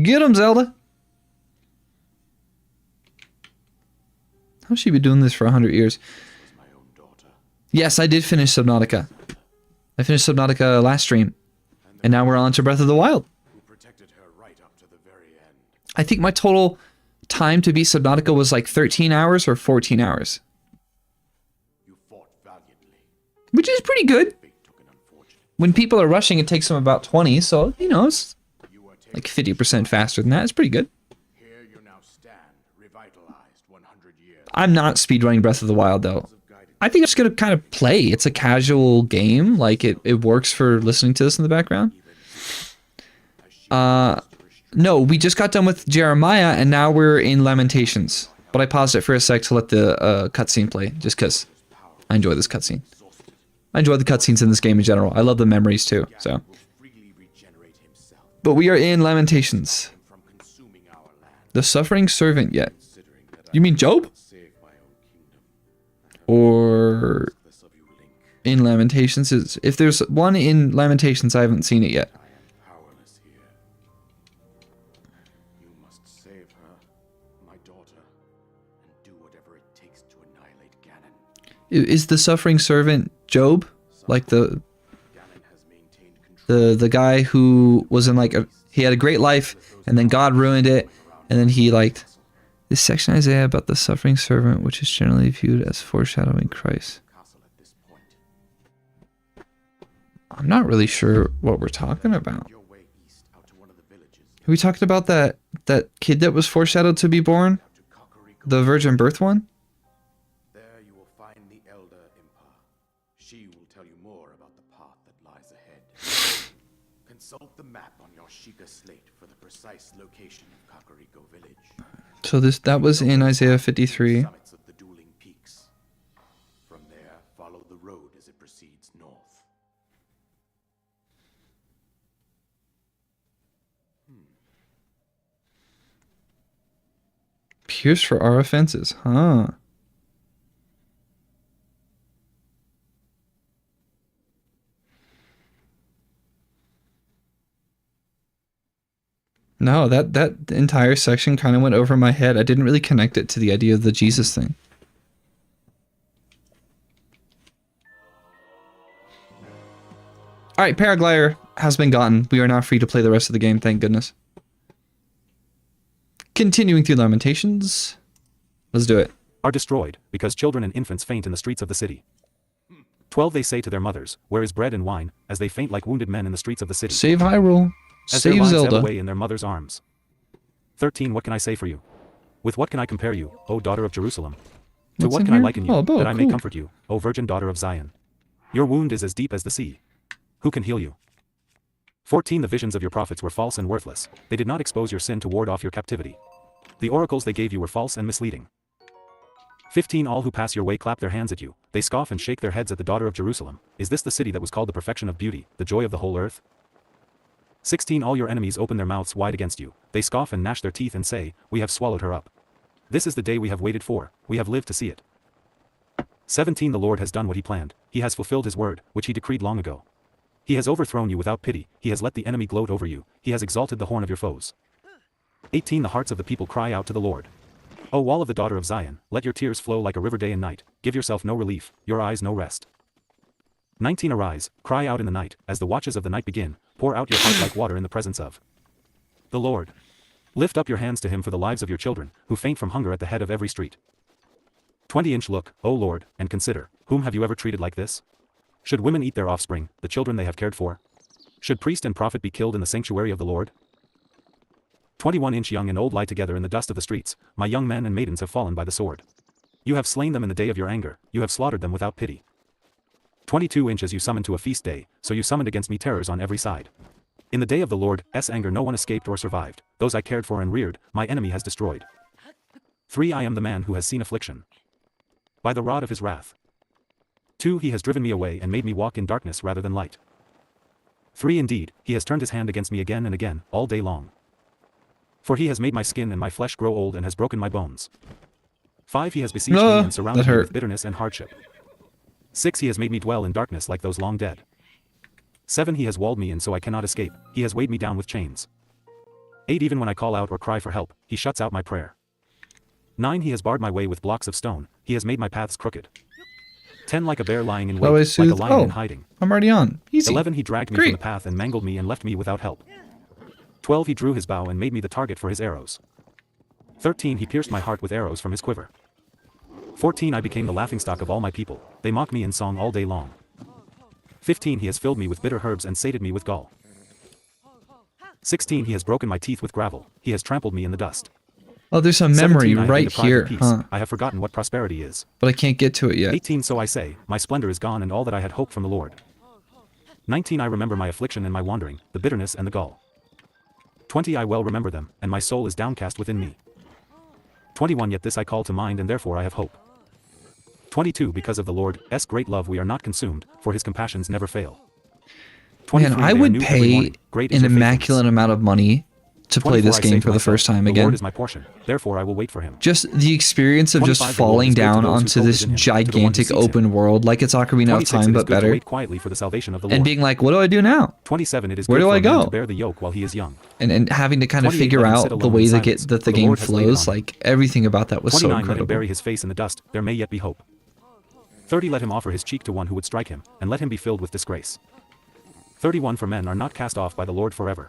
Get him, Zelda! How's she been doing this for 100 years? Was my own daughter. Yes, I did finish Subnautica. I finished Subnautica last stream. And now we're on to Breath of the Wild. Who protected her right up to the very end. I think my total time to beat Subnautica was like 13 hours or 14 hours. You fought valiantly. Which is pretty good. Fate took an unfortunate. When people are rushing, it takes them about 20. So, you know, it's You were taken. like 50% faster than that. It's pretty good. Here you now stand, revitalized 100 years I'm not speedrunning Breath of the Wild, though. of guided. I think I'm just going to kind of play. It's a casual game. Like, it works for listening to this in the background. No, we just got done with Jeremiah, and now we're in Lamentations. But I paused it for a sec to let the cutscene play, just because I enjoy this cutscene. I enjoy the cutscenes in this game in general. I love the memories, too, so. Will freely regenerate himself But we are in Lamentations. from consuming our land. The suffering servant yet. Considering that You mean Job? I save my own kingdom. Or This of you, Link. in Lamentations? If there's one in Lamentations, I haven't seen it yet. I am powerless here. You must save her, my daughter, and do whatever it takes to annihilate Ganon. Is the suffering servant Job? Like the Ganon has maintained control. the guy who was in like he had a great life and then God ruined it and then he like This section of Isaiah about the suffering servant, which is generally viewed as foreshadowing Christ. Castle at this point. I'm not really sure what we're talking about. Your way east out to one of the villages. Are we talking about that kid that was foreshadowed to be born? Out to Kakariko. The virgin birth one? There you will find the Elder Impa. She will tell you more about the path that lies ahead. Consult the map on your Sheikah slate for the precise location of Kakariko village. So that was in Isaiah 53. Summits of the dueling peaks. From there, follow the road as it proceeds north. Pierced for our offenses, huh? No, that entire section kind of went over my head. I didn't really connect it to the idea of the Jesus thing. All right, paraglider has been gotten. We are now free to play the rest of the game, thank goodness. Continuing through Lamentations. Let's do it. Are destroyed, because children and infants faint in the streets of the city. 12 they say to their mothers, where is bread and wine, as they faint like wounded men in the streets of the city. Save Hyrule. As their Save lives ebb Zelda. away in their mother's arms. 13 What can I say for you? With what can I compare you, O daughter of Jerusalem? To What's what in can I here? liken you, Oh, a bow, that I may cool. comfort you, O virgin daughter of Zion? Your wound is as deep as the sea. Who can heal you? 14 The visions of your prophets were false and worthless. They did not expose your sin to ward off your captivity. The oracles they gave you were false and misleading. 15 All who pass your way clap their hands at you. They scoff and shake their heads at the daughter of Jerusalem. Is this the city that was called the perfection of beauty, the joy of the whole earth? 16 All your enemies open their mouths wide against you. They scoff and gnash their teeth and say, we have swallowed her up. This is the day we have waited for. We have lived to see it. 17 The Lord has done what he planned. He has fulfilled his word, which he decreed long ago. He has overthrown you without pity. He has let the enemy gloat over you. He has exalted the horn of your foes. 18 The hearts of the people cry out to the Lord. O wall of the daughter of Zion, let your tears flow like a river day and night. Give yourself no relief, your eyes no rest. 19 Arise, cry out in the night, as the watches of the night begin. Pour out your heart like water in the presence of the Lord. Lift up your hands to him for the lives of your children, who faint from hunger at the head of every street. 20 Look, O Lord, and consider, whom have you ever treated like this? Should women eat their offspring, the children they have cared for? Should priest and prophet be killed in the sanctuary of the Lord? 21 Young and old lie together in the dust of the streets. My young men and maidens have fallen by the sword. You have slain them in the day of your anger. You have slaughtered them without pity. 22 As you summoned to a feast day, so you summoned against me terrors on every side. In the day of the Lord's anger no one escaped or survived. Those I cared for and reared, my enemy has destroyed. 3 I am the man who has seen affliction. By the rod of his wrath. 2 He has driven me away and made me walk in darkness rather than light. 3 Indeed, he has turned his hand against me again and again, all day long. For he has made my skin and my flesh grow old and has broken my bones. 5 He has besieged me and surrounded me with bitterness and hardship. 6 He has made me dwell in darkness like those long dead. 7 He has walled me in so I cannot escape. He has weighed me down with chains. 8 Even when I call out or cry for help, he shuts out my prayer. 9 He has barred my way with blocks of stone. He has made my paths crooked. 10 Like a bear lying in wait, like a lion in hiding. I'm already on. Easy. 11 He dragged me from the path and mangled me and left me without help. 12 He drew his bow and made me the target for his arrows. 13 He pierced my heart with arrows from his quiver. 14 I became the laughingstock of all my people. They mock me in song all day long. 15 He has filled me with bitter herbs and sated me with gall. 16 He has broken my teeth with gravel. He has trampled me in the dust. Oh, there's a memory 17 I have been right deprived here, of peace. huh? I have forgotten what prosperity is. But I can't get to it yet. 18 So I say, my splendor is gone and all that I had hoped from the Lord. 19 I remember my affliction and my wandering, the bitterness and the gall. 20 I well remember them, and my soul is downcast within me. 21 Yet this I call to mind and therefore I have hope. 22 Because of the Lord's great love we are not consumed, for his compassions never fail. 23 Man, I They are would new every pay morning. Great is an your faithfulness. immaculate amount of money to play 24 this I say game to for the myself, first time the again. Lord is my portion, therefore I will wait for him. Just the experience of just 25 The Lord falling is great to down those who onto hope this in him, to the one who gigantic seeks open him. world, like it's Ocarina of 26 Time, It is but good to better. wait quietly for the salvation of the Lord. And being like, what do I do now? 27 It is Where good do for I a man go? to bear the yoke while he is young. And having to kind of 28 figure Let him out sit the alone way in that silence, the for the game Lord has laid it flows, on him. like everything about that was so 29 Let him incredible. bury his face in the dust, there may yet be hope. 30 Let him offer his cheek to one who would strike him, and let him be filled with disgrace. 31 For men are not cast off by the Lord forever.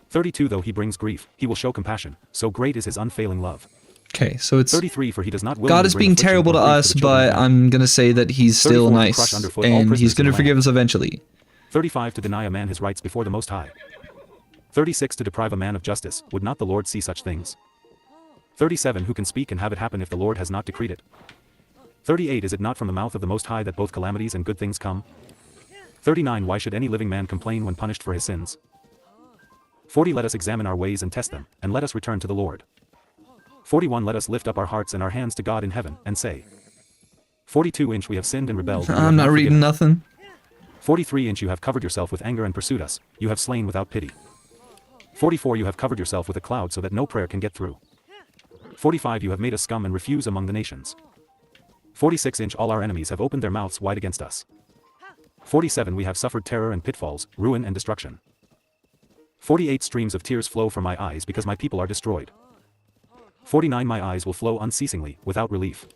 32 Though he brings grief, he will show compassion, so great is his unfailing love. Okay, so it's 33 for he does not God willingly is bring being affliction terrible to or grief us, the children of but men. I'm gonna say that he's still 34 to nice, crush underfoot all and he's prisoners in gonna the forgive land. us eventually. 35 to deny a man his rights before the Most High. 36 to deprive a man of justice. Would not the Lord see such things? 37 who can speak and have it happen if the Lord has not decreed it? 38 is it not from the mouth of the Most High that both calamities and good things come? 39 why should any living man complain when punished for his sins? 40 let us examine our ways and test them, and let us return to the Lord. 41 let us lift up our hearts and our hands to God in heaven, and say. 42 we have sinned and rebelled. And we I'm have not reading forgiven. nothing. 43 you have covered yourself with anger and pursued us, you have slain without pity. 44 you have covered yourself with a cloud so that no prayer can get through. 45 you have made us scum and refuse among the nations. 46 all our enemies have opened their mouths wide against us. 47 we have suffered terror and pitfalls, ruin and destruction. 48 streams of tears flow from my eyes because my people are destroyed. 49 my eyes will flow unceasingly, without relief.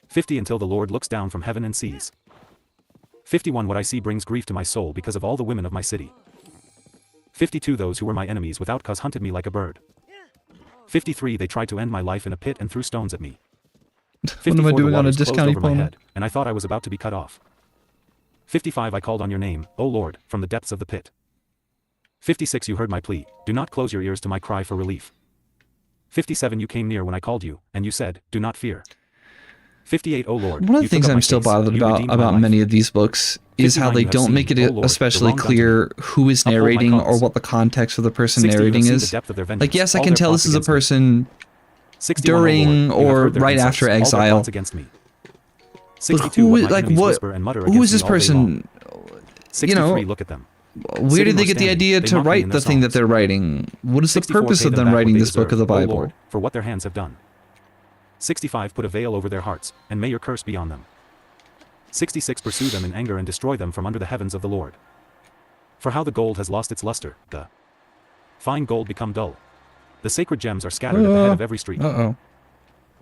50 until the Lord looks down from heaven and sees. 51 what I see brings grief to my soul because of all the women of my city. 52 those who were my enemies without cause hunted me like a bird. 53 they tried to end my life in a pit and threw stones at me. 54 What am I the doing on a waters closed discount over my opponent? head, and I thought I was about to be cut off. 55 I called on your name, O Lord, from the depths of the pit. 56 you heard my plea, do not close your ears to my cry for relief. 57 you came near when I called you, and you said, do not fear. 58 O Lord, One of the you things took up I'm my still case, bothered you redeemed my about life. many of these books is how 59 they you have don't seen, make it O Lord, the especially wrong done to clear who is Uphold my narrating or cause. what the context of the person 60 you have narrating seen the is. depth of their Like, vengeance, yes, I all can their tell plots this is a against me. person 61 O Lord, during you have or heard their right insults, after all their exile. plots against me. But 62 who what is my like enemies what? whisper and mutter Who is against this me all day long. person? 63 look at them. Where Sitting did they or get the standing, idea they to mock me in write their the thing that songs. they're writing? What is the 64 purpose pay of them back what writing they this book of the deserve, O Bible? Lord, for what their hands have done. 65 put a veil over their hearts, and may your curse be on them. 66 pursue them in anger and destroy them from under the heavens of the Lord. For how the gold has lost its luster, the fine gold become dull. The sacred gems are scattered at the head of every street. Uh-oh.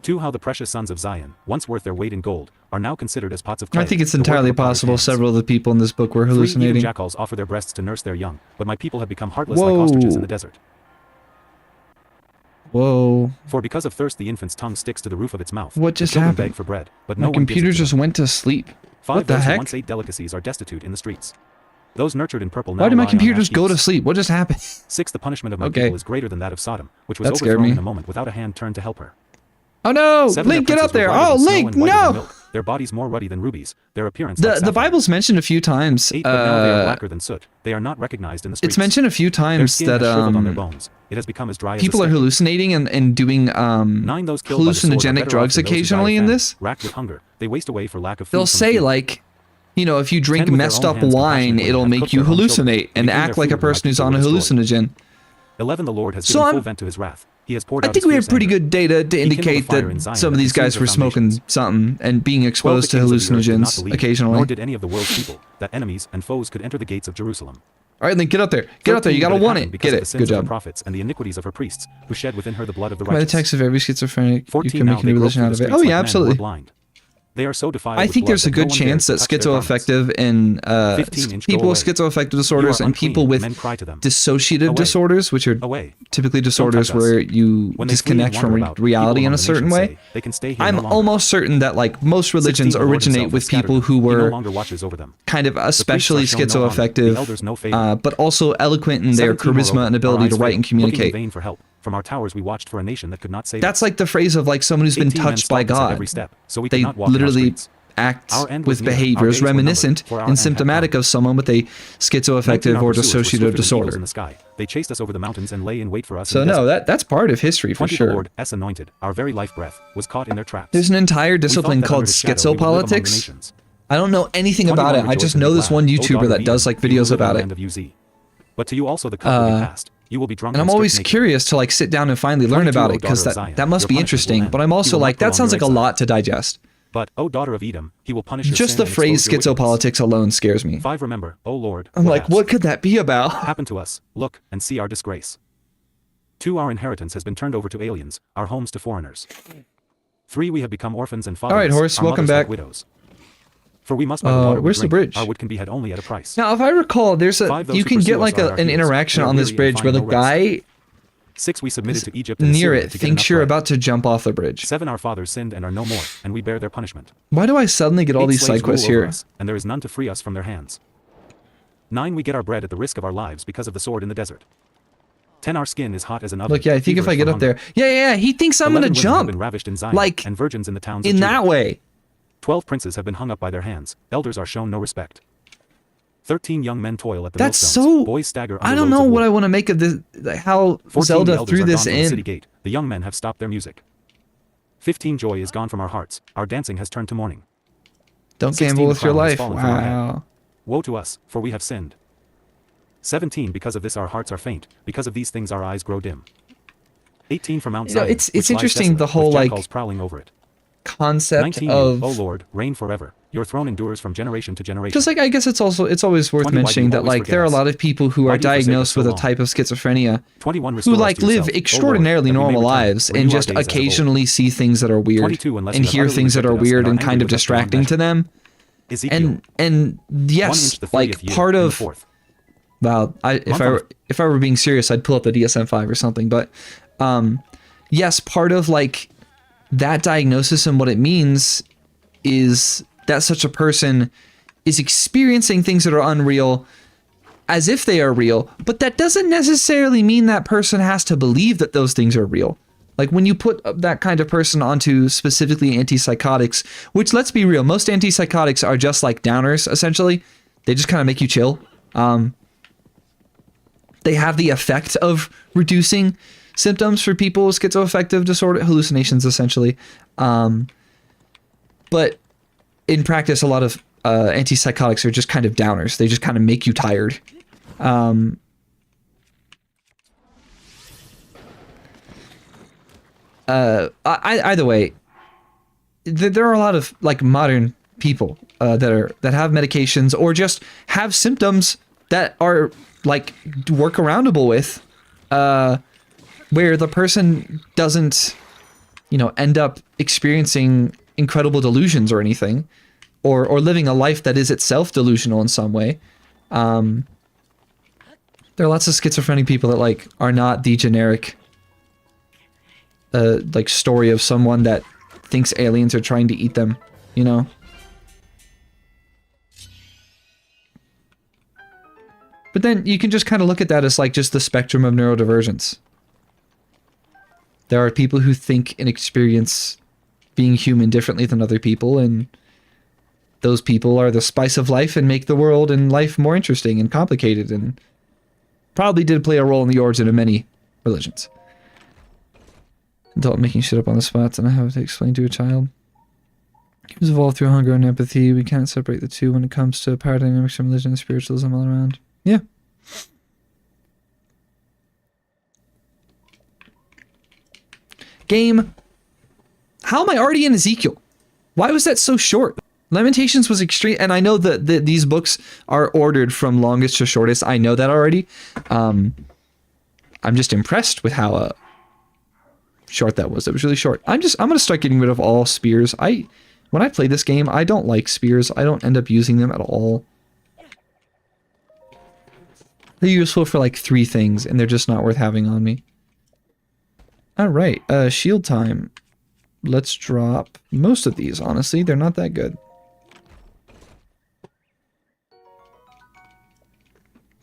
2 how the precious sons of Zion, once worth their weight in gold, are now considered as pots of clay. I think it's the work of entirely a potter's possible hands. several of the people in this book were 3 even hallucinating. jackals offer their breasts to nurse their young, but my people have become heartless like ostriches in the desert. Whoa. For because of thirst the infant's tongue sticks to the roof of its mouth. What The just children happened? beg for bread, but My no one gives computer it to just them. went to sleep. 5 What the those who heck? once ate delicacies are destitute in the streets. Those nurtured in purple now Why did my lie on computer ash just go to heaps. sleep? What just happened? 6 the punishment of my Okay. people is greater than that of Sodom, which was That scared overthrown me. in a moment without a hand turned to help her. Oh no! 7 Link, their get up princes were there! whiter Oh, than snow Link, and whiter than no! milk, their bodies more ruddy than rubies, their appearance like The sapphire. Bible's mentioned a few times. 8 but now they are blacker than soot, they are not recognized in the streets. It's mentioned a few Their times skin that has shriveled on their bones. It has become as dry as a people are stick. hallucinating and doing 9 those killed by the sword are hallucinogenic better drugs off than those who die of occasionally in famine. this. Racked with hunger, they waste away for lack of food They'll from say food. like, you know, if you drink 10 with their messed own up hands wine, compassionately it'll have make cooked you their own children, hallucinate and and became act their like a food when my person who's people on a were destroyed. hallucinogen. 11 the Lord has So given I'm- full vent to his wrath. He has poured I out think his we have fierce pretty anger. good data to He kindled a indicate fire in that Zion some of that these guys consumed were their smoking foundations. something and being 12 exposed to the kings of the earth did not hallucinogens believe, occasionally. Nor did any of the world's people, that enemies and foes could enter the gates of Jerusalem. All right, then get up there. Get up there. 13 You gotta but want happened it. because Get of the it. sins Good of the job. prophets and the iniquities of her priests, who shed within her the blood of the By the righteous. text of every schizophrenic, you 14 can now make a they new grope religion through out the of it. streets Oh like yeah, men who are absolutely. blind. They are so defiled I with think blood there's a that no good one chance that dares to touch their garments. schizoaffective and 15 people go with away. schizoaffective You disorders are and people unclean, with men cry to them. dissociative Away. disorders, which are Away. typically Don't disorders touch us. where you When they flee and disconnect from wander about, reality people in among a the certain nations way. say, they can stay here I'm no longer. almost certain that like most religions 16 the Lord originate himself with has scattered people them. who He no were longer watches over them. kind of especially are shown no honor, the schizoaffective, elders no favor. but also eloquent in their 17 charisma moreover, and our ability to eyes write and failed, looking in communicate. vain for help. From our towers we watched for a nation that could not save That's us. like the phrase of like someone who's been 18 men touched by stalked us at God. every step, so we could They not walk in our literally streets. act Our end was with near, our behaviors days were reminiscent numbered, for our and end had symptomatic come. of someone with a 19 schizoaffective our or pursuers were swifter dissociative than eagles disorder. in the sky. They chased us over the mountains and lay in wait for us So in the no, desert. that's part of history for 20 the sure. Lord's anointed, our very life breath, was caught in their traps. There's an entire We thought discipline that called under his shadow we would live among the schizopolitics. nations. I don't know anything 21 about it. I rejoice just and be know this glad, one O YouTuber daughter that of does Edom, like you who videos live in the about land it. of Uz. But to you also the cup will be passed. You will be drunk And I'm stripped always naked. curious to like sit down and finally learn 22, about O it because daughter of Zion, that must your be punishment will interesting. end. But I'm He also will not like, that prolong sounds your like a exile. lot to digest. But, O daughter of Edom, he will punish your Just sin the and phrase expose your wickedness. schizopolitics alone scares me. 5 Remember, O Lord, I'm like, has what could that be about? happened to us? Look, and see our disgrace. 2 Our inheritance has been turned over to aliens, our homes to foreigners. 3 We have become orphans and fatherless. All right, Horse, our welcome mothers like back. widows. For we must buy the water we where's the drink. bridge? Our wood can be had only at a price. Now, if I recall, there's 5 those you who can pursue get us like are at our an heels. interaction They are on this weary and bridge find where the no rest. guy 6 we submitted to Egypt and Assyria Near it to get thinks enough you're bread. about to jump off the bridge. 7 our fathers sinned and are no more, and we bear their punishment. Why do I suddenly get all 8 these slaves side quests rule over here? us, and there is none to free us from their hands. 9 we get our bread at the risk of our lives because of the sword in the desert. 10 our skin is hot as an oven. Look, yeah, I think if I feverish get from up there, hunger. yeah, he thinks I'm 11 gonna women have jump, been ravished in Zion, like and virgins in the towns of in Judah. that way. 12 princes have been hung up by their hands. Elders are shown no respect. 13 young men toil at the That's millstones. so. Boys stagger under I don't loads know of what wood. I want to make of this. How 14 Zelda elders threw are this gone from the city in. gate. The young men have stopped their music. 15 joy is gone from our hearts. Our dancing has turned to mourning. Don't 16 gamble with your the crown has life. fallen from our head. Wow. Woe to us, for we have sinned. 17 because of this our hearts are faint. Because of these things our eyes grow dim. 18 from Mount You know, Zion, it's which lies interesting, desolate, the whole, with like, jackals prowling over it. Concept 19 of. O Lord, reign forever. Your throne endures from generation to generation. Just like, I guess it's always worth 20 why do you mentioning that, always like, there are a forget us? lot of people who Why are do you forsake us diagnosed so with a long? type of schizophrenia 21 who restore us like to live yourself, O Lord, extraordinarily that we may normal return. lives Renew and our just days as of old. occasionally see things that are weird 22 unless and you have hear utterly things that are rejected us weird and and are kind angry of with us beyond distracting to them. Ezekiel. And 1 yes, inch the 30th like year, part in the of 4th. wow, if I were being serious, I'd pull up the DSM-5 or something. But yes, part of like that diagnosis and what it means is that such a person is experiencing things that are unreal as if they are real, but that doesn't necessarily mean that person has to believe that those things are real. Like when you put that kind of person onto specifically antipsychotics, which let's be real, most antipsychotics are just like downers, essentially. They just kind of make you chill. They have the effect of reducing symptoms for people with schizoaffective disorder, hallucinations, essentially. But in practice, a lot of antipsychotics are just kind of downers. They just kind of make you tired. Either way, there are a lot of like modern people that have medications or just have symptoms that are like workaroundable with, where the person doesn't, end up experiencing incredible delusions or anything, or living a life that is itself delusional in some way. There are lots of schizophrenic people that like are not the generic like story of someone that thinks aliens are trying to eat them, But then you can just kind of look at that as like just the spectrum of neurodivergence. There are people who think and experience being human differently than other people, and those people are the spice of life and make the world and life more interesting and complicated, and probably did play a role in the origin of many religions. Adult making shit up on the spot and I have to explain to a child. Humans evolved through hunger and empathy. We can't separate the two when it comes to power dynamics from religion and spiritualism all around. Yeah. Game. How am I already in Ezekiel? Why was that so short? Lamentations was extreme, and I know that these books are ordered from longest to shortest. I know that already. I'm just impressed with how short that was. It was really short. I'm gonna start getting rid of all spears. When I play this game, I don't like spears. I don't end up using them at all. They're useful for like 3 things, and they're just not worth having on me. Alright, shield time. Let's drop most of these, honestly. They're not that good.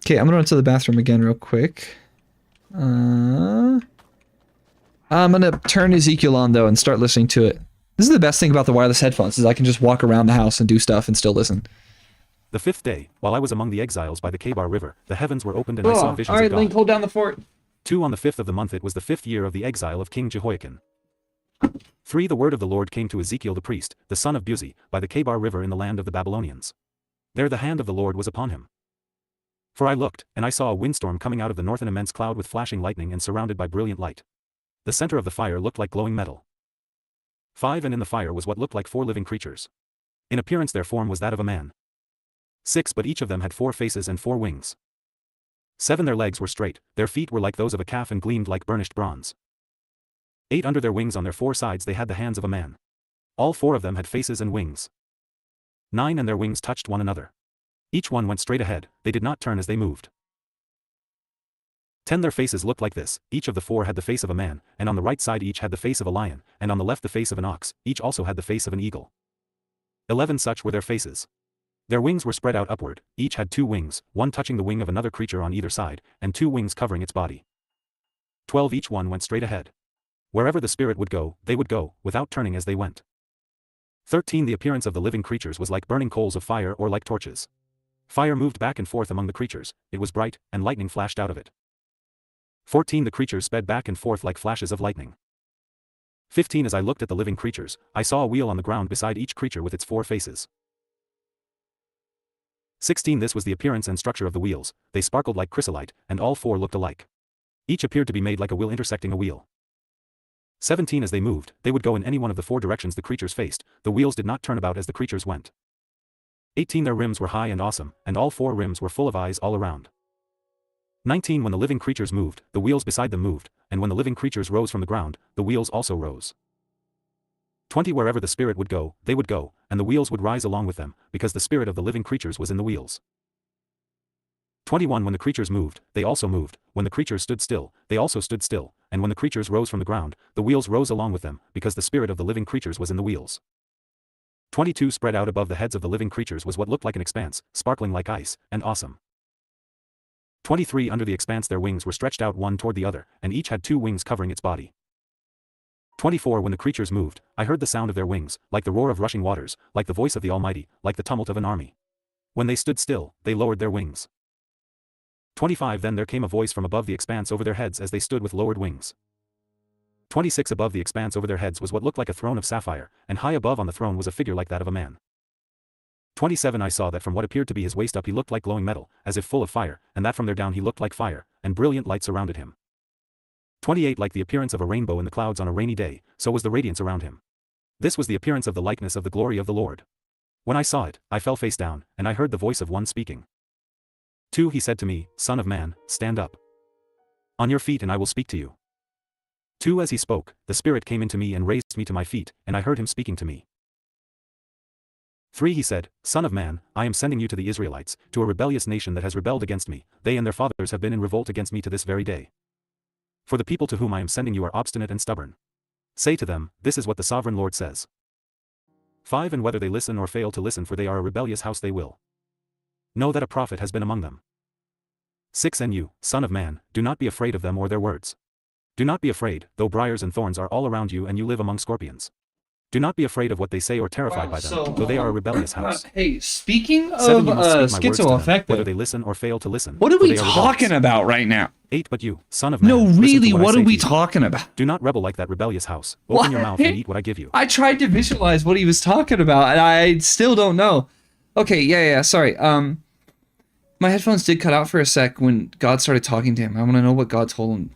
Okay, I'm gonna run to the bathroom again real quick. I'm gonna turn Ezekiel on, though, and start listening to it. This is the best thing about the wireless headphones, is I can just walk around the house and do stuff and still listen. The 5th day, while I was among the exiles by the Kebar River, the heavens were opened and I saw visions of God. Link, hold down the fort. 2 on the 5th of the month, it was the 5th year of the exile of King Jehoiakim. 3 the word of the Lord came to Ezekiel the priest, the son of Buzi, by the Kebar River in the land of the Babylonians. There the hand of the Lord was upon him. For I looked, and I saw a windstorm coming out of the north, an immense cloud with flashing lightning and surrounded by brilliant light. The center of the fire looked like glowing metal. 5 and in the fire was what looked like 4 living creatures. In appearance their form was that of a man. 6 but each of them had 4 faces and 4 wings. 7 their legs were straight, their feet were like those of a calf and gleamed like burnished bronze. 8 under their wings on their 4 sides they had the hands of a man. All 4 of them had faces and wings. 9 and their wings touched one another. Each one went straight ahead, they did not turn as they moved. 10 Their faces looked like this, each of the 4 had the face of a man, and on the right side each had the face of a lion, and on the left the face of an ox, each also had the face of an eagle. 11 Such were their faces. Their wings were spread out upward, each had 2 wings, one touching the wing of another creature on either side, and 2 wings covering its body. 12 Each one went straight ahead. Wherever the spirit would go, they would go, without turning as they went. 13 The appearance of the living creatures was like burning coals of fire or like torches. Fire moved back and forth among the creatures, it was bright, and lightning flashed out of it. 14 The creatures sped back and forth like flashes of lightning. 15 As I looked at the living creatures, I saw a wheel on the ground beside each creature with its 4 faces. 16 This was the appearance and structure of the wheels, they sparkled like chrysolite, and all 4 looked alike. Each appeared to be made like a wheel intersecting a wheel. 17 As they moved, they would go in any one of the 4 directions the creatures faced, the wheels did not turn about as the creatures went. 18 Their rims were high and awesome, and all 4 rims were full of eyes all around. 19 When the living creatures moved, the wheels beside them moved, and when the living creatures rose from the ground, the wheels also rose. 20 Wherever the spirit would go, they would go, and the wheels would rise along with them, because the spirit of the living creatures was in the wheels. 21 When the creatures moved, they also moved, when the creatures stood still, they also stood still, and when the creatures rose from the ground, the wheels rose along with them, because the spirit of the living creatures was in the wheels. 22 Spread out above the heads of the living creatures was what looked like an expanse, sparkling like ice, and awesome. 23 Under the expanse their wings were stretched out one toward the other, and each had 2 wings covering its body. 24 When the creatures moved, I heard the sound of their wings, like the roar of rushing waters, like the voice of the Almighty, like the tumult of an army. When they stood still, they lowered their wings. 25 Then there came a voice from above the expanse over their heads as they stood with lowered wings. 26 Above the expanse over their heads was what looked like a throne of sapphire, and high above on the throne was a figure like that of a man. 27 I saw that from what appeared to be his waist up he looked like glowing metal, as if full of fire, and that from there down he looked like fire, and brilliant light surrounded him. 28 Like the appearance of a rainbow in the clouds on a rainy day, so was the radiance around him. This was the appearance of the likeness of the glory of the Lord. When I saw it, I fell face down, and I heard the voice of one speaking. 2 He said to me, Son of man, stand up on your feet and I will speak to you. 2 As he spoke, the Spirit came into me and raised me to my feet, and I heard him speaking to me. 3 He said, Son of man, I am sending you to the Israelites, to a rebellious nation that has rebelled against me, they and their fathers have been in revolt against me to this very day. For the people to whom I am sending you are obstinate and stubborn. Say to them, this is what the sovereign Lord says. 5 And whether they listen or fail to listen, for they are a rebellious house, they will know that a prophet has been among them. 6 And you, son of man, do not be afraid of them or their words. Do not be afraid, though briars and thorns are all around you and you live among scorpions. Do not be afraid of what they say or terrified by them, though they are a rebellious house. Hey, speaking of 7 You must speak my words to them, whether schizoaffective, they listen or fail to listen. what are for we they are talking rebellious. about right now? 8 But you, son of man, No, listen to really, what I what say are we to you. talking about? Do not rebel like that rebellious house. Open your mouth and eat what I give you. I tried to visualize what he was talking about, and I still don't know. Okay, yeah, sorry. My headphones did cut out for a sec when God started talking to him. I want to know what God told him.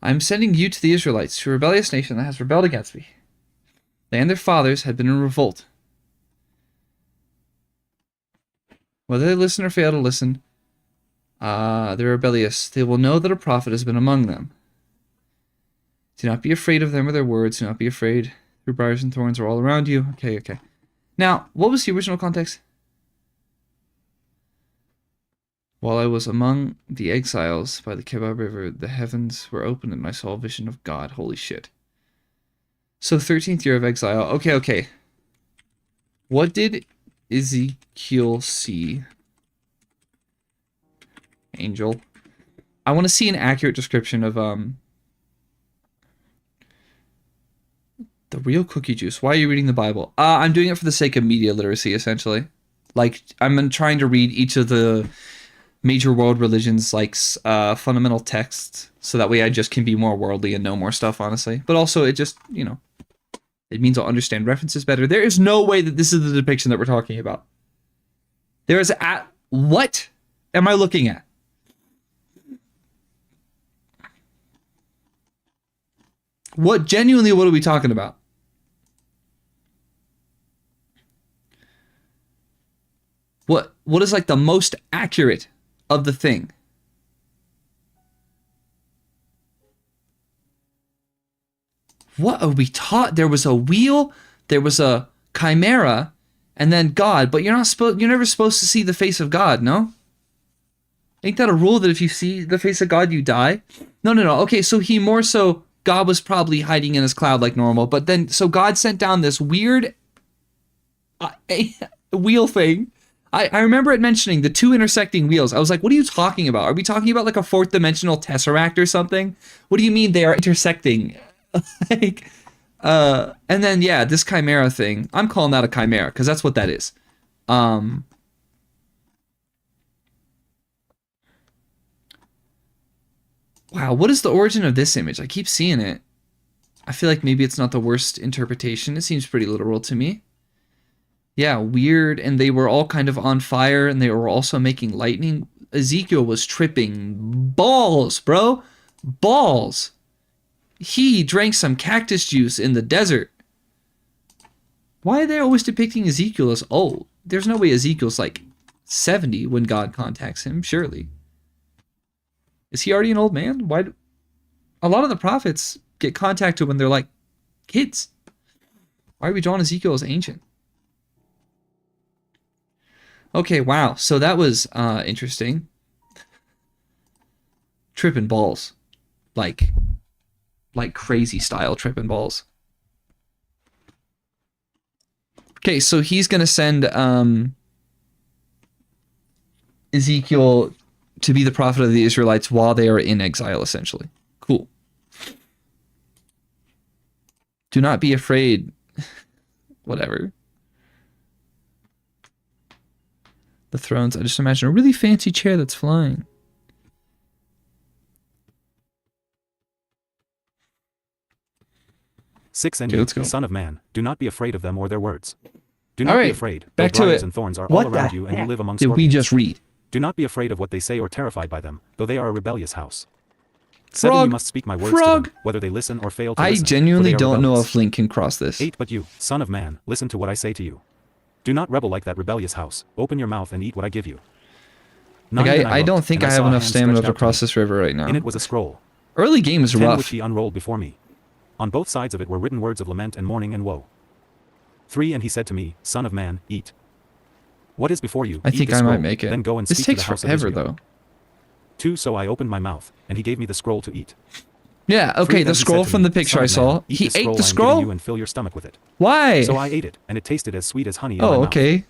I'm sending you to the Israelites, to a rebellious nation that has rebelled against me. They and their fathers had been in revolt. Whether they listen or fail to listen, they're rebellious. They will know that a prophet has been among them. Do not be afraid of them or their words. Do not be afraid. Their briars and thorns are all around you. Okay. Now, what was the original context? While I was among the exiles by the Kebab River, the heavens were opened and I saw a vision of God. Holy shit. So 13th year of exile. Okay. What did Ezekiel see? Angel. I want to see an accurate description of the real cookie juice. Why are you reading the Bible? I'm doing it for the sake of media literacy, essentially. Like, I'm trying to read each of the major world religions, like fundamental texts, so that way I just can be more worldly and know more stuff, honestly. But also, it just, it means I'll understand references better. There is no way that this is the depiction that we're talking about. There is what am I looking at? What are we talking about? What is like the most accurate of the thing? What are we taught? There was a wheel, there was a chimera, and then God, but you're never supposed to see the face of God, no? Ain't that a rule that if you see the face of God, you die? No. Okay, so God was probably hiding in his cloud like normal, but then, so God sent down this weird wheel thing. I remember it mentioning the 2 intersecting wheels. I was like, what are you talking about? Are we talking about like a 4th dimensional tesseract or something? What do you mean they are intersecting? Like, and then, yeah, this chimera thing. I'm calling that a chimera because that's what that is. Wow, what is the origin of this image? I keep seeing it. I feel like maybe it's not the worst interpretation. It seems pretty literal to me. Yeah, weird. And they were all kind of on fire, and they were also making lightning. Ezekiel was tripping balls, bro. Balls. He drank some cactus juice in the desert. Why are they always depicting Ezekiel as old? There's no way Ezekiel's like 70 when God contacts him, surely. Is he already an old man? Why? A lot of the prophets get contacted when they're like kids. Why are we drawing Ezekiel as ancient? Okay, wow. So that was interesting. Tripping balls. Like crazy style tripping balls. Okay, so he's going to send Ezekiel to be the prophet of the Israelites while they are in exile, essentially. Cool. Do not be afraid. Whatever. The thrones. I just imagine a really fancy chair that's flying. Six, and Okay, let's go. you, son of man, do not be afraid of them or their words. Do not All right, be afraid. back though to briars it. and thorns are What all the around you, and you live among Did we scorpions. just read? Do not be afraid of what they say or terrified by them, though they are a rebellious house. 7, Frog. you must speak my words Frog. to them, whether they listen or fail to I listen. genuinely for they are don't know rebellious. if Link can cross this. 8, but you, son of man, listen to what I say to you. Do not rebel like that rebellious house. Open your mouth and eat what I give you. 9, Like, then I looked, don't think and I have saw a enough hand stamina stretched to out cross me. this river right now. In it was a scroll. Early game is 10, rough. which he unrolled before me. On both sides of it were written words of lament and mourning and woe. 3, and he said to me, Son of man, eat. What is before you? I Eat think the I might scroll, make it. Then go and This speak to takes the house forever, of Israel. though. 2, so I opened my mouth, and he gave me the scroll to eat. Yeah, 3, okay, then the he said scroll to from me, the picture "Son I of man, saw. eat He this ate the I'm giving scroll? you and fill your stomach with it. Why? So I ate it, and it tasted as sweet as honey in my Oh, mouth. okay.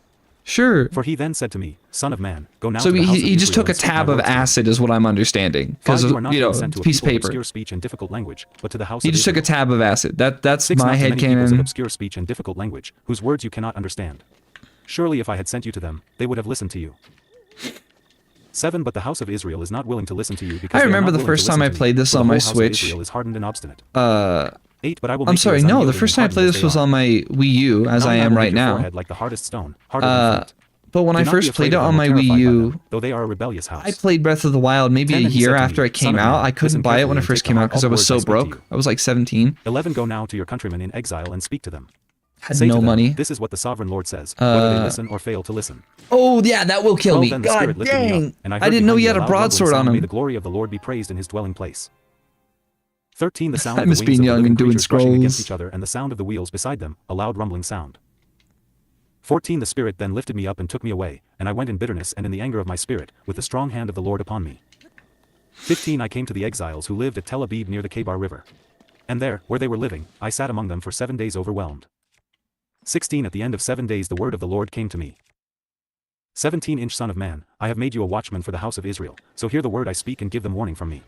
Sure. For he then said to me, Son of man, go now So to the house of he just Israel took a and speak my tab of words to them. acid is what I'm understanding. 5, Because, you are not you being know, sent to a piece of people of paper. obscure speech and difficult language, but to the house He of just took a Israel. tab of acid. That's 6, my not to many peoples of headcanon. obscure speech and difficult language, whose words you cannot understand. Surely if I had sent you to them, they would have listened to you. 7, but the house of Israel is not willing to listen to you because I they are remember not the willing to first time listen I to me, played this for the on my whole house of Switch. Israel is hardened and obstinate. 8, but I will I'm make sorry, you as no, the unyielding first and time I played hardened as this they was are. on my Wii U, as 9, I will am make right your now. forehead like the hardest stone, harder than flint. But when Do I not be first afraid played it of them on or my terrified Wii by U, them, though they are a rebellious house. I played Breath of the Wild maybe 10, a and he year said to after me, it came "Son of out. man, I couldn't listen buy it carefully when it and first take to came out heart because all I the was words so I speak to broke. you." I was like 17. 11, go now to your countrymen in exile and speak to them. Had Say no to them, money. This is what the sovereign Lord says, whether they listen or fail to listen. Oh, yeah, that will kill 12, me. then the Spirit God lifted me up, dang. and I I heard didn't know behind he me had a loud rumbling broadsword sound, on May him. the glory of the Lord be praised in his dwelling place. 13, the sound I of the miss wings being of the young living and doing creatures brushing against scrolls. each other and the sound of the wheels beside them, a loud rumbling sound. 14, the Spirit then lifted me up and took me away, and I went in bitterness and in the anger of my spirit, with the strong hand of the Lord upon me. 15, I came to the exiles who lived at Tel Abib near the Kebar River. And there, where they were living, I sat among them for 7 days overwhelmed. 16, at the end of 7 days the word of the Lord came to me. 17-inch son of man, I have made you a watchman for the house of Israel, so hear the word I speak and give them warning from me.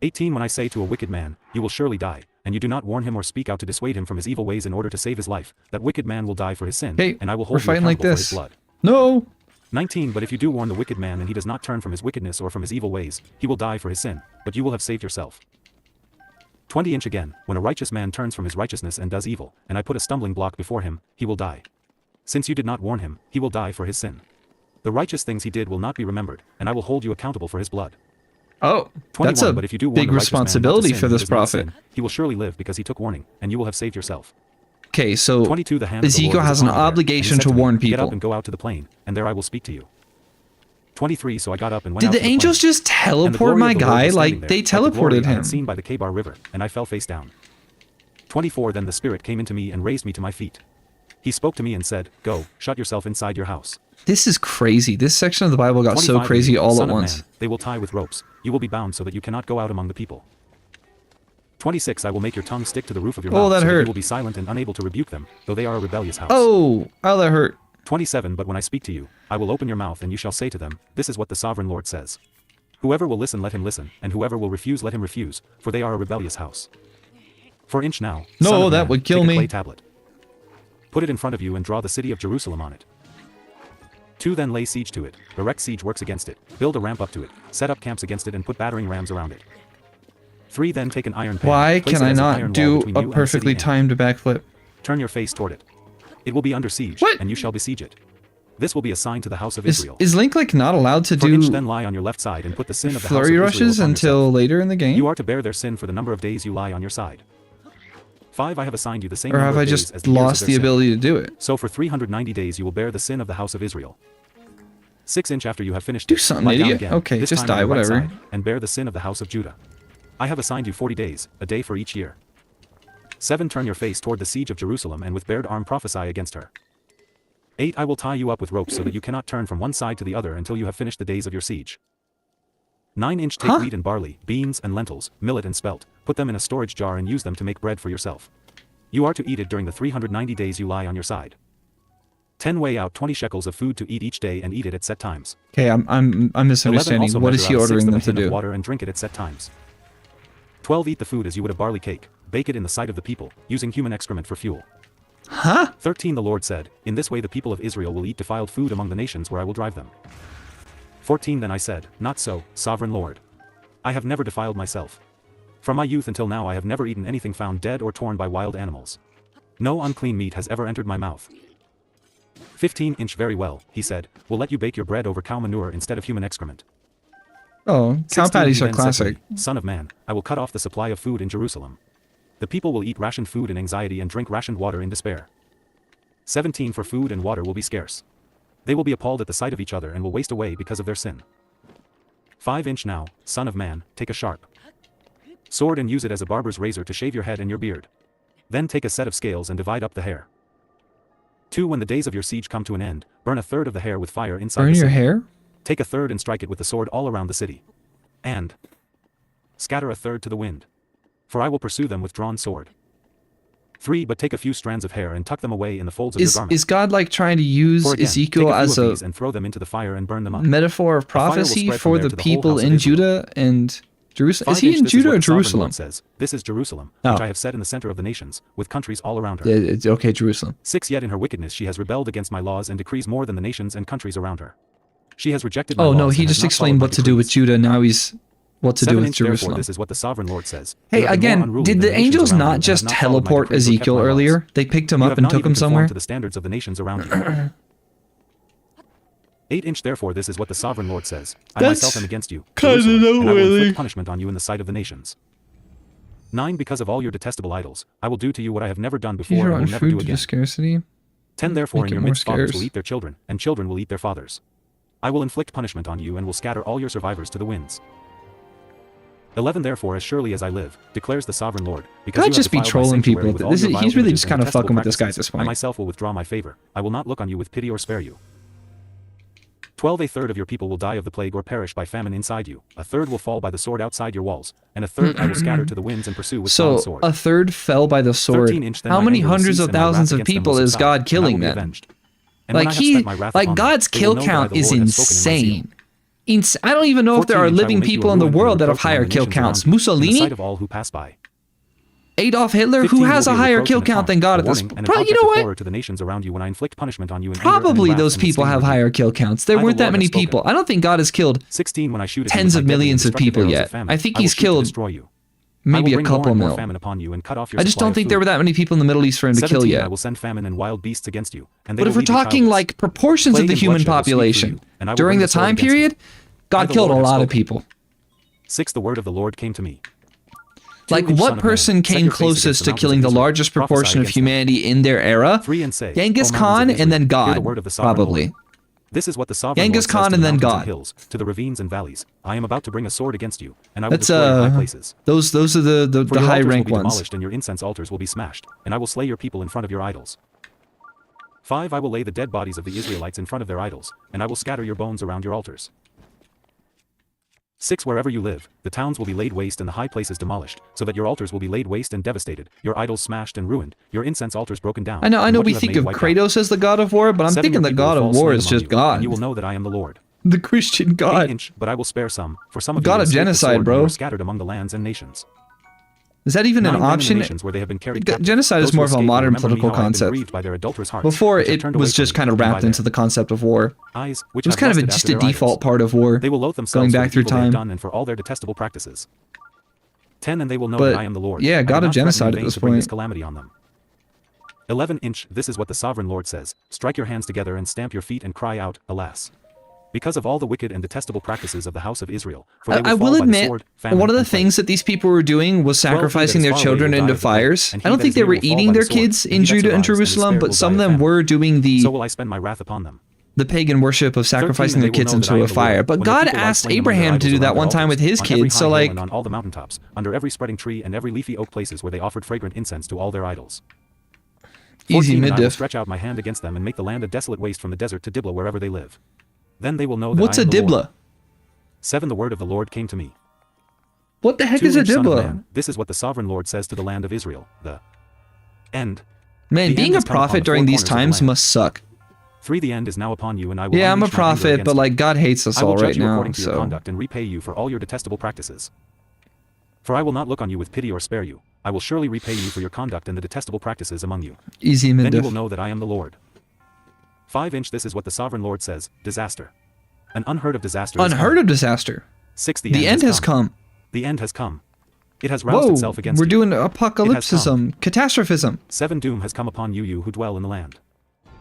18, when I say to a wicked man, you will surely die, and you do not warn him or speak out to dissuade him from his evil ways in order to save his life, that wicked man will die for his sin, Hey, and I will we're hold you fighting like accountable for his this. blood. No. 19, but if you do warn the wicked man and he does not turn from his wickedness or from his evil ways, he will die for his sin, but you will have saved yourself. 20-inch again, when a righteous man turns from his righteousness and does evil, and I put a stumbling block before him, he will die. Since you did not warn him, he will die for his sin. The righteous things he did will not be remembered, and I will hold you accountable for his blood. Oh, 21, that's a but if you do warn big the righteous man not to responsibility sin for and he this does not prophet. sin, he will surely live because he took warning, and you will have saved yourself. Okay, so 22, the hand of the Ezekiel Lord was has an upon me there, and he obligation said to me, warn Get people. up and go out to the plain, and there I will speak to you. 23, so I got up and went Did out the to the angels plain. just And the teleport glory my of the Lord guy? was standing Like, there, they like the glory teleported I had him. seen by the Kebar River, and I fell face down. 24, then the Spirit came into me and raised me to my feet. He spoke to me and said, "Go, shut yourself inside your house." This is crazy. This section of the Bible got so 25 crazy all Son at of once. man, they will tie with ropes. You will be bound so that you cannot go out among the people. 26 I will make your tongue stick to the roof of your Oh, mouth that so hurt. you will be silent and unable to rebuke them, though they are a rebellious house. Oh, that hurt. 27 But when I speak to you, I will open your mouth and you shall say to them, "This is what the sovereign Lord says." Whoever will listen, let him listen, and whoever will refuse, let him refuse, for they are a rebellious house. 4 now, No, son of that man, would kill take a me. clay tablet. Put it in front of you and draw the city of Jerusalem on it. 2 Then lay siege to it, erect siege works against it, build a ramp up to it, set up camps against it and put battering rams around it. 3 Then take an iron pan, Why place can it I as an iron not wall do between a you and the perfectly city and timed backflip? turn your face toward it. It will be under siege, What? and you shall besiege it. This will be a sign to the house of Is, Israel. is Link like not allowed to For Inch do then lie on your left side and put the sin of the house of flurry Israel rushes upon until yourself. later in the game? You are to bear their sin for the number of days you lie on your side. 5 I have assigned you the same Or number have of I days just as the years of lost their the sin. ability to do it? So for 390 days you will bear the sin of the house of Israel. 6 Inch after you have finished Do it, something, lie down idiot. again, Okay, this just time on die, your right whatever. side, and bear the sin of the house of Judah. I have assigned you 40 days, a day for each year. 7 Turn your face toward the siege of Jerusalem and with bared arm prophesy against her. 8 I will tie you up with ropes so that you cannot turn from one side to the other until you have finished the days of your siege. 9 Inch take Huh? wheat and barley, beans and lentils, millet and spelt, put them in a storage jar and use them to make bread for yourself. You are to eat it during the 390 days you lie on your side. 10 Weigh out 20 shekels of food to eat each day and eat it at set times. Okay, I'm 11 misunderstanding. Also What is measure he out a ordering sixth them of a to hin of do? water and drink it at set times. 12 Eat the food as you would a barley cake, bake it in the sight of the people, using human excrement for fuel. Huh? 13 The Lord said, "In this way the people of Israel will eat defiled food among the nations where I will drive them." 14 Then I said, "Not so, sovereign Lord. I have never defiled myself. From my youth until now I have never eaten anything found dead or torn by wild animals. No unclean meat has ever entered my mouth." 15 Inch Very well, he said, "We'll let you bake your bread over cow manure instead of human excrement." Oh, cow 16 patties He are then said to classic. me, "Son of man, I will cut off the supply of food in Jerusalem. The people will eat rationed food in anxiety and drink rationed water in despair. 17 For food and water will be scarce. They will be appalled at the sight of each other and will waste away because of their sin. 5 Inch Now, son of man, take a sharp sword and use it as a barber's razor to shave your head and your beard. Then take a set of scales and divide up the hair. 2 When the days of your siege come to an end, burn a third of the hair with fire inside Burn the your city. hair? Take a third and strike it with the sword all around the city. And scatter a third to the wind. For I will pursue them with drawn sword. 3 But take a few strands of hair and tuck them away in the folds of your garment. Is God like trying to use For again, Ezekiel take a few as of a these and throw them into the fire and burn them up. metaphor of fire will prophecy spread from for there the to the whole people house of in Israel. Judah and Jerusalem? 5 Is he Inch in This is Judah what or the sovereign Jerusalem? Lord says, "This is Jerusalem, Oh. which I have set in the center of the nations, with countries all around her." It's okay, Jerusalem. 6 Yet in her wickedness she has rebelled against my laws and decrees more than the nations and countries around her. She has rejected my Oh laws no, and he has just not explained followed what my to do with decrees. Judah. Now he's what to do 7 with Inch Therefore Jerusalem. this is what the sovereign Lord says. Hey, You have been more again, unruly did than the nations angels around you not and just have not followed my teleport decrees or kept Ezekiel my laws. earlier? They picked him You up have and not took even him conformed somewhere? to the standards of the nations around you. 8 Inch Therefore this is what the sovereign Lord says, I That's myself am against you, kinda Jerusalem, and I will noteworthy. inflict punishment on you in the sight of the nations. 9 Because of all your detestable idols, I will do to you what I have never done before Future and will on never do food due to again. scarcity. 10 Therefore Make in it your more midst fathers scarce. will eat their children, and children will eat their fathers. I will inflict punishment on you and will scatter all your survivors to the winds. 11 Therefore as surely as I live, declares the sovereign Lord, because God you have just be defiled my trolling sanctuary people. with all your vile He's really images just and kind of detestable fucking with this guy at practices, this point. I myself will withdraw my favor, I will not look on you with pity or spare you. 12 A third of your people will die of the plague or perish by famine inside you, a third will fall by the sword outside your walls, and a third I will scatter to the winds and pursue with drawn So sword. a third fell by the sword. 13 Inch Then How my many anger will hundreds cease of and my wrath thousands of against them people will is subside, God and I will killing be then? avenged. And when I Like have spent my wrath upon them, God's they will kill know that I, count the is Lord, have spoken in my zeal. insane. I don't even know if there 14 are Inch I will living make you people a in the ruin and a world that have reproach among higher the kill nations around counts. you, in the Mussolini? sight of all who pass by. Adolf Hitler, 15 who will has be a a higher reproach kill and a count taunt, than God a at this warning, point. and an Probably, you object know of what? horror to the nations around you when I inflict punishment on you in anger and in Probably wrath those and in people stinging have rebuke. higher kill counts. There I, the weren't that Lord, many have spoken. people. I don't think God has killed 16 When I shoot at you tens with of my deadly millions and of destructive people arrows of yet. famine, I think will he's shoot to killed destroy you. I maybe will a bring more couple and more mil. famine upon you and cut off your I just supply don't of think there food. were that many people in the Middle East for him to 17 kill I yet. will send famine and wild beasts against you, and they But will if we're leave you talking childless. like proportions of Plague the and human bloodshed will sweep through population, you, and I will during bring the the sword time against you. period, I, God the killed a Lord, have lot of spoken. people. 6 The word of the Lord came to me. Like, 2 Inch, what son of man, person set came your face against closest the to mountains killing of the Israel, largest prophesy proportion of against them. humanity in their era? 3 And say, Genghis O mountains Khan of and then Israel, hear the God, word of the sovereign probably. Lord. This is what the sovereign Genghis Lord says Khan to and the then mountains God. and hills, to the ravines and valleys. I am about to bring a sword against you, and I will That's destroy your high places. those are the For your high altars will rank be ones. demolished and your incense altars will be smashed, and I will slay your people in front of your idols. 5 I will lay the dead bodies of the Israelites in front of their idols, and I will scatter your bones around your altars. 6 Wherever you live, the towns will be laid waste and the high places demolished, so that your altars will be laid waste and devastated, your idols smashed and ruined, your incense altars broken down. I know and what we you have think made of wiped out. Kratos as the god of war, but I'm 7 thinking Your the people god will of fall war slain is among just you, God. And you will know that I am the Lord. The Christian 8 God. inch, but I will spare some, for some of God you of will escape the genocide, sword and bro. you are scattered among the lands and nations. Is that even 9 an men in the option? nations where they have been carried captive. Genocide is Those who more of a escape will modern remember me political how I have been concept. grieved by their adulterous hearts, Before, which have it turned away was from just me, kind of and by wrapped into their the concept of war. eyes, which It was have kind of lusted just after a their default idols. part of war. They will loathe themselves Going for back the through evil they have time. done and for all their detestable practices. 10 And they will know But, that I am the Lord. yeah, I did God of not threaten genocide in at vain this to bring this point. calamity on them. 11 inch This is what the sovereign Lord says, strike your hands together and stamp your feet and cry out, alas. Because of all the wicked and detestable practices of the house of Israel, for they I will fall will by the admit, sword, famine, one of the and plague. things that these people were doing was 12 He that sacrificing is their far away children will die into of the plague, fires. and he I don't that think is they near were will fall eating by their the sword, kids and in he that Judah and survives and is Jerusalem, spared but will some die of of them famine. were doing So will I spend my wrath upon them. the pagan worship of 13 sacrificing And their they will kids know that I into am a the fire. Lord, But when their God people lie asked slain among their Abraham to idols do that around their one time with altars, his on every kids, so high hill like, and on all the mountaintops, under every spreading tree and every leafy oak places where they offered fragrant incense to all their idols. easy 14 And I will mid-diff. stretch out my hand against them and make the land a desolate waste from the desert to Diblah wherever they live. Then they will know that What's I a am the Lord. Diblah? 7 The word of the Lord came to me. What the heck 2 is a Inch Son of Diblah? man, this is what the sovereign Lord says to the land of Israel, the end. Man, The being end a has come upon prophet the during four these corners of the times land. must suck. 3 The end is now upon you and I will Yeah, I'm a unleash my anger prophet, against but you. like God hates us I will all judge right you now, according to your so conduct and repay you for all your detestable practices. For I will not look on you with pity or spare you, I will surely repay you for your conduct and the detestable practices among you. easy Then you mid-diff. will know that I am the Lord. 5 Inch This is what the sovereign Lord says, disaster. An unheard of disaster is Unheard coming. of disaster. 6 The end has come. The end has come. It has roused Whoa, itself against we're you. doing apocalypsism, catastrophism. 7 Doom has come upon you, you who dwell in the land.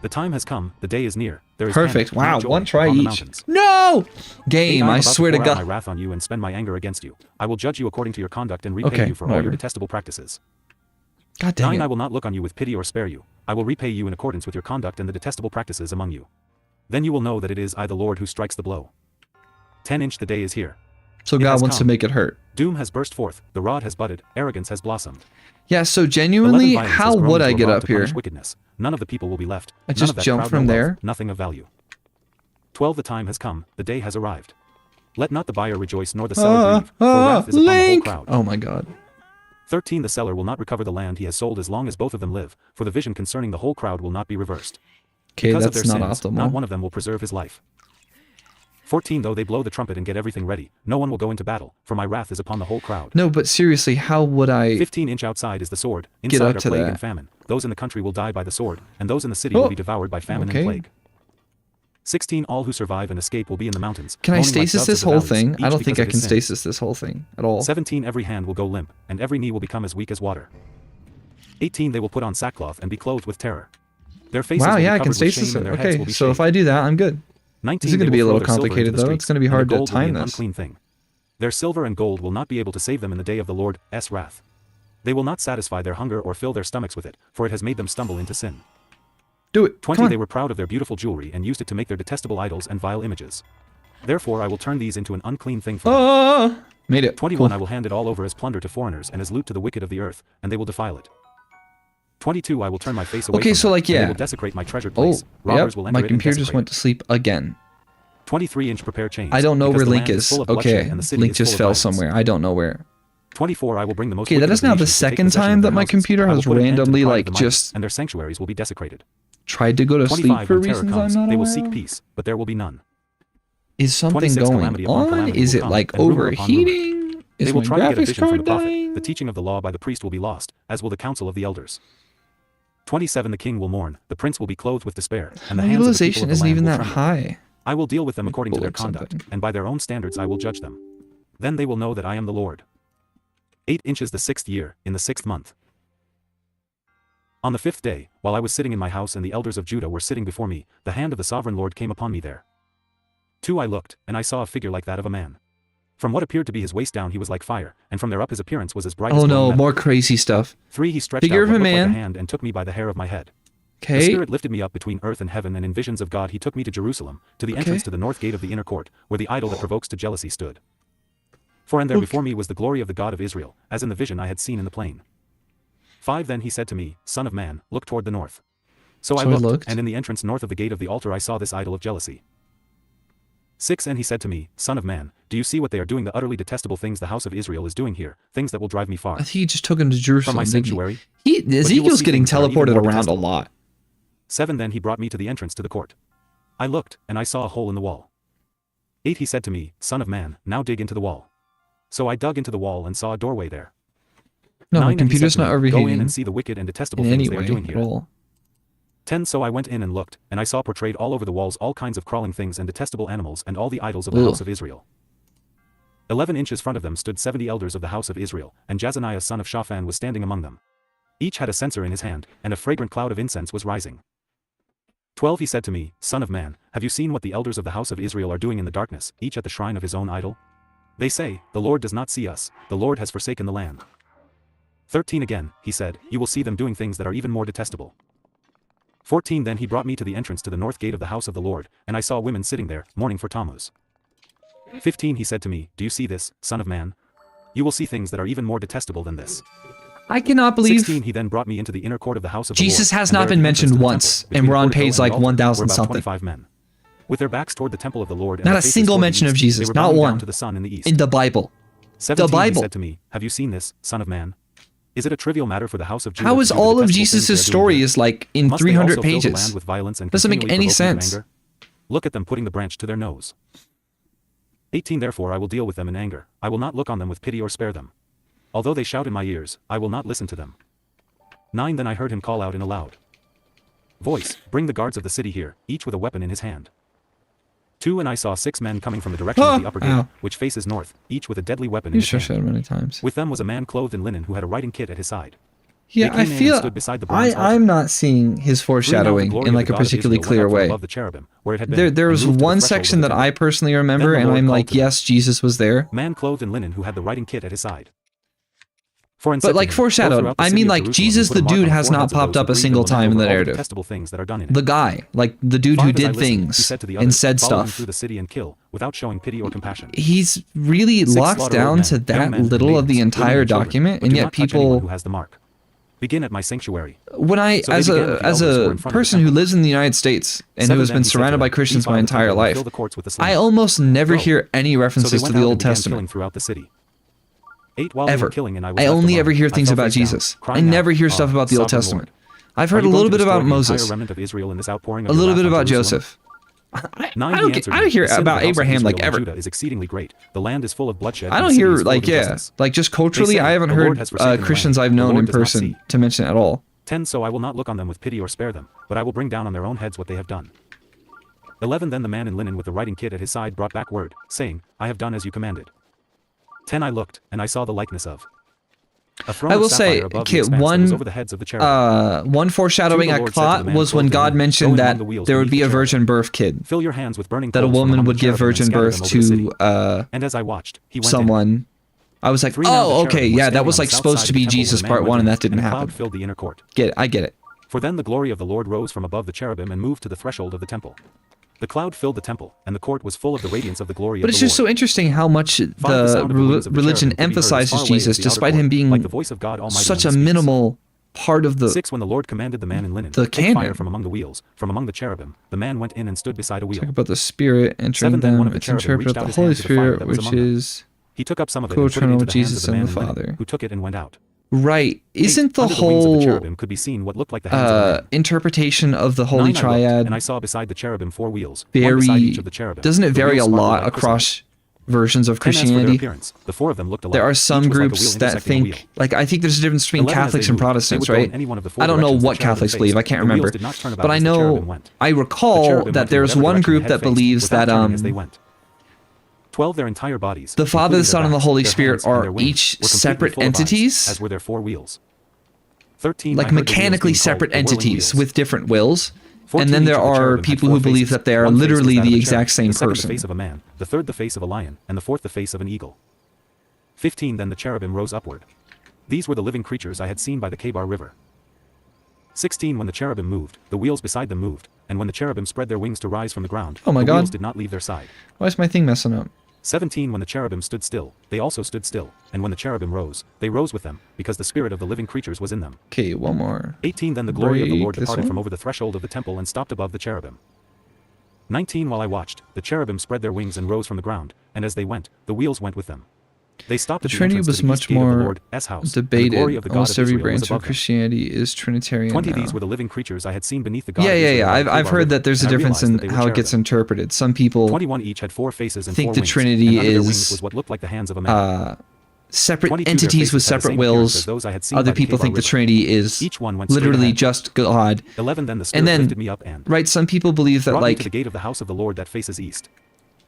The time has come, the day is near. There is Perfect. panic, Wow, joy one try upon the each. mountains. No! 8 Game, I am I about swear to pour out my God. wrath on you and spend my anger against you. I will judge you according to your conduct and repay Okay, you for all whatever. your detestable practices. God dang 9 I it. will not look on you with pity or spare you. I will repay you in accordance with your conduct and the detestable practices among you. Then you will know that it is I the Lord who strikes the blow. 10 Inch The day is here. So It God has wants to come. make it hurt. Doom has burst forth, the rod has budded, arrogance has blossomed. Yeah, so 11 genuinely, Violence how has grown would into I a get rod up to here? punish wickedness. None of the people will be left. I None just of that jump crowd from no there? wealth, nothing of value. 12 The time has come, the day has arrived. Let not the buyer rejoice nor the seller grieve, for wrath is upon the whole Link! crowd. Oh my God. 13 The seller will not recover the land he has sold as long as both of them live, for the vision concerning the whole crowd will not be reversed. Okay, Because of that's their not sins, optimal. not one of them will preserve his life. 14 Though they blow the trumpet and get everything ready, no one will go into battle, for my wrath is upon the whole crowd. No, but seriously, how would I... 15 Inch outside is the sword, Get inside up are to plague that. and famine, those in the country will die by the sword, and those in the city Oh, will be devoured by famine okay. and plague. 16 All who survive and escape will be in the mountains. Can I moaning like stasis doves this of the whole valleys, thing? I each don't think because I of can his sin. stasis this whole thing at all. 17 Every hand will go limp, and every knee will become as weak as water. 18 They will put on sackcloth and be clothed with terror. Their faces Wow, will yeah, be I covered can with shame stasis and it. their heads will Okay, be so if shaved. I do that, I'm good. 19 This is They gonna be a will little throw their silver into complicated, the though. streets, It's gonna be and their hard to gold will be time an this. unclean thing. Their silver and gold will not be able to save them in the day of the Lord's wrath. They will not satisfy their hunger or fill their stomachs with it, for it has made them stumble into sin. Do it. 20 Come on. They were proud of their beautiful jewelry and used it to make their detestable idols and vile images. Therefore I will turn these into an unclean thing for them. Oh, made it. 21 I Cool. will hand it all over as plunder to foreigners and as loot to the wicked of the earth, and they will defile it. 22 I will turn my face away Okay, from so them, like, and they yeah. will desecrate my treasured Oh, place. Robbers yep. will enter My it and computer just desecrate went it. to sleep again. 23 Inch Prepare chains. I don't know because where the Link land is. full of bloodshed Okay, and the city Link is full just of fell violence. somewhere. I don't know where. 24 I will bring the most Okay, wicked that of is the now the nations to take second possession time of that their my houses. computer I will has put an end to the randomly, pride of like, the mighty, just and their sanctuaries will be desecrated. tried to go to sleep 25 for When terror reasons comes, I'm not they will aware seek of. peace, but there will be none. Is something 26 going Calamity upon on? calamity Is will it come, like and rumor upon rumor. overheating? They Is will my try to get a graphics vision from card the prophet. dying? The teaching of the law by the priest will be lost, as will the counsel of the elders. 27 The king will mourn, the prince will be clothed with despair, and the My hands of the people utilization of the isn't land even will that tremble. high. I will deal with them according to their bullet something. conduct, and by their own standards I will judge them. Then they will know that I am the Lord. 8 Inches The 6th year, in the 6th month. On the 5th day, while I was sitting in my house and the elders of Judah were sitting before me, the hand of the sovereign Lord came upon me there. 2 I looked, and I saw a figure like that of a man. From what appeared to be his waist down he was like fire, and from there up his appearance was as bright as Oh glowing no, metal. more crazy stuff. 3 He stretched Figure out of what a looked like man. a hand and took me by the hair of my head. The Okay. Spirit lifted me up between earth and heaven, and in visions of God he took me to Jerusalem, to the entrance Okay. to the north gate of the inner court, where the idol that provokes to jealousy stood. For and there before me was the glory of the God of Israel, as in the vision I had seen in the plain. 5 Then he said to me, Son of man, look toward the north. So I looked, and in the entrance north of the gate of the altar I saw this idol of jealousy. 6 And he said to me, Son of man, do you see what they are doing, the utterly detestable things the house of Israel is doing here, things that will drive me far? I think he just took him to Jerusalem. From my sanctuary. Ezekiel's getting teleported around a lot. 7 Then he brought me to the entrance to the court. I looked, and I saw a hole in the wall. 8 He said to me, Son of man, now dig into the wall. So I dug into the wall and saw a doorway there. No, 9 my And he computer's said to not me, overheating Go in and see the wicked and detestable in things any they are way doing at here. all. 10 So I went in and looked, and I saw portrayed all over the walls all kinds of crawling things and detestable animals and all the idols of the house of Israel. 11 inches front of them stood 70 elders of the house of Israel, and Jazaniah son of Shaphan was standing among them. Each had a censer in his hand, and a fragrant cloud of incense was rising. 12 He said to me, Son of man, have you seen what the elders of the house of Israel are doing in the darkness, each at the shrine of his own idol? They say, The Lord does not see us, the Lord has forsaken the land. 13 Again, he said, you will see them doing things that are even more detestable. 14 Then he brought me to the entrance to the north gate of the house of the Lord, and I saw women sitting there, mourning for Tammuz. 15 He said to me, Do you see this, son of man? You will see things that are even more detestable than this. I cannot believe 16 He then brought me into the inner court of the house of Jesus the Lord, has and not there at been the entrance mentioned to the once, temple, and between we're the on portico page and the like altar, were 1,000 about something. 25 men. With their backs toward the temple of the Lord and Not their a faces single toward the mention of east, Jesus, they were not bowing one. down to the sun in the east. In the Bible. 17 He Bible. said to me, Have you seen this, son of man? Is it a trivial matter for the house of Judah How to is do the all of detestable things Jesus' they are doing story here? is like in Must they 300 also fill the land pages? with violence and Doesn't make continually any provoke you to sense. anger? Look at them putting the branch to their nose. 18 Therefore I will deal with them in anger, I will not look on them with pity or spare them. Although they shout in my ears, I will not listen to them. 9 Then I heard him call out in a loud voice, Bring the guards of the city here, each with a weapon in his hand. 2 And I saw 6 men coming from the direction of the upper gate, which faces north, each with a deadly weapon in You his sure hand. said many times. With them was a man clothed in linen who had a writing kit at his side. Yeah, They I came in and feel stood beside the bronze altar. I'm not seeing his 3 Now the foreshadowing glory in of like the a God of particularly Israel went clear out from way. above the cherubim, where it had been, There was and moved to the one threshold section of the that temple. I personally remember, Then the and Lord I'm called like, to them, yes, Jesus was there. Man clothed in linen who had the writing kit at his side. 4 And But said to like him, Go foreshadowed, throughout the I city mean of like Jerusalem Jesus and put the a mark dude on the has not foreheads of popped those up who a grieve single and lament time in over the all the narrative. detestable things that are done in it. The guy, like the dude 5 who As I did listened, he things said to the and others, said Follow him stuff. through the city and kill, without showing pity or compassion. He's really 6 locked Slaughter old down men, to young that men and little of the maidens, women entire and children, document, but and do yet not touch anyone who people, has the mark. Begin at my sanctuary. when I, So they as began with the as elders who were a in front of the person who temple. lives in the United States and 7 who has Then been he said to surrounded them, by Christians my Defile the temple entire and life, fill the courts with the slain. I almost never Go. hear any So they references went to the out Old and began killing Testament. throughout the city. 8 While they Ever. were killing and I was I left only alone, ever hear I things fell about face down, Jesus. I crying never out, hear stuff about the Old Sovereign Testament. Lord. I've Are heard a you going little to bit about destroy the entire Moses, remnant of Israel in this outpouring of a your little wrath bit on about Jerusalem? Joseph. 9 I He don't, answered I me, don't hear "The sin of the about house of Abraham Israel like and ever. Judah is exceedingly great. The land is full of bloodshed. I and don't the city hear is full like of yeah, injustice. like just They culturally, say, I haven't "The Lord heard has forsaken the Christians land. I've The known Lord in does not person see." to mention it at all. 10 So I will not look on them with pity or spare them, but I will bring down on their own heads what they have done. 11 Then the man in linen with the writing kit at his side brought back word, saying, I have done as you commanded. 10 I looked, and I saw the likeness of a throne I of will say, sapphire above okay, the expanse that was one over the heads of the cherubim. one foreshadowing Two, the I Lord said to the caught man was when clothed in God linen, mentioned "Go in that among the wheels there would beneath be the a cherubim. virgin birth kid, Fill your hands with burning that a coals from woman among would the give cherubim and virgin scatter birth them over the city." to And as I watched, he went in. someone. I was like, 3 Now the oh, okay, cherubim were yeah, that standing was on the like south supposed side to of the be temple when Jesus the man part went 1, in, and that didn't and a happen. cloud filled the inner court. I get it. For then the glory of the Lord rose from above the cherubim and moved to the threshold of the temple. The cloud filled the temple, and the court was full of the radiance of the glory But of it's the just so Lord. interesting how much 5 The the sound of the wings of the religion cherubim could be heard as emphasizes far away as Jesus, the outer despite court, him being like the voice of God Almighty such when a he speaks. minimal part of the 6 When the Lord commanded the man in linen, the take fire canon. from among the wheels, from among the cherubim, the man went in and stood beside a wheel. Talk about the Spirit entering 7 Then one them. of the It's cherubim interpreted reached the out his Holy hand to the fire Spirit, that was which among them. is He took up some of it and put it co-eternal into with the hands of Jesus the man and in the linen, Father. who took it and went out. Right. 8 Isn't the Under the wings of the whole cherubim could be seen what looked like the hands of a man. interpretation of the Holy 9 I looked, Triad and I saw beside the cherubim 4 wheels, one beside very each of the cherubim. doesn't it The vary wheels a sparkled lot like chrysolite. across versions of 10 As for their Christianity? appearance, the 4 of them looked alike. There are Each some was like a groups wheel that intersecting a wheel. think, like, I think there's a difference between 11 As Catholics they and moved, they Protestants, would go in right? any one of the 4 I don't know directions the what cherubim Catholics faced. believe. I can't The wheels remember. did not turn about But I as the know, cherubim went. I The recall cherubim that went in there's whatever one direction the group head that faced, believes without that turning as they went. 12 Their entire bodies, the Father, including the Son, their and the backs, Holy their Spirit hands, and are their wings, each were completely separate full of eyes, entities, as were their 4 wheels. 13 like I heard the wheels mechanically being called separate the whirling entities wheels. with different wills. 14 And then Each there of the are cherubim had people 4 who believe faces. that they are One face was literally that of the a exact cherub, same the second the person. face of a man, the third the face of a lion, and the fourth the face of an eagle. 15 Then the cherubim rose upward. These were the living creatures I had seen by the Kebar River. 16 When the cherubim moved, the wheels beside them moved, and when the cherubim spread their wings to rise from the ground, Oh my the God. wheels did not leave their side. Why is my thing messing up? 17 When the cherubim stood still, they also stood still, and when the cherubim rose, they rose with them, because the spirit of the living creatures was in them. Okay, one more. 18 Then the glory of the Lord Break this departed one. from over the threshold of the temple and stopped above the cherubim. 19 While I watched, the cherubim spread their wings and rose from the ground, and as they went, the wheels went with them. They stopped The at the Trinity entrance was to the much east gate of the more Lord's house, and the glory debated. of the God Almost of every Israel was branch of above them. Christianity is Trinitarian 20 now. These were the living creatures I had seen beneath the God Yeah, of yeah, Israel yeah. by the I've Kibar heard River, that there's a and I difference realized in that they were how it gets cherubim. interpreted. Some people 21 Each had 4 faces and think 4 the wings, Trinity and under their is, wings was what looked like the hands of a man. separate 22 Their entities with faces had the separate same appearance wills. as those I had seen Other by the people Kibar think the River. Trinity is Each one went straight literally ahead. just God. 11 Then the Spirit And then, lifted me up and right, some people believe that brought me to the like gate of the house of the Lord that faces east.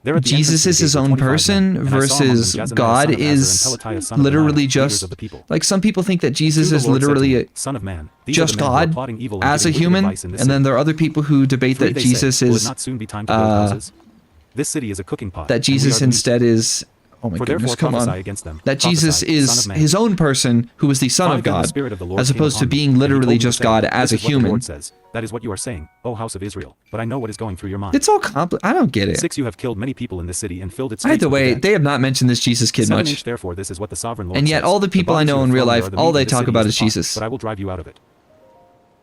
There at the Jesus entrance is to the his gate were own 25 person men, and I saw among them versus Jezaniah God son of Azar and is Pelatiah son of literally Benaiah, leaders just of the people. like some people think that To Jesus the is Lord said to literally me, Son of man, these just are the men who are God plotting evil and as a giving wicked human, advice in this and then city. there are other people who debate 3 that They Jesus say, will it is not soon be time to build houses? This city is a cooking pot. that and we Jesus are the meat. instead is, oh my For goodness, therefore come prophesy on, against them. that Jesus Prophesy, Son is of man. his own person who is the Son 5 of Then the God, Spirit of the Lord as came opposed to upon me, being and he literally told me to just say, God as a This is what the human. Lord says. That is what you are saying, O house of Israel, but I know what is going through your mind. It's all I don't get it. 6 You have killed many people in this city and filled its streets Either with the way, dead. they have not mentioned this Jesus kid 7 much. Therefore this is what the sovereign Lord And yet says. all the people I bodies know you in have real thrown there life, are the all meat they of this talk city about the is pot, Jesus. But I will drive you out of it.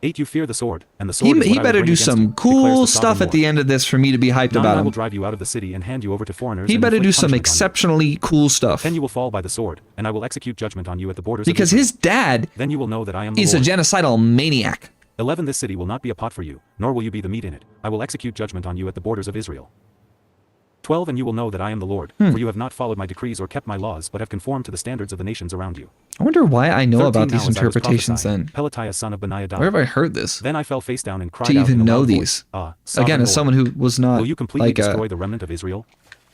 8 You fear the sword, and the sword is He what I will better bring do against some you, declares cool the stuff sovereign at the Lord. end of this for me to be hyped 9 about I will him. drive you out of the city and hand you over to foreigners He and better inflict do some punishment on you. exceptionally cool stuff. 10 You will fall by the sword, and I will execute judgment on you at the borders Because of Israel. his dad Then you will know that I am the is a Lord. genocidal maniac. 11 This city will not be a pot for you, nor will you be the meat in it. I will execute judgment on you at the borders of Israel. 12 And you will know that I am the Lord, for you have not followed my decrees or kept my laws but have conformed to the standards of the nations around you. I wonder why I know 13 about Now these as I was interpretations prophesying, then. Pelatiah son of Benaiah died. Where have I heard this? Then I fell face down and cried To out in even a know loud these. voice, sovereign Again, as Lord, someone who was not will you completely like destroy the remnant of Israel?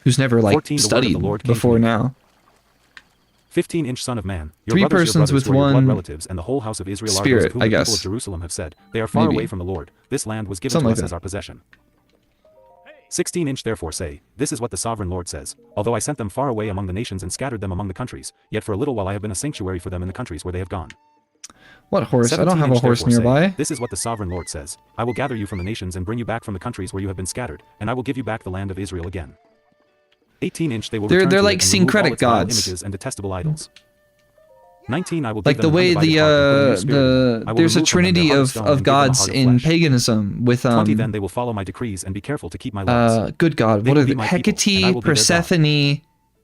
who's never like 14 The word of the studied Lord came to before me. now. 15 Son of man, your 3 brothers, persons with were your blood one relatives, and the whole house of Israel are spirit, those of whom I the people guess. of Jerusalem have said, they are far Maybe. away from the Lord. This land was given Something to like us as that. our possession. 16 Therefore say, this is what the sovereign Lord says. Although I sent them far away among the nations and scattered them among the countries, yet for a little while I have been a sanctuary for them in the countries where they have gone. What horse? I don't 17 have a horse therefore say, nearby. this is what the sovereign Lord says. I will gather you from the nations and bring you back from the countries where you have been scattered, and I will give you back the land of Israel again. 18 They will They're return to like it and remove all syncretic its vile gods. images and detestable idols. 19 I will Like give the them an way undivided heart and put a new spirit in them. I will there's a remove from them their trinity heart of stone and give them a gods heart of in flesh. paganism with 20 Then they will follow my decrees and be careful to keep my laws. good God, They what will are be the my people, and I Hecate, will be their God. Persephone,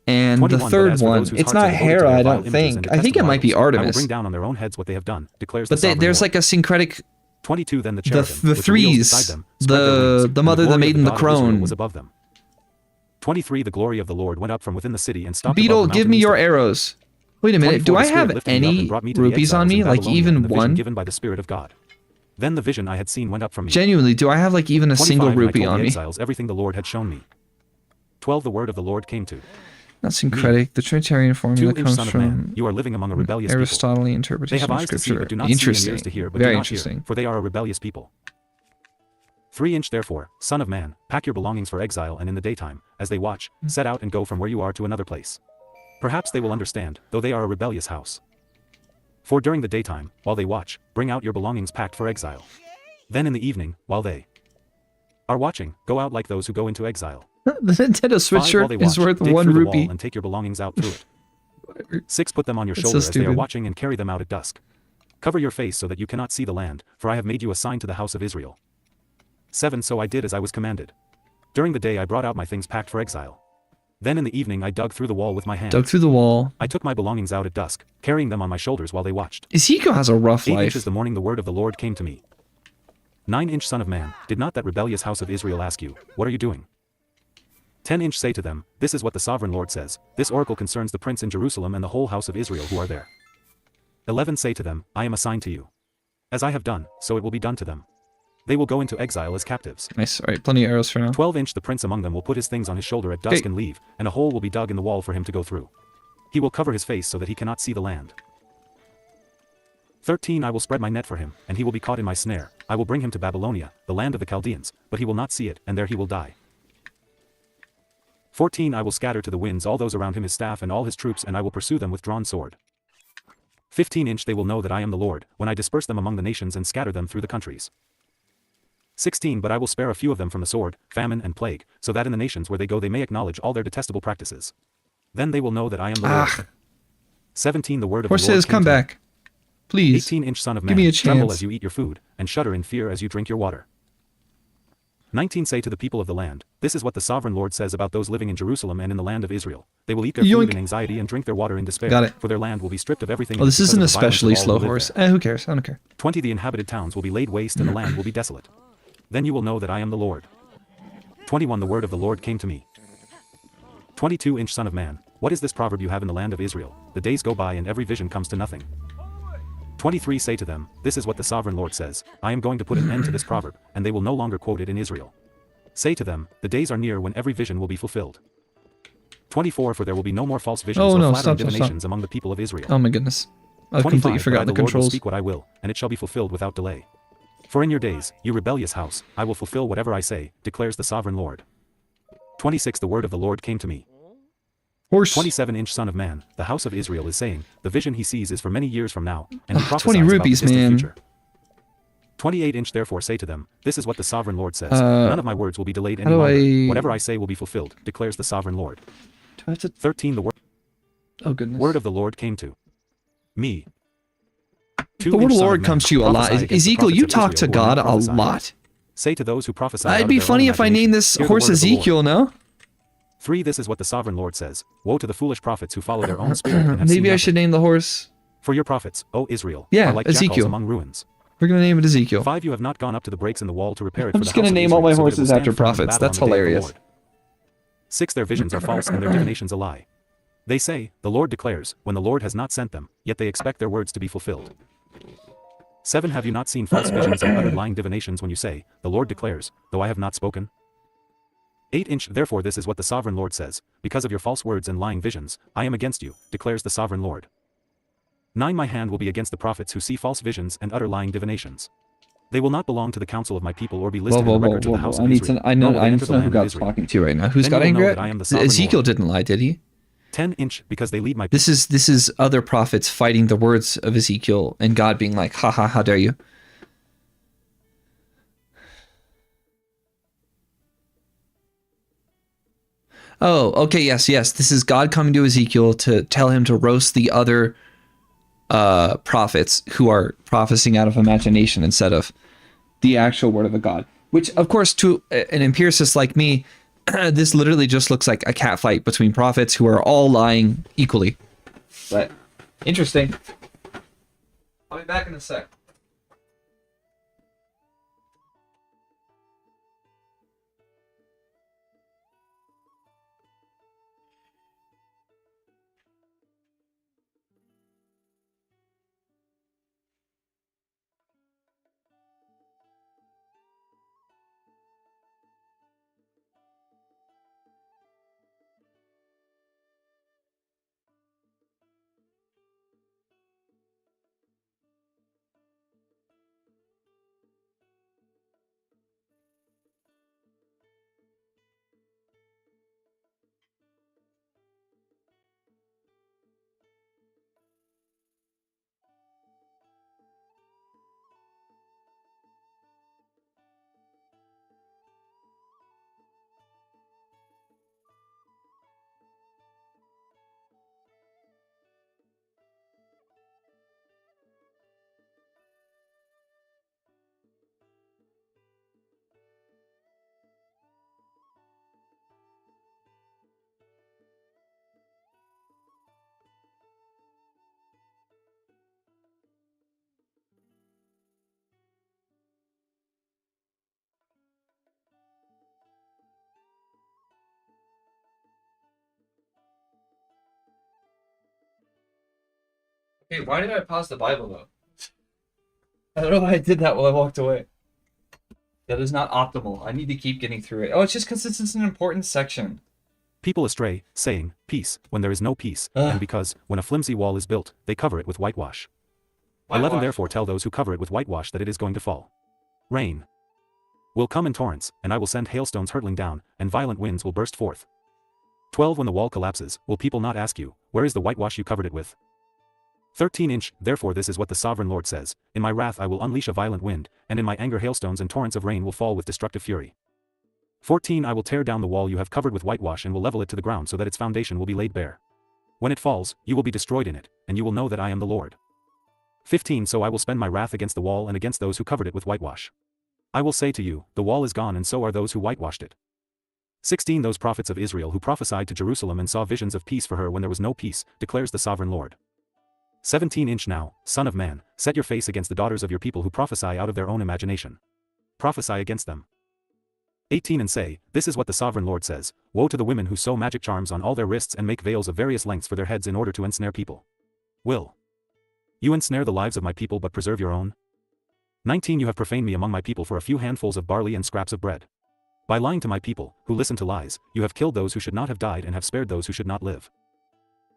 and the 21 But third as for one? those whose It's hearts are not devoted to Hera, their I vile don't images think. and I think it detestable might be idols, I will bring Artemis. down on their own heads what they have done, declares But the sovereign there's Lord. like a syncretic 22 Then the the cherubim, the with the wheels threes, beside them, spread their wings, the and mother, the glory of maiden, the God of Israel crone. was above them. 23 The glory of the Lord went up from within the city and stopped Beetle, above the give mountain me east your of it. arrows. Wait a minute, 24 do I The Spirit have lifted me up and any brought me to the rupees on exiles me? in Like Babylonia even in the vision one? given by the Spirit of God. Then the vision I had seen went up from me. Genuinely, do I have like even a 25 single And I rupee told on the me? exiles everything the Lord had shown me. 12 The word of the Lord came to Not syncretic. The Trinitarian formula 2 comes Son of man, from you are living among a rebellious people. Aristotelian They interpretation have of eyes to see scripture. but do not see and Interesting. ears to hear but Very do not interesting. hear, for they are a rebellious people. 3 Therefore, son of man, pack your belongings for exile and in the daytime, as they watch, set out and go from where you are to another place. Perhaps they will understand, though they are a rebellious house. For during the daytime, while they watch, bring out your belongings packed for exile. Then in the evening, while they are watching, go out like those who go into exile. The Nintendo Switch 5 While they shirt is watch, worth dig 1 through the rupee. wall and take your belongings out through it. 6 Put them on your That's so shoulder as they are stupid. watching and carry them out at dusk. Cover your face so that you cannot see the land, for I have made you a sign to the house of Israel. 7 So I did as I was commanded. During the day I brought out my things packed for exile. Then in the evening I dug through the wall with my hands. Dug through the wall. I took my belongings out at dusk, carrying them on my shoulders while they watched. Ezekiel has a rough 8 life. The morning the word of the Lord came to me. 9 Son of man, did not that rebellious house of Israel ask you, what are you doing? 10 Say to them, this is what the sovereign Lord says, this oracle concerns the prince in Jerusalem and the whole house of Israel who are there. 11 Say to them, I am assigned to you. As I have done, so it will be done to them. They will go into exile as captives. Nice. All right, plenty of arrows for now. 12 The prince among them will put his things on his shoulder at dusk Okay. and leave, and a hole will be dug in the wall for him to go through. He will cover his face so that he cannot see the land. 13 I will spread my net for him, and he will be caught in my snare. I will bring him to Babylonia, the land of the Chaldeans, but he will not see it, and there he will die. 14 I will scatter to the winds all those around him his staff and all his troops, and I will pursue them with drawn sword. 15 They will know that I am the Lord, when I disperse them among the nations and scatter them through the countries. 16 But I will spare a few of them from the sword, famine and plague, so that in the nations where they go they may acknowledge all their detestable practices. Then they will know that I am the Lord. 17 The word of the Lord Horses, came come to me. back. Please. 18 Son of Give man, me a tremble chance. as you eat your food, and shudder in fear as you drink your water. 19 Say to the people of the land, this is what the sovereign Lord says about those living in Jerusalem and in the land of Israel. They will eat their Yoink. food in anxiety and drink their water in despair, Got it. for their land will be stripped of everything. Oh, in it this because is an of the violence of especially all who slow live horse. there. Who cares? I don't care. 20 The inhabited towns will be laid waste and the land will be desolate. Then you will know that I am the Lord. 21 The word of the Lord came to me. 22 Son of man, what is this proverb you have in the land of Israel? The days go by and every vision comes to nothing. 23 Say to them, this is what the sovereign Lord says, I am going to put an end to this proverb, and they will no longer quote it in Israel. Say to them, the days are near when every vision will be fulfilled. 24 For there will be no more false visions Oh, or no, flattering stop. divinations among the people of Israel. Oh my goodness. I've 25 completely But I, forgotten the the Lord, will controls. speak what I will, and it shall be fulfilled without delay. For in your days, you rebellious house, I will fulfill whatever I say, declares the sovereign Lord. 26 The word of the Lord came to me. Horse. 27 Son of man, the house of Israel is saying, the vision he sees is for many years from now, and he Ah, prophesies 20 about the rupees, distant man. future. 28 Therefore say to them, this is what the sovereign Lord says, none of my words will be delayed any how do longer, I- whatever I say will be fulfilled, declares the sovereign Lord. Do I have to... 13 The Oh goodness. word of the Lord came to me. The word of the Lord comes to you a lot. Ezekiel, you talk to God a lot. Say to those who prophesy out It'd of be their own funny if I imagination, named this hear the horse word of the Lord. Ezekiel, no? 3 This is what the sovereign Lord says, woe to the foolish prophets who follow their own spirit and have seen Maybe I nothing. should name the horse... For your prophets, O Israel, Yeah, are like jackals Ezekiel. among ruins. We're gonna name it Ezekiel. 5 You have not gone up to the breaks in the wall to repair it I'm for just the house gonna of name all my Israel, so that it will horses stand after firm in prophets. battle That's on the day of the hilarious. Lord. 6 Their visions are false and their divinations a lie. They say, the Lord declares, when the Lord has not sent them, yet they expect their words to be fulfilled. 7 Have you not seen false visions and uttered lying divinations when you say, the Lord declares, though I have not spoken? 8 Therefore this is what the sovereign Lord says, because of your false words and lying visions, I am against you, declares the sovereign Lord. 9 My hand will be against the prophets who see false visions and utter lying divinations. They will not belong to the council of my people or be listed in the records of the house of Israel. I nor know, will they I need enter to the know who land of God's Israel. talking to right now. Who's Then got you will know anger? that I am the sovereign Ezekiel Lord. didn't lie, did he? 10 Because they lead my people. This is other prophets fighting the words of Ezekiel and God being like, haha, how dare you? Oh, okay, yes. This is God coming to Ezekiel to tell him to roast the other prophets who are prophesying out of imagination instead of the actual word of a God. Which, of course, to an empiricist like me, this literally just looks like a cat fight between prophets who are all lying equally. But interesting. I'll be back in a sec. Okay, why did I pause the Bible though? I don't know why I did that while I walked away. That is not optimal. I need to keep getting through it. Oh, it's just because it's an important section. People astray, saying, peace, when there is no peace, and because, when a flimsy wall is built, they cover it with whitewash. 11 Therefore tell those who cover it with whitewash that it is going to fall. Rain will come in torrents, and I will send hailstones hurtling down, and violent winds will burst forth. 12 When the wall collapses, will people not ask you, where is the whitewash you covered it with? 13 Therefore this is what the sovereign Lord says, in my wrath I will unleash a violent wind, and in my anger hailstones and torrents of rain will fall with destructive fury. 14 I will tear down the wall you have covered with whitewash and will level it to the ground so that its foundation will be laid bare. When it falls, you will be destroyed in it, and you will know that I am the Lord. 15 So I will spend my wrath against the wall and against those who covered it with whitewash. I will say to you, the wall is gone and so are those who whitewashed it. 16 Those prophets of Israel who prophesied to Jerusalem and saw visions of peace for her when there was no peace, declares the sovereign Lord. 17 Now, son of man, set your face against the daughters of your people who prophesy out of their own imagination. Prophesy against them. 18 And say, this is what the sovereign Lord says, woe to the women who sew magic charms on all their wrists and make veils of various lengths for their heads in order to ensnare people. Will you ensnare the lives of my people but preserve your own? 19 You have profaned me among my people for a few handfuls of barley and scraps of bread. By lying to my people, who listen to lies, you have killed those who should not have died and have spared those who should not live.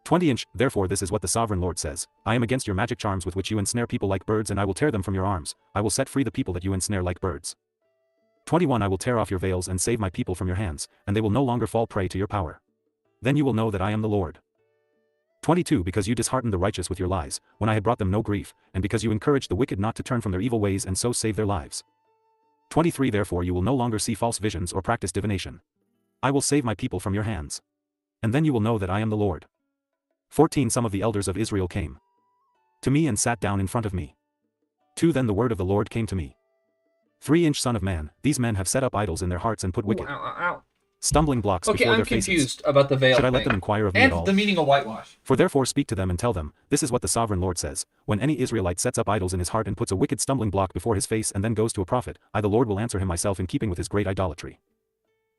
20 Therefore this is what the sovereign Lord says, I am against your magic charms with which you ensnare people like birds and I will tear them from your arms, I will set free the people that you ensnare like birds. 21 I will tear off your veils and save my people from your hands, and they will no longer fall prey to your power. Then you will know that I am the Lord. 22 Because you disheartened the righteous with your lies, when I had brought them no grief, and because you encouraged the wicked not to turn from their evil ways and so save their lives. 23 Therefore you will no longer see false visions or practice divination. I will save my people from your hands. And then you will know that I am the Lord. 14 Some of the elders of Israel came to me and sat down in front of me. 2 Then the word of the Lord came to me. 3 Son of man, these men have set up idols in their hearts and put wicked stumbling blocks before their faces. Okay, I'm confused about the veil Should I let them inquire of me at all? and the meaning of whitewash. For therefore speak to them and tell them, this is what the sovereign Lord says, when any Israelite sets up idols in his heart and puts a wicked stumbling block before his face and then goes to a prophet, I the Lord will answer him myself in keeping with his great idolatry.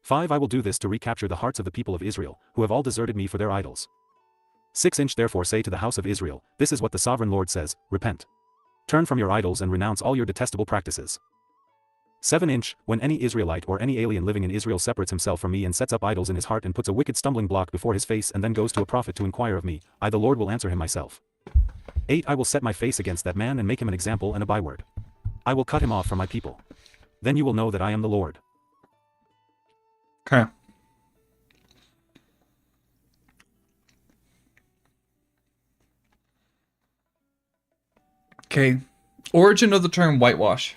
5 I will do this to recapture the hearts of the people of Israel, who have all deserted me for their idols. 6 Therefore say to the house of Israel, this is what the sovereign Lord says, repent. Turn from your idols and renounce all your detestable practices. 7 When any Israelite or any alien living in Israel separates himself from me and sets up idols in his heart and puts a wicked stumbling block before his face and then goes to a prophet to inquire of me, I the Lord will answer him myself. 8 I will set my face against that man and make him an example and a byword. I will cut him off from my people. Then you will know that I am the Lord. Okay. Okay. Origin of the term whitewash.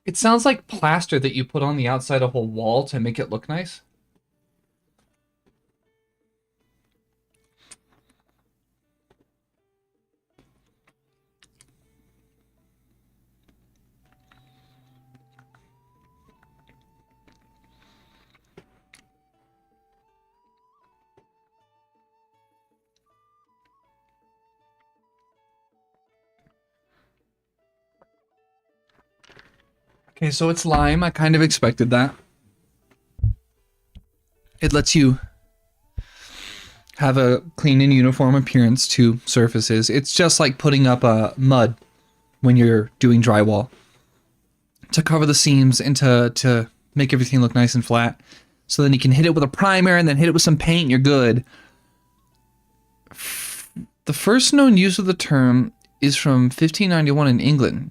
It sounds like plaster that you put on the outside of a wall to make it look nice. Okay, so it's lime. I kind of expected that. It lets you have a clean and uniform appearance to surfaces. It's just like putting up a mud when you're doing drywall to cover the seams and to make everything look nice and flat. So then you can hit it with a primer and then hit it with some paint and you're good. The first known use of the term is from 1591 in England.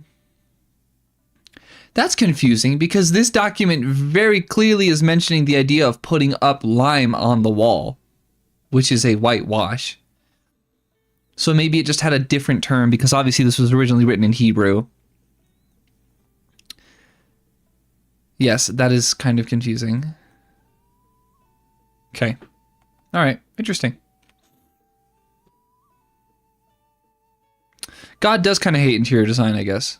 That's confusing because this document very clearly is mentioning the idea of putting up lime on the wall, which is a whitewash. So maybe it just had a different term because obviously this was originally written in Hebrew. Yes, that is kind of confusing. Okay. All right. Interesting. God does kind of hate interior design, I guess.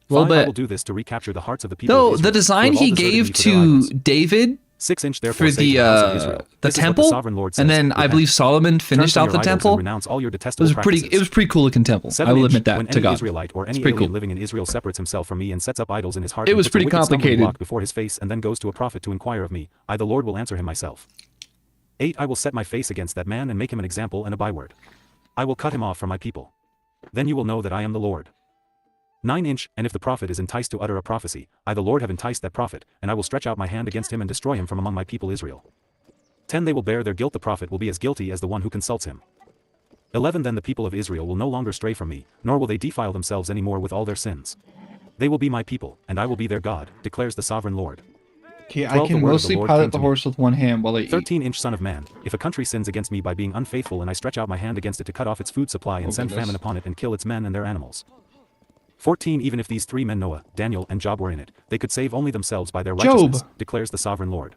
Well, I will do this to recapture the hearts of the people. Though the design he gave to David 6 for the temple, and then I believe Solomon finished out the temple. It was pretty cool looking temple. I will admit that when to any God. Israelite or any It's pretty alien cool. living in Israel separates himself from me and sets up idols in his heart, It and was puts a pretty wicked stumbling complicated. block before his face, and then goes to a prophet to inquire of me, I the Lord will answer him myself. 8 I will set my face against that man and make him an example and a byword. I will cut him off from my people. Then you will know that I am the Lord. 9 And if the prophet is enticed to utter a prophecy, I the Lord have enticed that prophet, and I will stretch out my hand against him and destroy him from among my people Israel. 10 They will bear their guilt. The prophet will be as guilty as the one who consults him. 11 Then the people of Israel will no longer stray from me, nor will they defile themselves any more with all their sins. They will be my people, and I will be their God, declares the sovereign Lord. Okay, I 12 can The word of the mostly Lord pilot came the to me. horse with one hand while I eat. 13 Son of man, if a country sins against me by being unfaithful and I stretch out my hand against it to cut off its food supply and send famine upon it and kill its men and their animals. 14 Even if these 3 men Noah, Daniel and Job were in it, they could save only themselves by their righteousness, declares the sovereign Lord.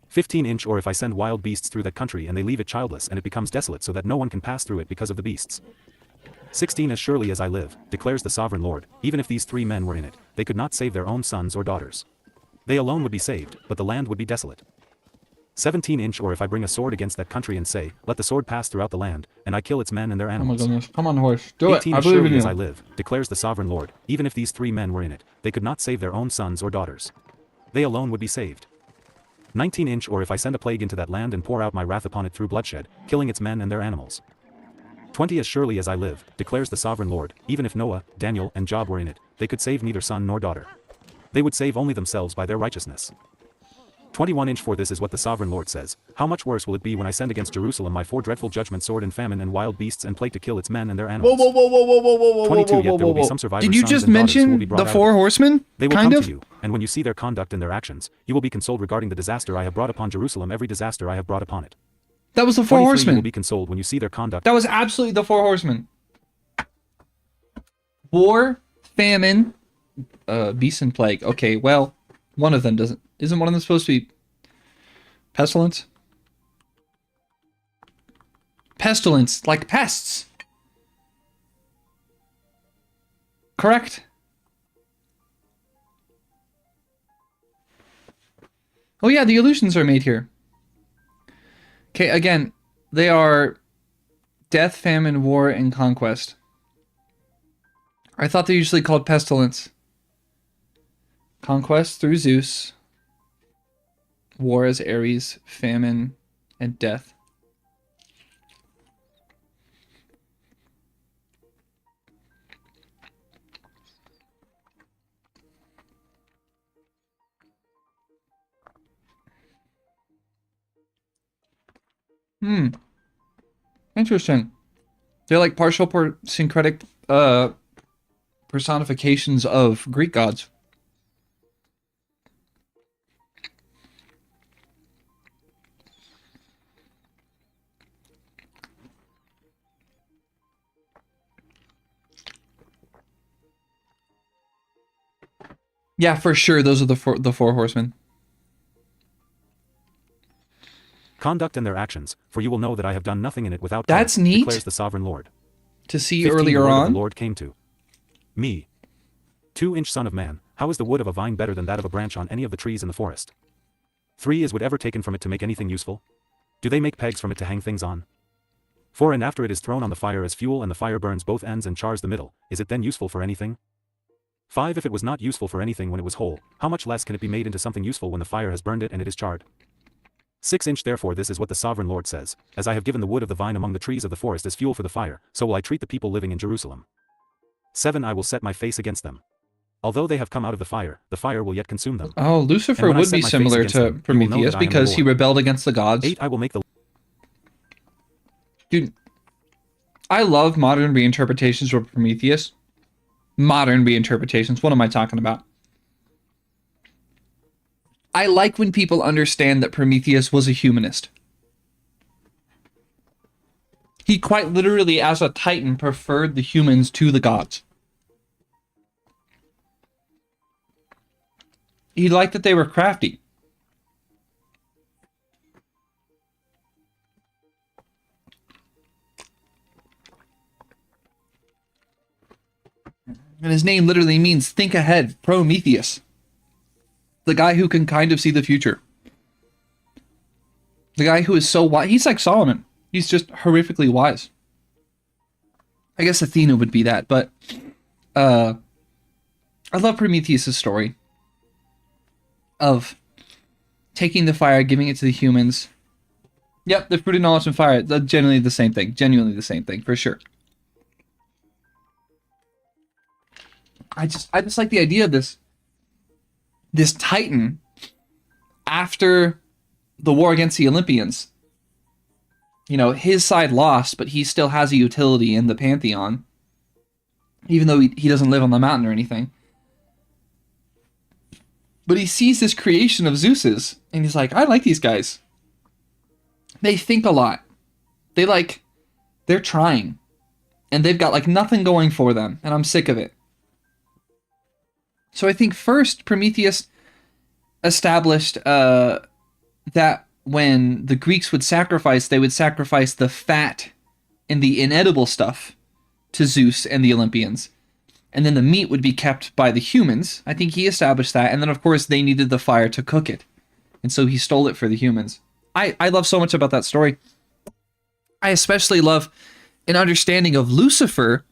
15 Or if I send wild beasts through that country and they leave it childless and it becomes desolate so that no one can pass through it because of the beasts. 16 As surely as I live, declares the sovereign Lord, even if these 3 men were in it, they could not save their own sons or daughters. They alone would be saved, but the land would be desolate. 17 Or if I bring a sword against that country and say, let the sword pass throughout the land, and I kill its men and their Oh my animals. goodness. Come on, horse. Do it. 18 I As believe in surely as I you. live, declares the sovereign Lord, even if these 3 men were in it, they could not save their own sons or daughters. They alone would be saved. 19 Or if I send a plague into that land and pour out my wrath upon it through bloodshed, killing its men and their animals. 20 As surely as I live, declares the sovereign Lord, even if Noah, Daniel and Job were in it, they could save neither son nor daughter. They would save only themselves by their righteousness. 21 For this is what the sovereign Lord says, how much worse will it be when I send against Jerusalem my 4 dreadful judgments, sword and famine and wild beasts and plague to kill its men and their animals. Whoa. 22 Yet there will be some survivors, Did you sons just and daughters who will mention be brought the out of 4 it. horsemen? They will Kind come of? to you, and when you see their conduct and their actions, you will be consoled regarding the disaster I have brought upon Jerusalem, every disaster I have brought upon it. That was the 4 23 You will horsemen. be consoled when you see their conduct. That was absolutely the 4 horsemen. War, famine, beast and plague. Okay, well, one of them doesn't. Isn't one of them supposed to be pestilence? Pestilence, like pests. Correct? Oh yeah, the illusions are made here. Okay, again, they are death, famine, war, and conquest. I thought they're usually called pestilence. Conquest through Zeus. War as Ares, famine, and death. Interesting. They're like partial syncretic personifications of Greek gods. Yeah, for sure. Those are the four horsemen. Conduct and their actions, for you will know that I have done nothing in it without That's cause, neat. declares the sovereign Lord. To see 15 earlier The word of on. the Lord came to me. 2 Son of man, how is the wood of a vine better than that of a branch on any of the trees in the forest? 3 Is wood ever taken from it to make anything useful? Do they make pegs from it to hang things on? 4 And after it is thrown on the fire as fuel and the fire burns both ends and chars the middle, is it then useful for anything? 5 If it was not useful for anything when it was whole, how much less can it be made into something useful when the fire has burned it and it is charred? 6 Therefore this is what the sovereign Lord says, as I have given the wood of the vine among the trees of the forest as fuel for the fire, so will I treat the people living in Jerusalem. 7 I will set my face against them. Although they have come out of the fire will yet consume them. Oh, Lucifer And when I would set be my face similar against to them, you will know Prometheus that I am the because he Lord. rebelled against the gods. 8 I will make the Dude, I love modern reinterpretations of Prometheus. Modern reinterpretations. What am I talking about? I like when people understand that Prometheus was a humanist. He quite literally, as a titan, preferred the humans to the gods. He liked that they were crafty. And his name literally means think ahead, Prometheus. The guy who can kind of see the future. The guy who is so wise. He's like Solomon. He's just horrifically wise. I guess Athena would be that, but I love Prometheus' story of taking the fire, giving it to the humans. Yep, the fruit of knowledge and fire, genuinely the same thing. Genuinely the same thing, for sure. I just like the idea of this Titan after the war against the Olympians. You know, his side lost, but he still has a utility in the pantheon, even though he doesn't live on the mountain or anything. But he sees this creation of Zeus's, and he's like, I like these guys. They think a lot. They're trying. And they've got like nothing going for them, and I'm sick of it. So I think first Prometheus established that when the Greeks would sacrifice, they would sacrifice the fat and the inedible stuff to Zeus and the Olympians. And then the meat would be kept by the humans. I think he established that. And then, of course, they needed the fire to cook it. And so he stole it for the humans. I love so much about that story. I especially love an understanding of Lucifer.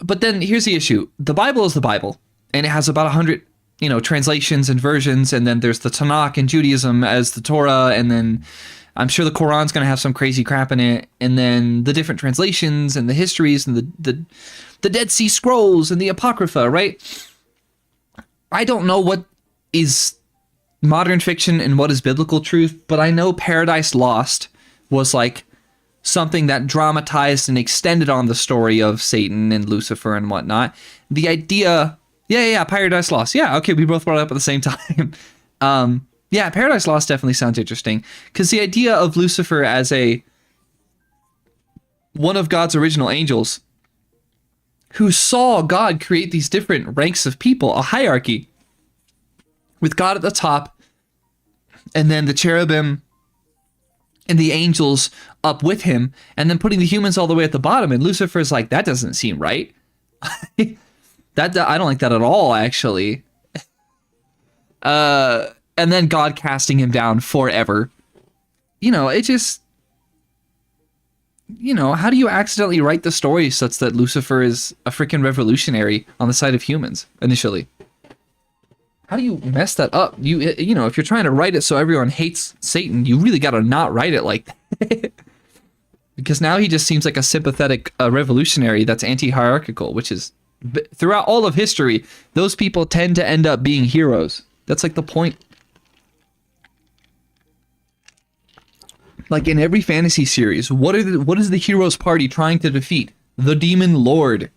But then here's the issue. The Bible is the Bible. And it has about 100, translations and versions. And then there's the Tanakh in Judaism as the Torah. And then I'm sure the Quran's going to have some crazy crap in it. And then the different translations and the histories and the Dead Sea Scrolls and the Apocrypha, right? I don't know what is modern fiction and what is biblical truth, but I know Paradise Lost was like something that dramatized and extended on the story of Satan and Lucifer and whatnot. The idea, Paradise Lost. Yeah, okay, we both brought it up at the same time. Yeah, Paradise Lost definitely sounds interesting, because the idea of Lucifer as one of God's original angels who saw God create these different ranks of people, a hierarchy, with God at the top, and then the cherubim and the angels up with him, and then putting the humans all the way at the bottom. And Lucifer's like, that doesn't seem right. I don't like that at all, actually. And then God casting him down forever. It just... how do you accidentally write the story such that Lucifer is a freaking revolutionary on the side of humans initially? How do you mess that up? If you're trying to write it so everyone hates Satan, you really got to not write it like that. Because now he just seems like a sympathetic revolutionary that's anti-hierarchical, which is, throughout all of history, those people tend to end up being heroes. That's like the point. Like in every fantasy series, what is the hero's party trying to defeat? The demon lord.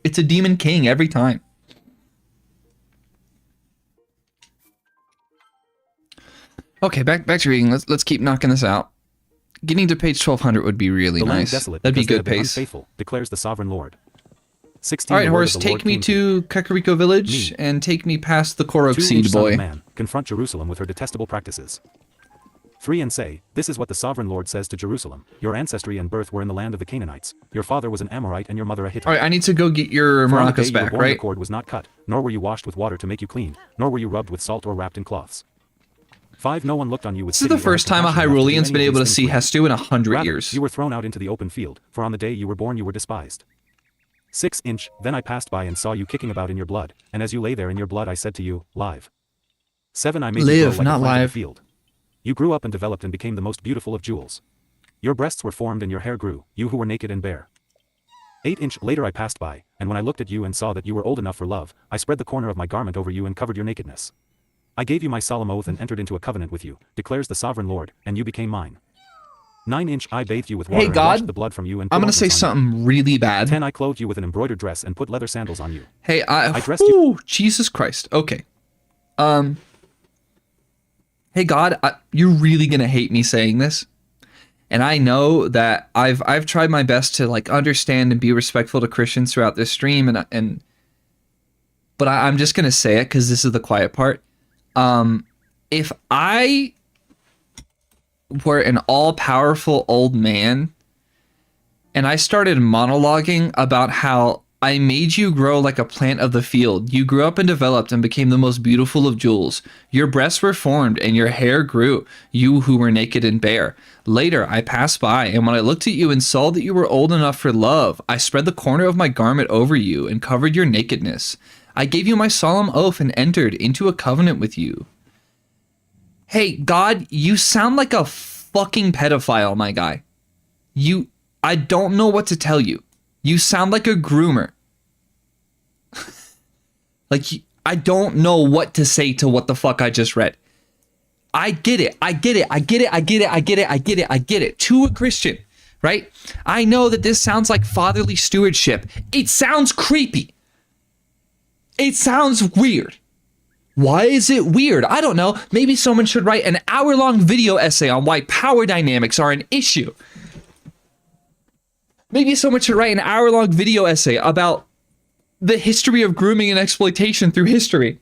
It's a demon king every time. Okay, back to reading. Let's keep knocking this out. Getting to page 1200 would be really nice. That'd be good pace. Unfaithful, declares the sovereign Lord. 16. All right, Horse, take me to Kakariko Village and take me past the Korok Seed Boy. Man, confront Jerusalem with her detestable practices. 3 and say, this is what the sovereign Lord says to Jerusalem. Your ancestry and birth were in the land of the Canaanites. Your father was an Amorite and your mother a Hittite. All right, I need to go get your maracas back, right? The cord was not cut, nor were you washed with water to make you clean, nor were you rubbed with salt or wrapped in cloths. 5. No one looked on you with This is the first time a Hyrulean's been able to see Hestu in 100 years. You were thrown out into the open field, for on the day you were born you were despised. 6. Then I passed by and saw you kicking about in your blood, and as you lay there in your blood I said to you, live. 7. I made you grow like a plant in the field. You grew up and developed and became the most beautiful of jewels. Your breasts were formed and your hair grew, you who were naked and bare. 8. Later I passed by, and when I looked at you and saw that you were old enough for love, I spread the corner of my garment over you and covered your nakedness. I gave you my solemn oath and entered into a covenant with you, declares the sovereign Lord, and you became mine. 9. I bathed you with water and washed the blood from you and put I'm going to say something really bad. 10. I clothed you with an embroidered dress and put leather sandals on you. Hey, I dressed you. Jesus Christ. Okay. Hey God, you're really going to hate me saying this. And I know that I've tried my best to like understand and be respectful to Christians throughout this stream, but I'm just going to say it because this is the quiet part. If I were an all-powerful old man and I started monologuing about how I made you grow like a plant of the field, you grew up and developed and became the most beautiful of jewels. Your breasts were formed and your hair grew, you who were naked and bare. Later, I passed by, and when I looked at you and saw that you were old enough for love, I spread the corner of my garment over you and covered your nakedness. I gave you my solemn oath and entered into a covenant with you. Hey, God, you sound like a fucking pedophile, my guy. I don't know what to tell you. You sound like a groomer. I don't know what to say to what the fuck I just read. I get it. To a Christian, right? I know that this sounds like fatherly stewardship. It sounds creepy. It sounds weird. Why is it weird? I don't know. Maybe someone should write an hour-long video essay on why power dynamics are an issue. Maybe someone should write an hour-long video essay about the history of grooming and exploitation through history.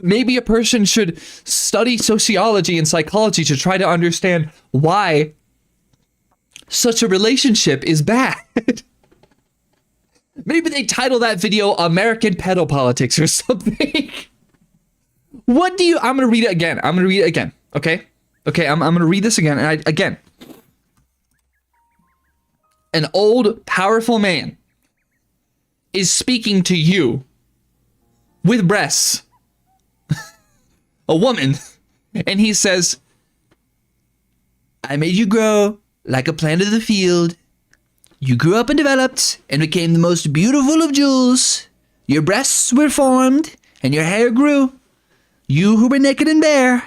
Maybe a person should study sociology and psychology to try to understand why such a relationship is bad. Maybe they title that video American Pedopolitics or something. What do you... I'm going to read it again. I'm going to read it again. Okay? Okay, I'm going to read this again. And again. An old, powerful man is speaking to you with breasts. A woman. And he says, I made you grow like a plant of the field. You grew up and developed and became the most beautiful of jewels. Your breasts were formed and your hair grew. You who were naked and bare.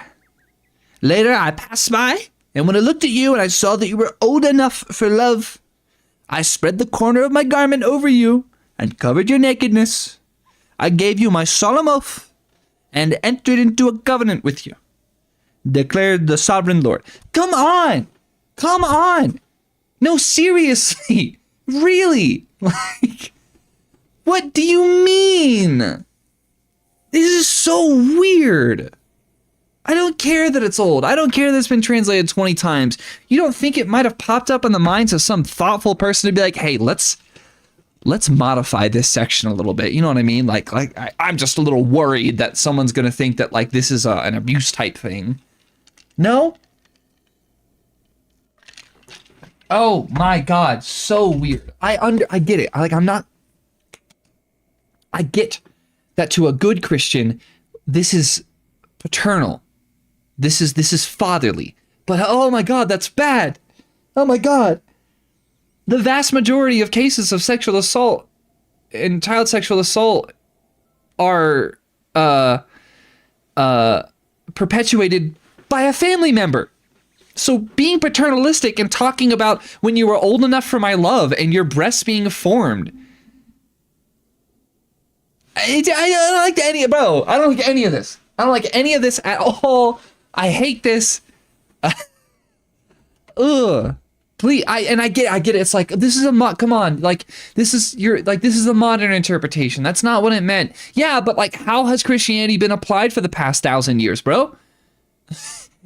Later I passed by, and when I looked at you and I saw that you were old enough for love, I spread the corner of my garment over you and covered your nakedness. I gave you my solemn oath and entered into a covenant with you, declared the sovereign Lord. Come on! Come on! No, seriously! Really? Like, what do you mean? This is so weird. I don't care that it's old. I don't care that it's been translated 20 times. You don't think it might have popped up in the minds of some thoughtful person to be like, hey, let's modify this section a little bit. You know what I mean? Like I'm just a little worried that someone's going to think that like this is an abuse type thing. No? Oh my God, so weird. I get it. I get that to a good Christian, this is paternal. This is fatherly. But oh my God, that's bad. Oh my God. The vast majority of cases of sexual assault and child sexual assault are perpetuated by a family member. So being paternalistic and talking about when you were old enough for my love and your breasts being formed. I don't like any, bro. I don't like any of this. I don't like any of this at all. I hate this. Ugh. Please, I get it. It's like, this is come on. Like, this is a modern interpretation. That's not what it meant. Yeah, but like, how has Christianity been applied for the past 1,000 years, bro?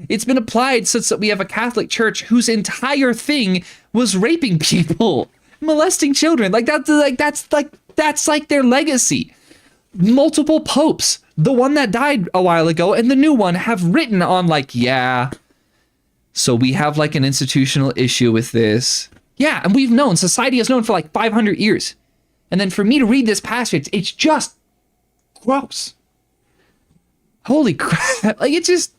It's been applied since we have a Catholic Church whose entire thing was raping people, molesting children. That's their legacy. Multiple popes, the one that died a while ago and the new one, have written on like, yeah, so we have like an institutional issue with this. Yeah, and society has known for like 500 years. And then for me to read this passage, it's just gross. Holy crap. Like, it's just,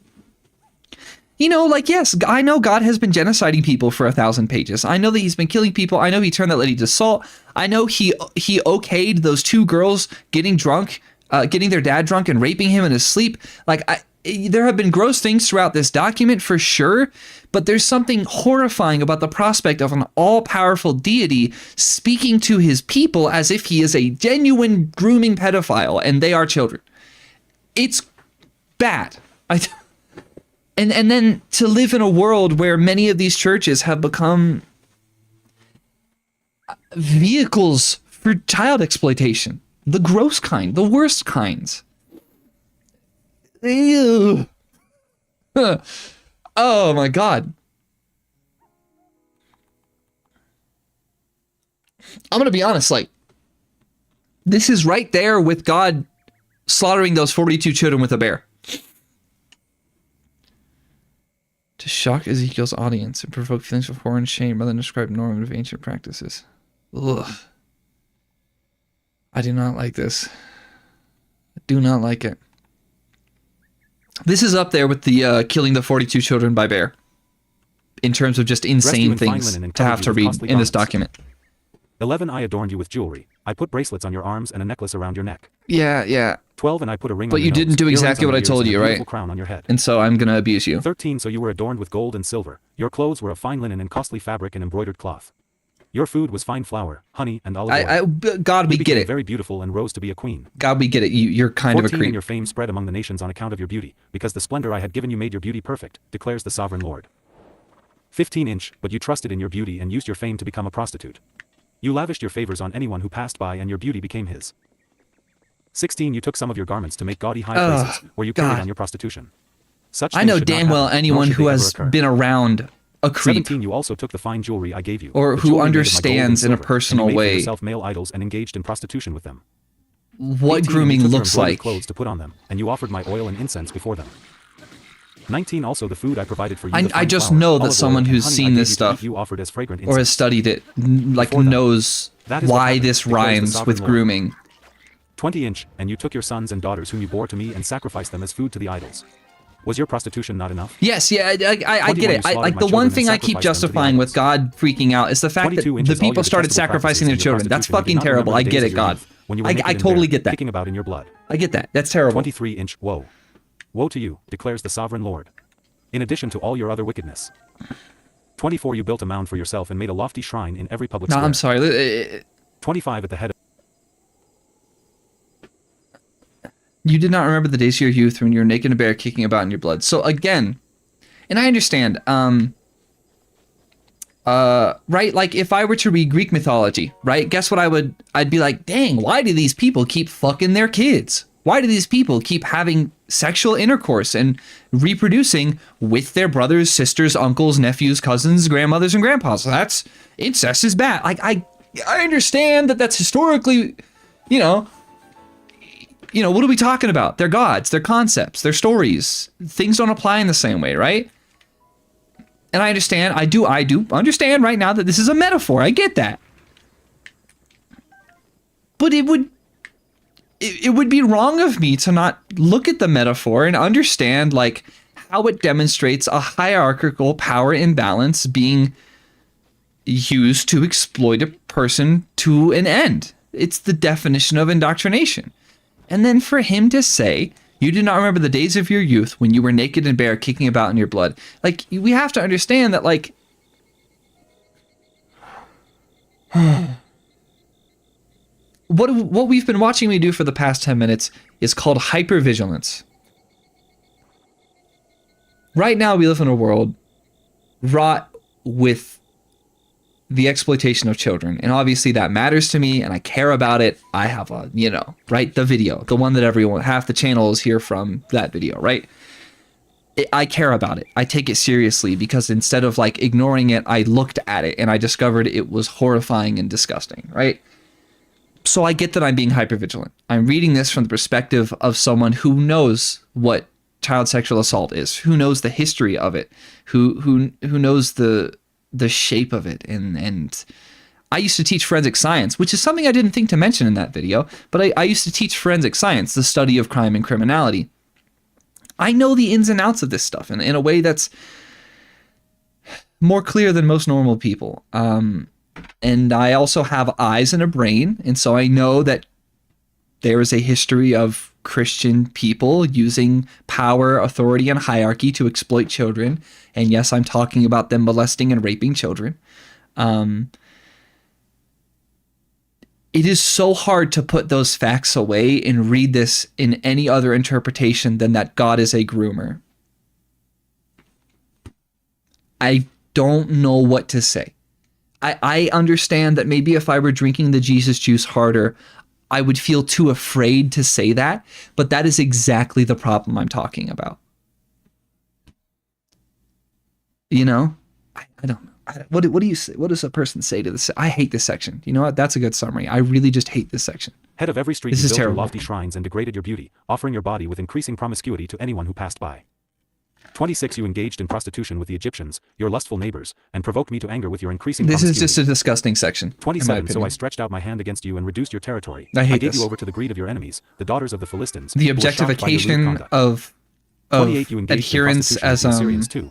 yes, I know God has been genociding people for 1,000 pages. I know that he's been killing people. I know he turned that lady to salt. I know he okayed those two girls getting drunk, getting their dad drunk and raping him in his sleep. There have been gross things throughout this document for sure, but there's something horrifying about the prospect of an all-powerful deity speaking to his people as if he is a genuine grooming pedophile and they are children. It's bad. And then to live in a world where many of these churches have become vehicles for child exploitation, the gross kind, the worst kinds. Ew. Oh my God. I'm gonna be honest, this is right there with God slaughtering those 42 children with a bear. To shock Ezekiel's audience and provoke feelings of horror and shame rather than describe normative ancient practices. Ugh. I do not like this. I do not like it. This is up there with the killing the 42 children by bear. In terms of just insane things to have to read in this document. 11. I adorned you with jewelry. I put bracelets on your arms and a necklace around your neck. Yeah. 12. And I put a ring on but your you nose, didn't do exactly what I earrings on told your you, ears, and a right? beautiful crown on your head. And so I'm going to abuse you. 13. So you were adorned with gold and silver. Your clothes were of fine linen and costly fabric and embroidered cloth. Your food was fine flour, honey, and olive oil. God, we You get became it. very beautiful and rose to be a queen. God, we get it. You're kind of a 14 creep. And your fame spread among the nations on account of your beauty, because the splendor I had given you made your beauty perfect, declares the sovereign Lord. 15 But you trusted in your beauty and used your fame to become a prostitute. You lavished your favors on anyone who passed by and your beauty became his. 16 You took some of your garments to make gaudy high places, where you carried God. on your prostitution. Such I things know should not damn well happen, nor anyone should who they ever has occur. been around a creep 17 You also took the fine jewelry I gave you, or the who jewelry made of my gold and understands in a silver, and personal you made for way yourself male idols and engaged in prostitution with them. what 18 grooming You took your looks embroidered like. clothes to put on them, and you offered my oil and incense before them. 19 Also the food I provided for you. I the fine just flour, know that olive oil, someone and who's honey I seen gave this you to eat stuff you offered as fragrant or has incense. studied it, like Before them. knows That is what why happened, this declares the rhymes sovereign with Lord. grooming. 20 And you took your sons and daughters whom you bore to me and sacrificed them as food to the idols. Was your prostitution not enough? Yes, yeah, I get 21 it. You Like slaughtered the my one children thing and I keep sacrificed them to the justifying with idols. God freaking out is the fact that 22 the All your people started detestable sacrificing their practices and children. your That's prostitution, you fucking did not terrible. remember I the get days it, of your God. youth, when you were naked I and totally bare, get that. kicking about in your blood. I get that. That's terrible. 23 Woe. Woe to you, declares the sovereign Lord. In addition to all your other wickedness. 24 You built a mound for yourself and made a lofty shrine in every public No, square. I'm sorry. 25 At the head of You did not remember the days of your youth when you were naked and bare, kicking about in your blood. So again, and I understand, right? Like if I were to read Greek mythology, right? Guess what I'd be like, dang, why do these people keep fucking their kids? Why do these people keep having sexual intercourse and reproducing with their brothers, sisters, uncles, nephews, cousins, grandmothers, and grandpas? That's incest is bad. Like I understand that that's historically, you know, what are we talking about? They're gods, they're concepts, they're stories. Things don't apply in the same way, right? And I understand, I do understand right now that this is a metaphor. I get that. But it would be wrong of me to not look at the metaphor and understand like how it demonstrates a hierarchical power imbalance being used to exploit a person to an end. It's the definition of indoctrination. And then for him to say, you do not remember the days of your youth when you were naked and bare, kicking about in your blood. Like, we have to understand that, like, what we've been watching me do for the past 10 minutes is called hypervigilance. Right now, we live in a world wrought with the exploitation of children. And obviously that matters to me and I care about it. I have a, right? The video, the one that half the channel is here from that video, right? I care about it. I take it seriously because instead of like ignoring it, I looked at it and I discovered it was horrifying and disgusting, right? So I get that I'm being hypervigilant. I'm reading this from the perspective of someone who knows what child sexual assault is, who knows the history of it, who knows the shape of it. And I used to teach forensic science, which is something I didn't think to mention in that video, but I used to teach forensic science, the study of crime and criminality. I know the ins and outs of this stuff in a way that's more clear than most normal people. And I also have eyes and a brain, and so I know that there is a history of Christian people using power, authority, and hierarchy to exploit children. And yes, I'm talking about them molesting and raping children. It is so hard to put those facts away and read this in any other interpretation than that God is a groomer. I don't know what to say. I understand that maybe if I were drinking the Jesus juice harder, I would feel too afraid to say that, but that is exactly the problem I'm talking about. I don't know. What do you say? What does a person say to this? I hate this section. You know what? That's a good summary. I really just hate this section. Head of every street, This you is built your terrible. lofty shrines and degraded your beauty, offering your body with increasing promiscuity to anyone who passed by. 26 You engaged in prostitution with the Egyptians, your lustful neighbors, and provoked me to anger with your increasing This promiscuity. is just a disgusting section. 27 So I stretched out my hand against you and reduced your territory. I hate gave this. you over to the greed of your enemies, the daughters of the Philistines, The who were shocked by your lewd objectification conduct. of 28 You engaged in adherence prostitution with as the Assyrians too,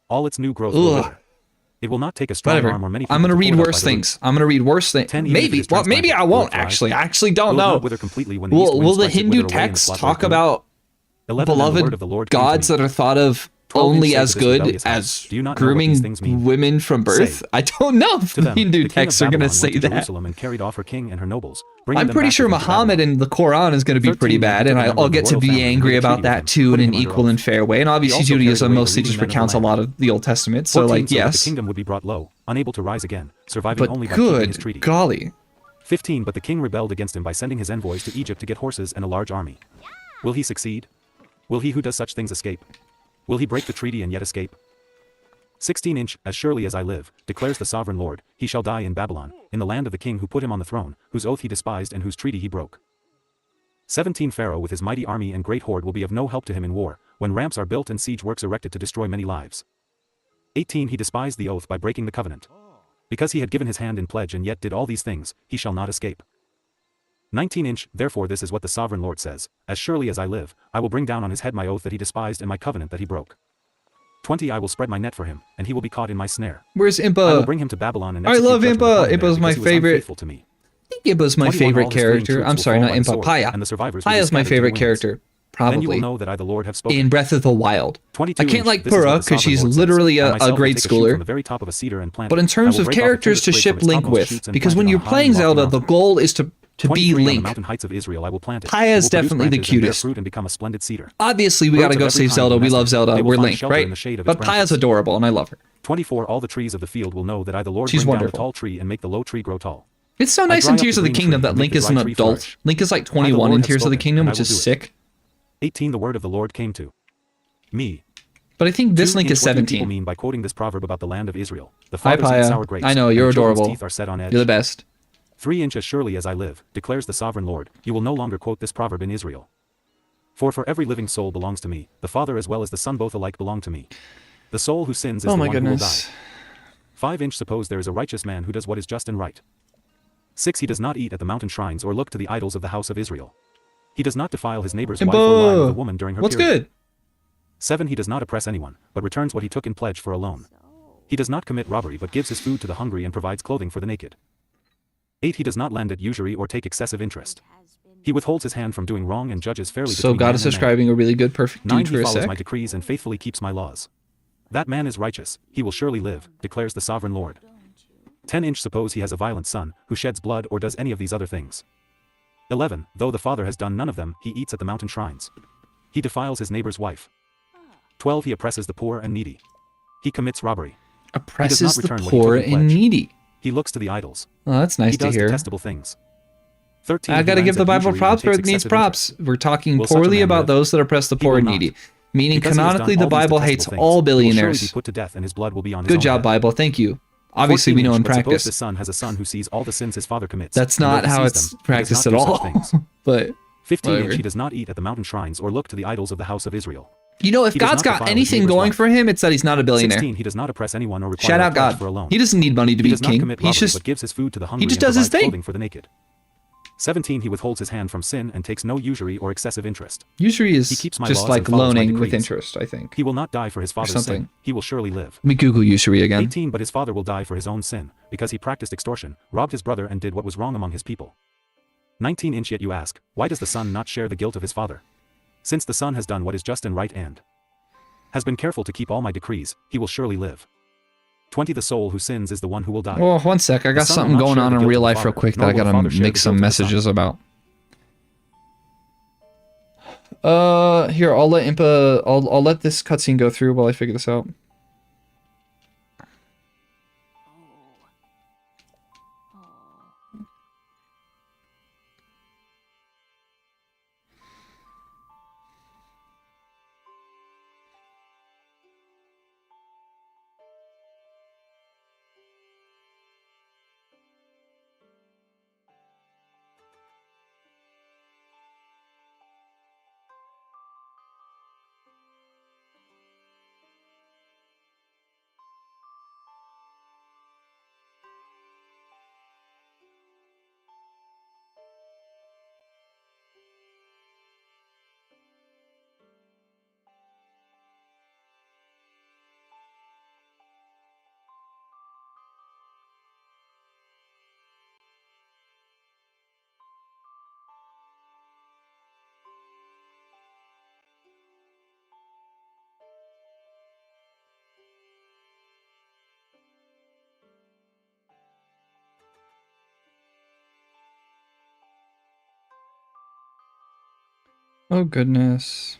All its new growth will Ugh. wither. It will not take a strong Whatever. arm or many I'm people gonna to read pull it up worse by the things. I'm gonna read worse things. 10, even if it Maybe. is Well, maybe I transplanted, will won't it thrive? actually. I actually don't Will it know. not wither completely when the east Will wind the strikes it Hindu wither away in the texts flat talk Lord about 11 and the word of the beloved Lord came to gods me. that are thought of 12 only say to as this good rebellious house, as do you not know what these grooming things mean? women from birth? Say, I don't know if To the them, Hindu the king of texts are gonna Babylon say went to that. Jerusalem and carried off her king and her nobles, bringing I'm them pretty back sure with him to Muhammad Babylon. in the Quran is going to be 13 pretty then he bad, took and a member I'll of the get to royal be family and angry made a about treaty with that him, too in putting an him under equal oath. and fair way. And He obviously also carried Judaism away the mostly leading just men of the recounts a land. lot of the Old Testament, so 14 like so that the yes, kingdom would be brought low, unable to rise again, surviving but only by keeping his good treaty. golly. 15 But the king rebelled against him by sending his envoys to Egypt to get horses and a large army. Will he succeed? Will he who does such things escape? Will he break the treaty and yet escape? 16 As surely as I live, declares the sovereign Lord, he shall die in Babylon, in the land of the king who put him on the throne, whose oath he despised and whose treaty he broke. 17 Pharaoh with his mighty army and great horde will be of no help to him in war, when ramps are built and siege works erected to destroy many lives. 18 He despised the oath by breaking the covenant. Because he had given his hand in pledge and yet did all these things, he shall not escape. 19 Therefore this is what the sovereign Lord says, as surely as I live, I will bring down on his head my oath that he despised and my covenant that he broke. 20 I will spread my net for him, and he will be caught in my snare. Where's I will Impa? bring him to Babylon and I execute love judgment Impa. upon him there Impa's my because he was favorite. unfaithful to me. I think Impa's my 21 favorite All his fleeing character. troops I'm will sorry, fall not by the Impa. sword, Paya. and the survivors will be Paya's my scattered to the favorite winds. character, Then you will probably. know that I the Lord have spoken. In Breath of the Wild. 22 I can't like This is what Pura the because sovereign she's Lord says. literally I a myself will grade take a shoot from schooler. the very top of a cedar and plant But it. in I terms will of break off a characters timber to twig ship from its Link topmost with, shoots and because plant when it you're on a high playing and lofty Zelda, the mountain. goal is to be 23 On the Link. mountain heights of Israel I will plant it. Paya It is will produce definitely the branches and bear cutest. fruit and become a splendid cedar. Obviously, we Birds gotta of go every save kind Zelda. will We nest love in it. Zelda. They will We're find Link, shelter right? in the shade of its But branches. Paya's adorable, and I love her. 24 All the trees of the field will know that I the Lord She's bring down wonderful. a tall tree and make the low tree grow tall. It's so I nice dry in up Tears the of the green Kingdom tree that and Link make is the an dry tree adult. flourish. Link is like I the 21 Lord in have Tears of the spoken, Kingdom, and I which will is do it. sick. 18 The word of the Lord came to me. But I think this 2 Link is What do people 17. mean by quoting this proverb about the land of Israel? The Hi, fathers eat sour Paya. grapes, I know, and you're the children's adorable. teeth are set on edge. You're the best. 3 As surely as I live, declares the sovereign Lord, you will no longer quote this proverb in Israel. For every living soul belongs to me, the Father as well as the Son both alike belong to me. The soul who sins is Oh the my one who will die. goodness. 5 Suppose there is a righteous man who does what is just and right. 6 He does not eat at the mountain shrines or look to the idols of the house of Israel. He does not defile his neighbor's wife or lie with a woman during her What's period. good? 7 He does not oppress anyone, but returns what he took in pledge for a loan. He does not commit robbery but gives his food to the hungry and provides clothing for the naked. 8 He does not lend at usury or take excessive interest. He withholds his hand from doing wrong and judges fairly So between God man is and man. describing a really good, perfect 9 dude He for a follows sec. my decrees and faithfully keeps my laws. That man is righteous, he will surely live, declares the sovereign Lord. 10 Suppose he has a violent son, who sheds blood or does any of these other things. 11 Though the father has done none of them, he eats at the mountain shrines. He defiles his neighbor's wife. 12 He oppresses the poor and needy. He commits robbery. Oppresses the return what he poor took in and pledge. needy. He looks to the idols. Oh, that's nice He to does hear. detestable things. 13 I He gotta give lends the at Bible usury and props where takes it needs excessive props. interest. We're talking Will such a poorly man about live? those that oppress the He poor will and not. needy. Meaning Because he has canonically, done the all these Bible detestable hates things, all he will surely billionaires. be put to death and his blood will be on his Good own job, head. Bible. Thank you. Obviously, we 14 know in But suppose practice. this son has a son who sees all the sins his father commits. That's and not how oversees it's them. He does practiced not at do all. such things. But 15 whatever. He does not eat at the mountain shrines or look to the idols of the house of Israel. You know, if He does God's not got defile his anything neighbor's going wife. for him, it's that he's not a billionaire. 16 He does not oppress anyone or require Shout a out pledge God. for a loan. He doesn't need money to He be does not king. commit He's robbery just but gives his food to the hungry just and does his provides thing. clothing for the naked. 17 He withholds his hand from sin and takes no usury or excessive interest. usury He is keeps my just laws like and follows my loaning with decrees. interest, I think. He will not die for his father's something. sin, he will surely live. Let me Google usury again. 18 But his father will die for his own sin, because he practiced extortion, robbed his brother and did what was wrong among his people. 19 Yet you ask, why does the son not share the guilt of his father? Since the son has done what is just and right and has been careful to keep all my decrees, he will surely live. 20 The soul who sins is the one who will die. Oh, one sec. I got son something will not going share on the in guilt real of the life real father, quick that nor I will the gotta father share make the some guilt of the son. messages about. Here, I'll let Impa, I'll let this cutscene go through while I figure this out. Oh, goodness.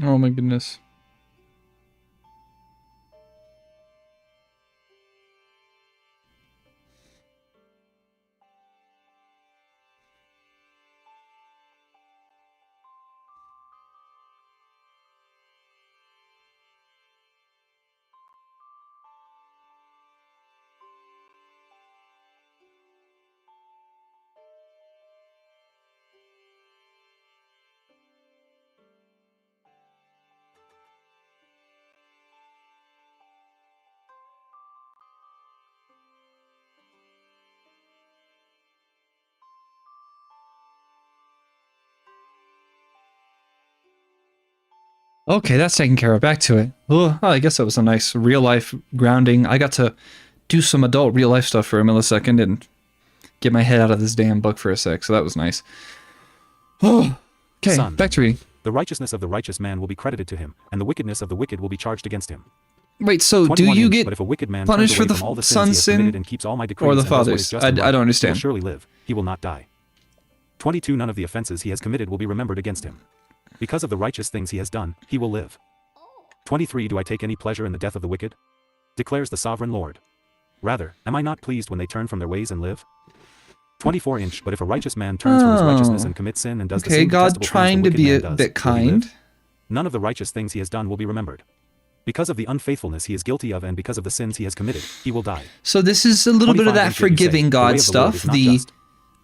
Oh my goodness. Okay, that's taken care of. Back to it. Oh, I guess that was a nice real life grounding. I got to do some adult real life stuff for a millisecond and get my head out of this damn book for a sec, so that was nice. Oh, okay, Son, back to reading. the righteousness of the righteous man will be credited to him, and the wickedness of the wicked will be charged against him. Wait, so do 21 you inch, get but if a wicked man punished turns for away the from all the son's sins he has committed sin and keeps all my decrees or the and does what is father's? just and right, I don't he understand. will surely live, he will not die. 22 None of the offenses he has committed will be remembered against him. Because of the righteous things he has done, he will live. 23 Do I take any pleasure in the death of the wicked? Declares the sovereign Lord. Rather, am I not pleased when they turn from their ways and live? 24 inch, but if a righteous man turns from his righteousness and commits sin and does the okay, same God detestable trying things to the be wicked a man does, bit will he live? kind. None of the righteous things he has done will be remembered. Because of the unfaithfulness he is guilty of and because of the sins he has committed, he will die. So this is a little bit of 25 that inch, yet you say, forgiving "The way God of the Lord stuff. is not The just."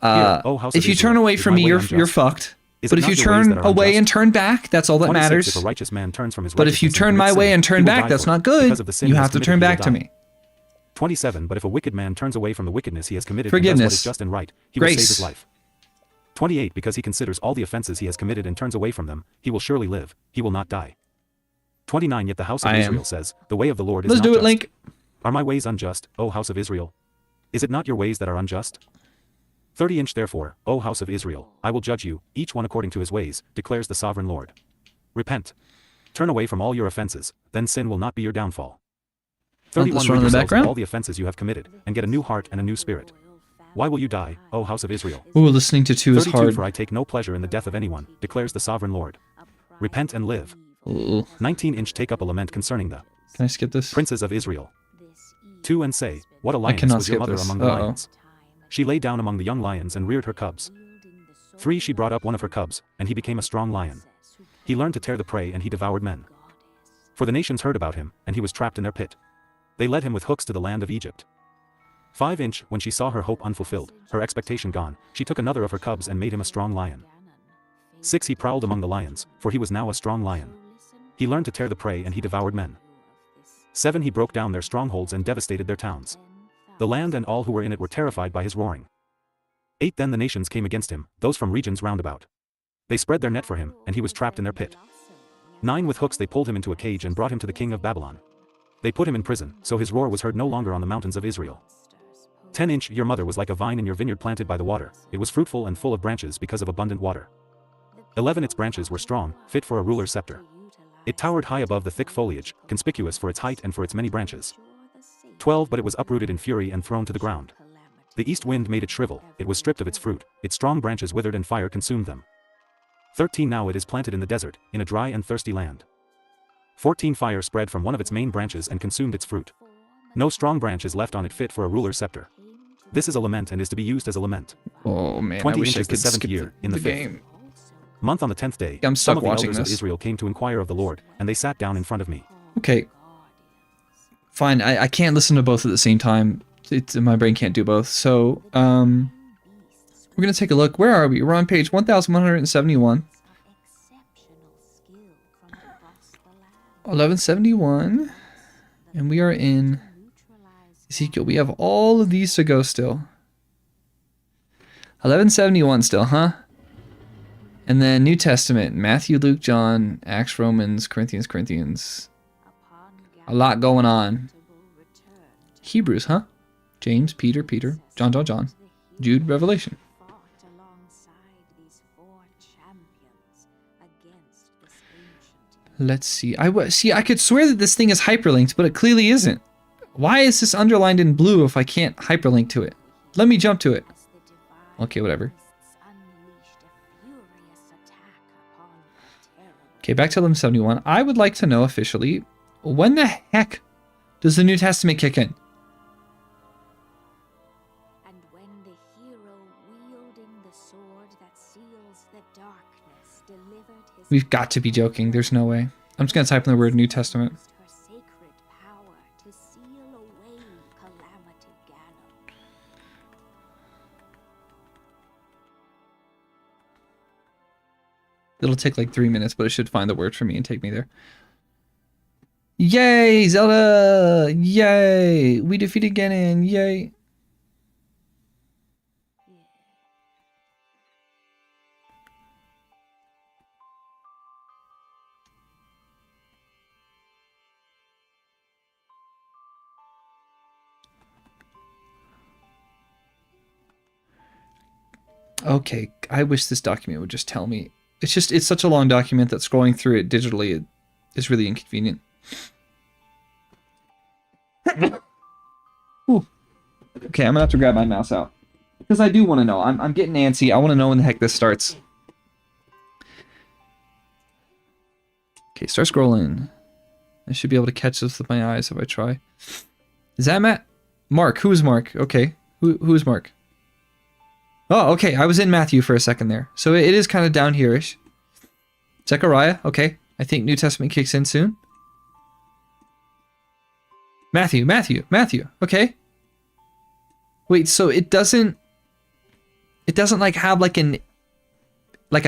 Hear, O house of if you Israel, turn away is from my me, way you're unjust? fucked. Is But it if you not your ways turn that are away unjust? and turn back, that's all that 26 matters. If a righteous man turns from his But if you righteousness and turn my commits way sin, and turn he will back, die that's for it. not good. Because of the sin You he has have to committed, turn he will back to die. me. 27 But if a wicked man turns away from the wickedness he has committed and does what Forgiveness. is just and right, he will save Grace. his life. 28 Because he considers all the offenses he has committed and turns away from them, he will surely live, he will not die. 29 Yet the house of I am. Israel says, the way of the Lord is Let's not do it, just. Link. Are my ways unjust, O house of Israel? Is it not your ways that are unjust? 30 inch Therefore, O house of Israel, I will judge you, each one according to his ways, declares the sovereign Lord. Repent. Turn away from all your offenses, then sin will not be your downfall. 31 this run Rid in the yourselves of background? all the offenses you have committed, and get a new heart and a new spirit. Why will you die, O house of Israel? Ooh, listening to 2 is 32 hard. For I take no pleasure in the death of anyone, declares the sovereign Lord. Repent and live. Ooh. 19 inch Take up a lament concerning the Can I skip this? princes of Israel. 2 And say, what a lioness cannot was your skip mother this. among the Uh-oh. lions. She lay down among the young lions and reared her cubs. 3 She brought up one of her cubs, and he became a strong lion. He learned to tear the prey and he devoured men. For the nations heard about him, and he was trapped in their pit. They led him with hooks to the land of Egypt. 5 inch When she saw her hope unfulfilled, her expectation gone, she took another of her cubs and made him a strong lion. 6 He prowled among the lions, for he was now a strong lion. He learned to tear the prey and he devoured men. 7 He broke down their strongholds and devastated their towns. The land and all who were in it were terrified by his roaring. 8 Then the nations came against him, those from regions round about. They spread their net for him, and he was trapped in their pit. 9 With hooks they pulled him into a cage and brought him to the king of Babylon. They put him in prison, so his roar was heard no longer on the mountains of Israel. 10 inch Your mother was like a vine in your vineyard planted by the water, it was fruitful and full of branches because of abundant water. 11 Its branches were strong, fit for a ruler's scepter. It towered high above the thick foliage, conspicuous for its height and for its many branches. 12 But it was uprooted in fury and thrown to the ground. The east wind made it shrivel, it was stripped of its fruit, its strong branches withered and fire consumed them. 13 Now it is planted in the desert, in a dry and thirsty land. 14 Fire spread from one of its main branches and consumed its fruit. No strong branch is left on it fit for a ruler's scepter. This is a lament and is to be used as a lament. Oh man, 20 I wish I inches the could 7th skip year, in the 5th game. month on the 10th day, I'm some stuck of the watching elders of this. Israel came to inquire of the Lord, and they sat down in front of me. Okay. Fine, I can't listen to both at the same time. My brain can't do both. So, We're going to take a look. Where are we? We're on page 1171. 1171. And we are in Ezekiel. We have all of these to go still. 1171 still, huh? And then New Testament. Matthew, Luke, John, Acts, Romans, Corinthians. A lot going on. Hebrews, huh? James, Peter, John. Jude, Revelation. Let's see. I could swear that this thing is hyperlinked, but it clearly isn't. Why is this underlined in blue if I can't hyperlink to it? Let me jump to it. Okay, whatever. Okay, back to 1171. I would like to know officially, when the heck does the New Testament kick in? And when the hero wielding the sword that seals the darkness delivered his We've got to be joking. There's no way. I'm just going to type in the word New Testament. her sacred power to seal away calamity Ganon. It'll take like 3 minutes, but it should find the word for me and take me there. Yay, Zelda! Yay! We defeated Ganon! Yay! Okay, I wish this document would just tell me. It's such a long document that scrolling through it digitally is really inconvenient. Ooh. Okay, I'm gonna have to grab my mouse out. Because I do want to know. I'm getting antsy. I want to know when the heck this starts. Okay, start scrolling. I should be able to catch this with my eyes if I try. Is that Matt? Mark. Who is Mark? Okay. Who is Mark? Oh, okay. I was in Matthew for a second there. So it is kind of down here-ish. Zechariah. Okay. I think New Testament kicks in soon. Matthew. Okay. Wait, so it doesn't like have like a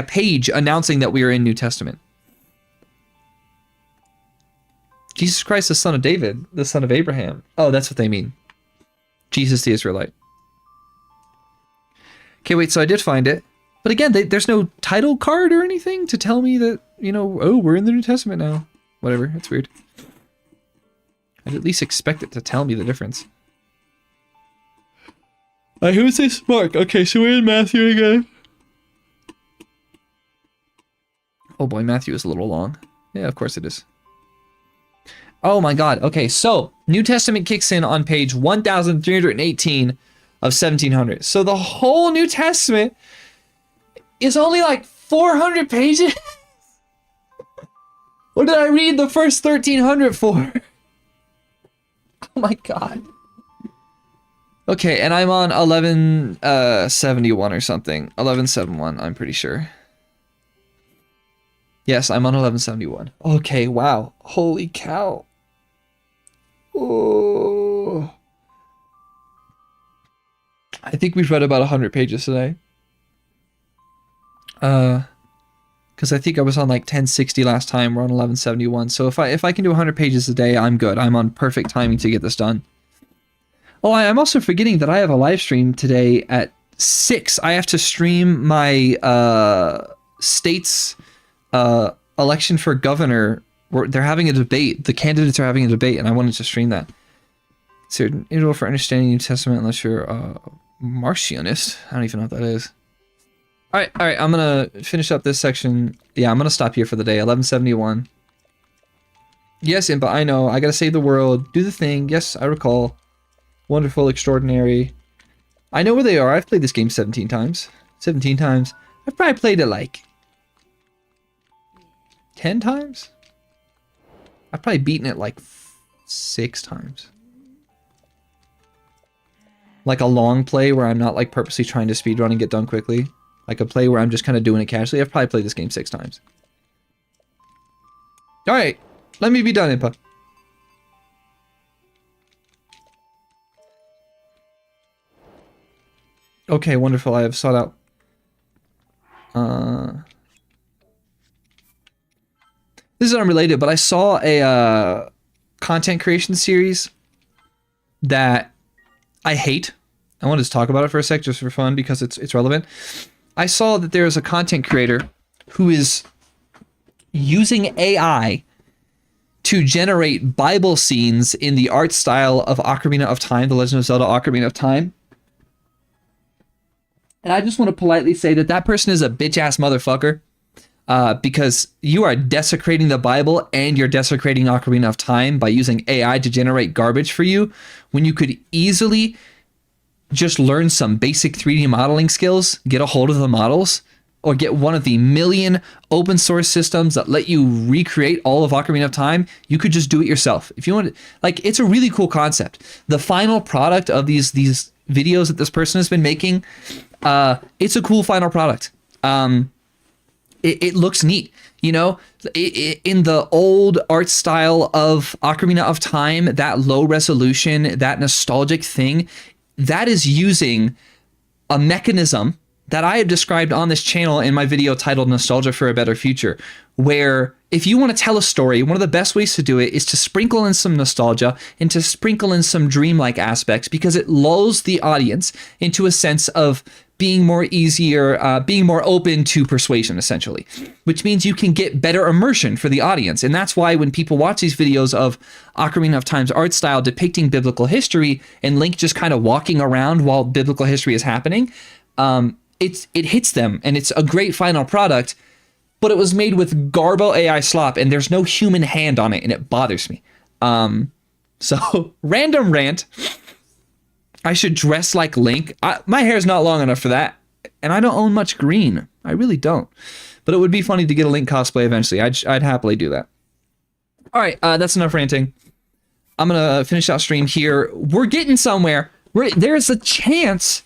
page announcing that we are in New Testament. Jesus Christ, the son of David, the son of Abraham. Oh, that's what they mean. Jesus the Israelite. Okay, wait, so I did find it. But again, there's no title card or anything to tell me that, you know, oh, we're in the New Testament now. Whatever, it's weird. I'd at least expect it to tell me the difference. Who's this? Mark. Okay, so we're in Matthew again. Oh boy, Matthew is a little long. Yeah, of course it is. Oh my god. Okay, so New Testament kicks in on page 1318 of 1700. So the whole New Testament is only like 400 pages? What did I read the first 1300 for? Oh my god. Okay, and I'm on 1171 or something. 1171, I'm pretty sure. Yes, I'm on 1171. Okay, wow. Holy cow. Oh. I think we've read about 100 pages today. Because I think I was on like 1060 last time. We're on 1171. So if I can do 100 pages a day, I'm good. I'm on perfect timing to get this done. Oh, I'm also forgetting that I have a live stream today at 6. I have to stream my state's election for governor. They're having a debate. The candidates are having a debate, and I wanted to stream that. So, in order for understanding New Testament, unless you're a Marcionist. I don't even know what that is. All right. I'm gonna finish up this section. Yeah, I'm gonna stop here for the day. 1171. Yes, Impa, I know. I gotta save the world. Do the thing. Yes, I recall. Wonderful, extraordinary. I know where they are. I've played this game 17 times. 17 times. I've probably played it like 10 times. I've probably beaten it like 6 times. Like a long play where I'm not like purposely trying to speedrun and get done quickly. Like a play where I'm just kind of doing it casually. I've probably played this game 6 times. Alright, let me be done, Impa. Okay, wonderful. I have sought out. This is unrelated, but I saw a content creation series that I hate. I wanted to talk about it for a sec, just for fun, because it's relevant. I saw that there is a content creator who is using AI to generate Bible scenes in the art style of Ocarina of Time, The Legend of Zelda Ocarina of Time. And I just want to politely say that that person is a bitch-ass motherfucker, because you are desecrating the Bible and you're desecrating Ocarina of Time by using AI to generate garbage for you, when you could easily just learn some basic 3D modeling skills, get a hold of the models, or get one of the million open source systems that let you recreate all of Ocarina of Time. You could just do it yourself. If you want to, like, it's a really cool concept. The final product of these videos that this person has been making, it's a cool final product. It looks neat. You know, in the old art style of Ocarina of Time, that low resolution, that nostalgic thing, that is using a mechanism that I have described on this channel in my video titled Nostalgia for a Better Future, where if you want to tell a story, one of the best ways to do it is to sprinkle in some nostalgia and to sprinkle in some dreamlike aspects, because it lulls the audience into a sense of being more open to persuasion, essentially, which means you can get better immersion for the audience. And that's why when people watch these videos of Ocarina of Time's art style depicting biblical history and Link just kind of walking around while biblical history is happening, it hits them, and it's a great final product, but it was made with garbo AI slop, and there's no human hand on it, and it bothers me. So random rant. I should dress like Link. My hair's not long enough for that, and I don't own much green. I really don't. But it would be funny to get a Link cosplay eventually. I'd happily do that. All right, that's enough ranting. I'm gonna finish out stream here. We're getting somewhere. There's a chance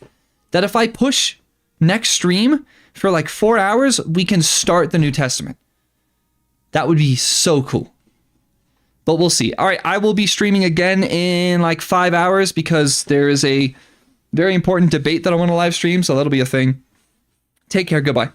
that if I push next stream for like 4 hours, we can start the New Testament. That would be so cool. But we'll see. All right, I will be streaming again in like 5 hours because there is a very important debate that I want to live stream, so that'll be a thing. Take care. Goodbye.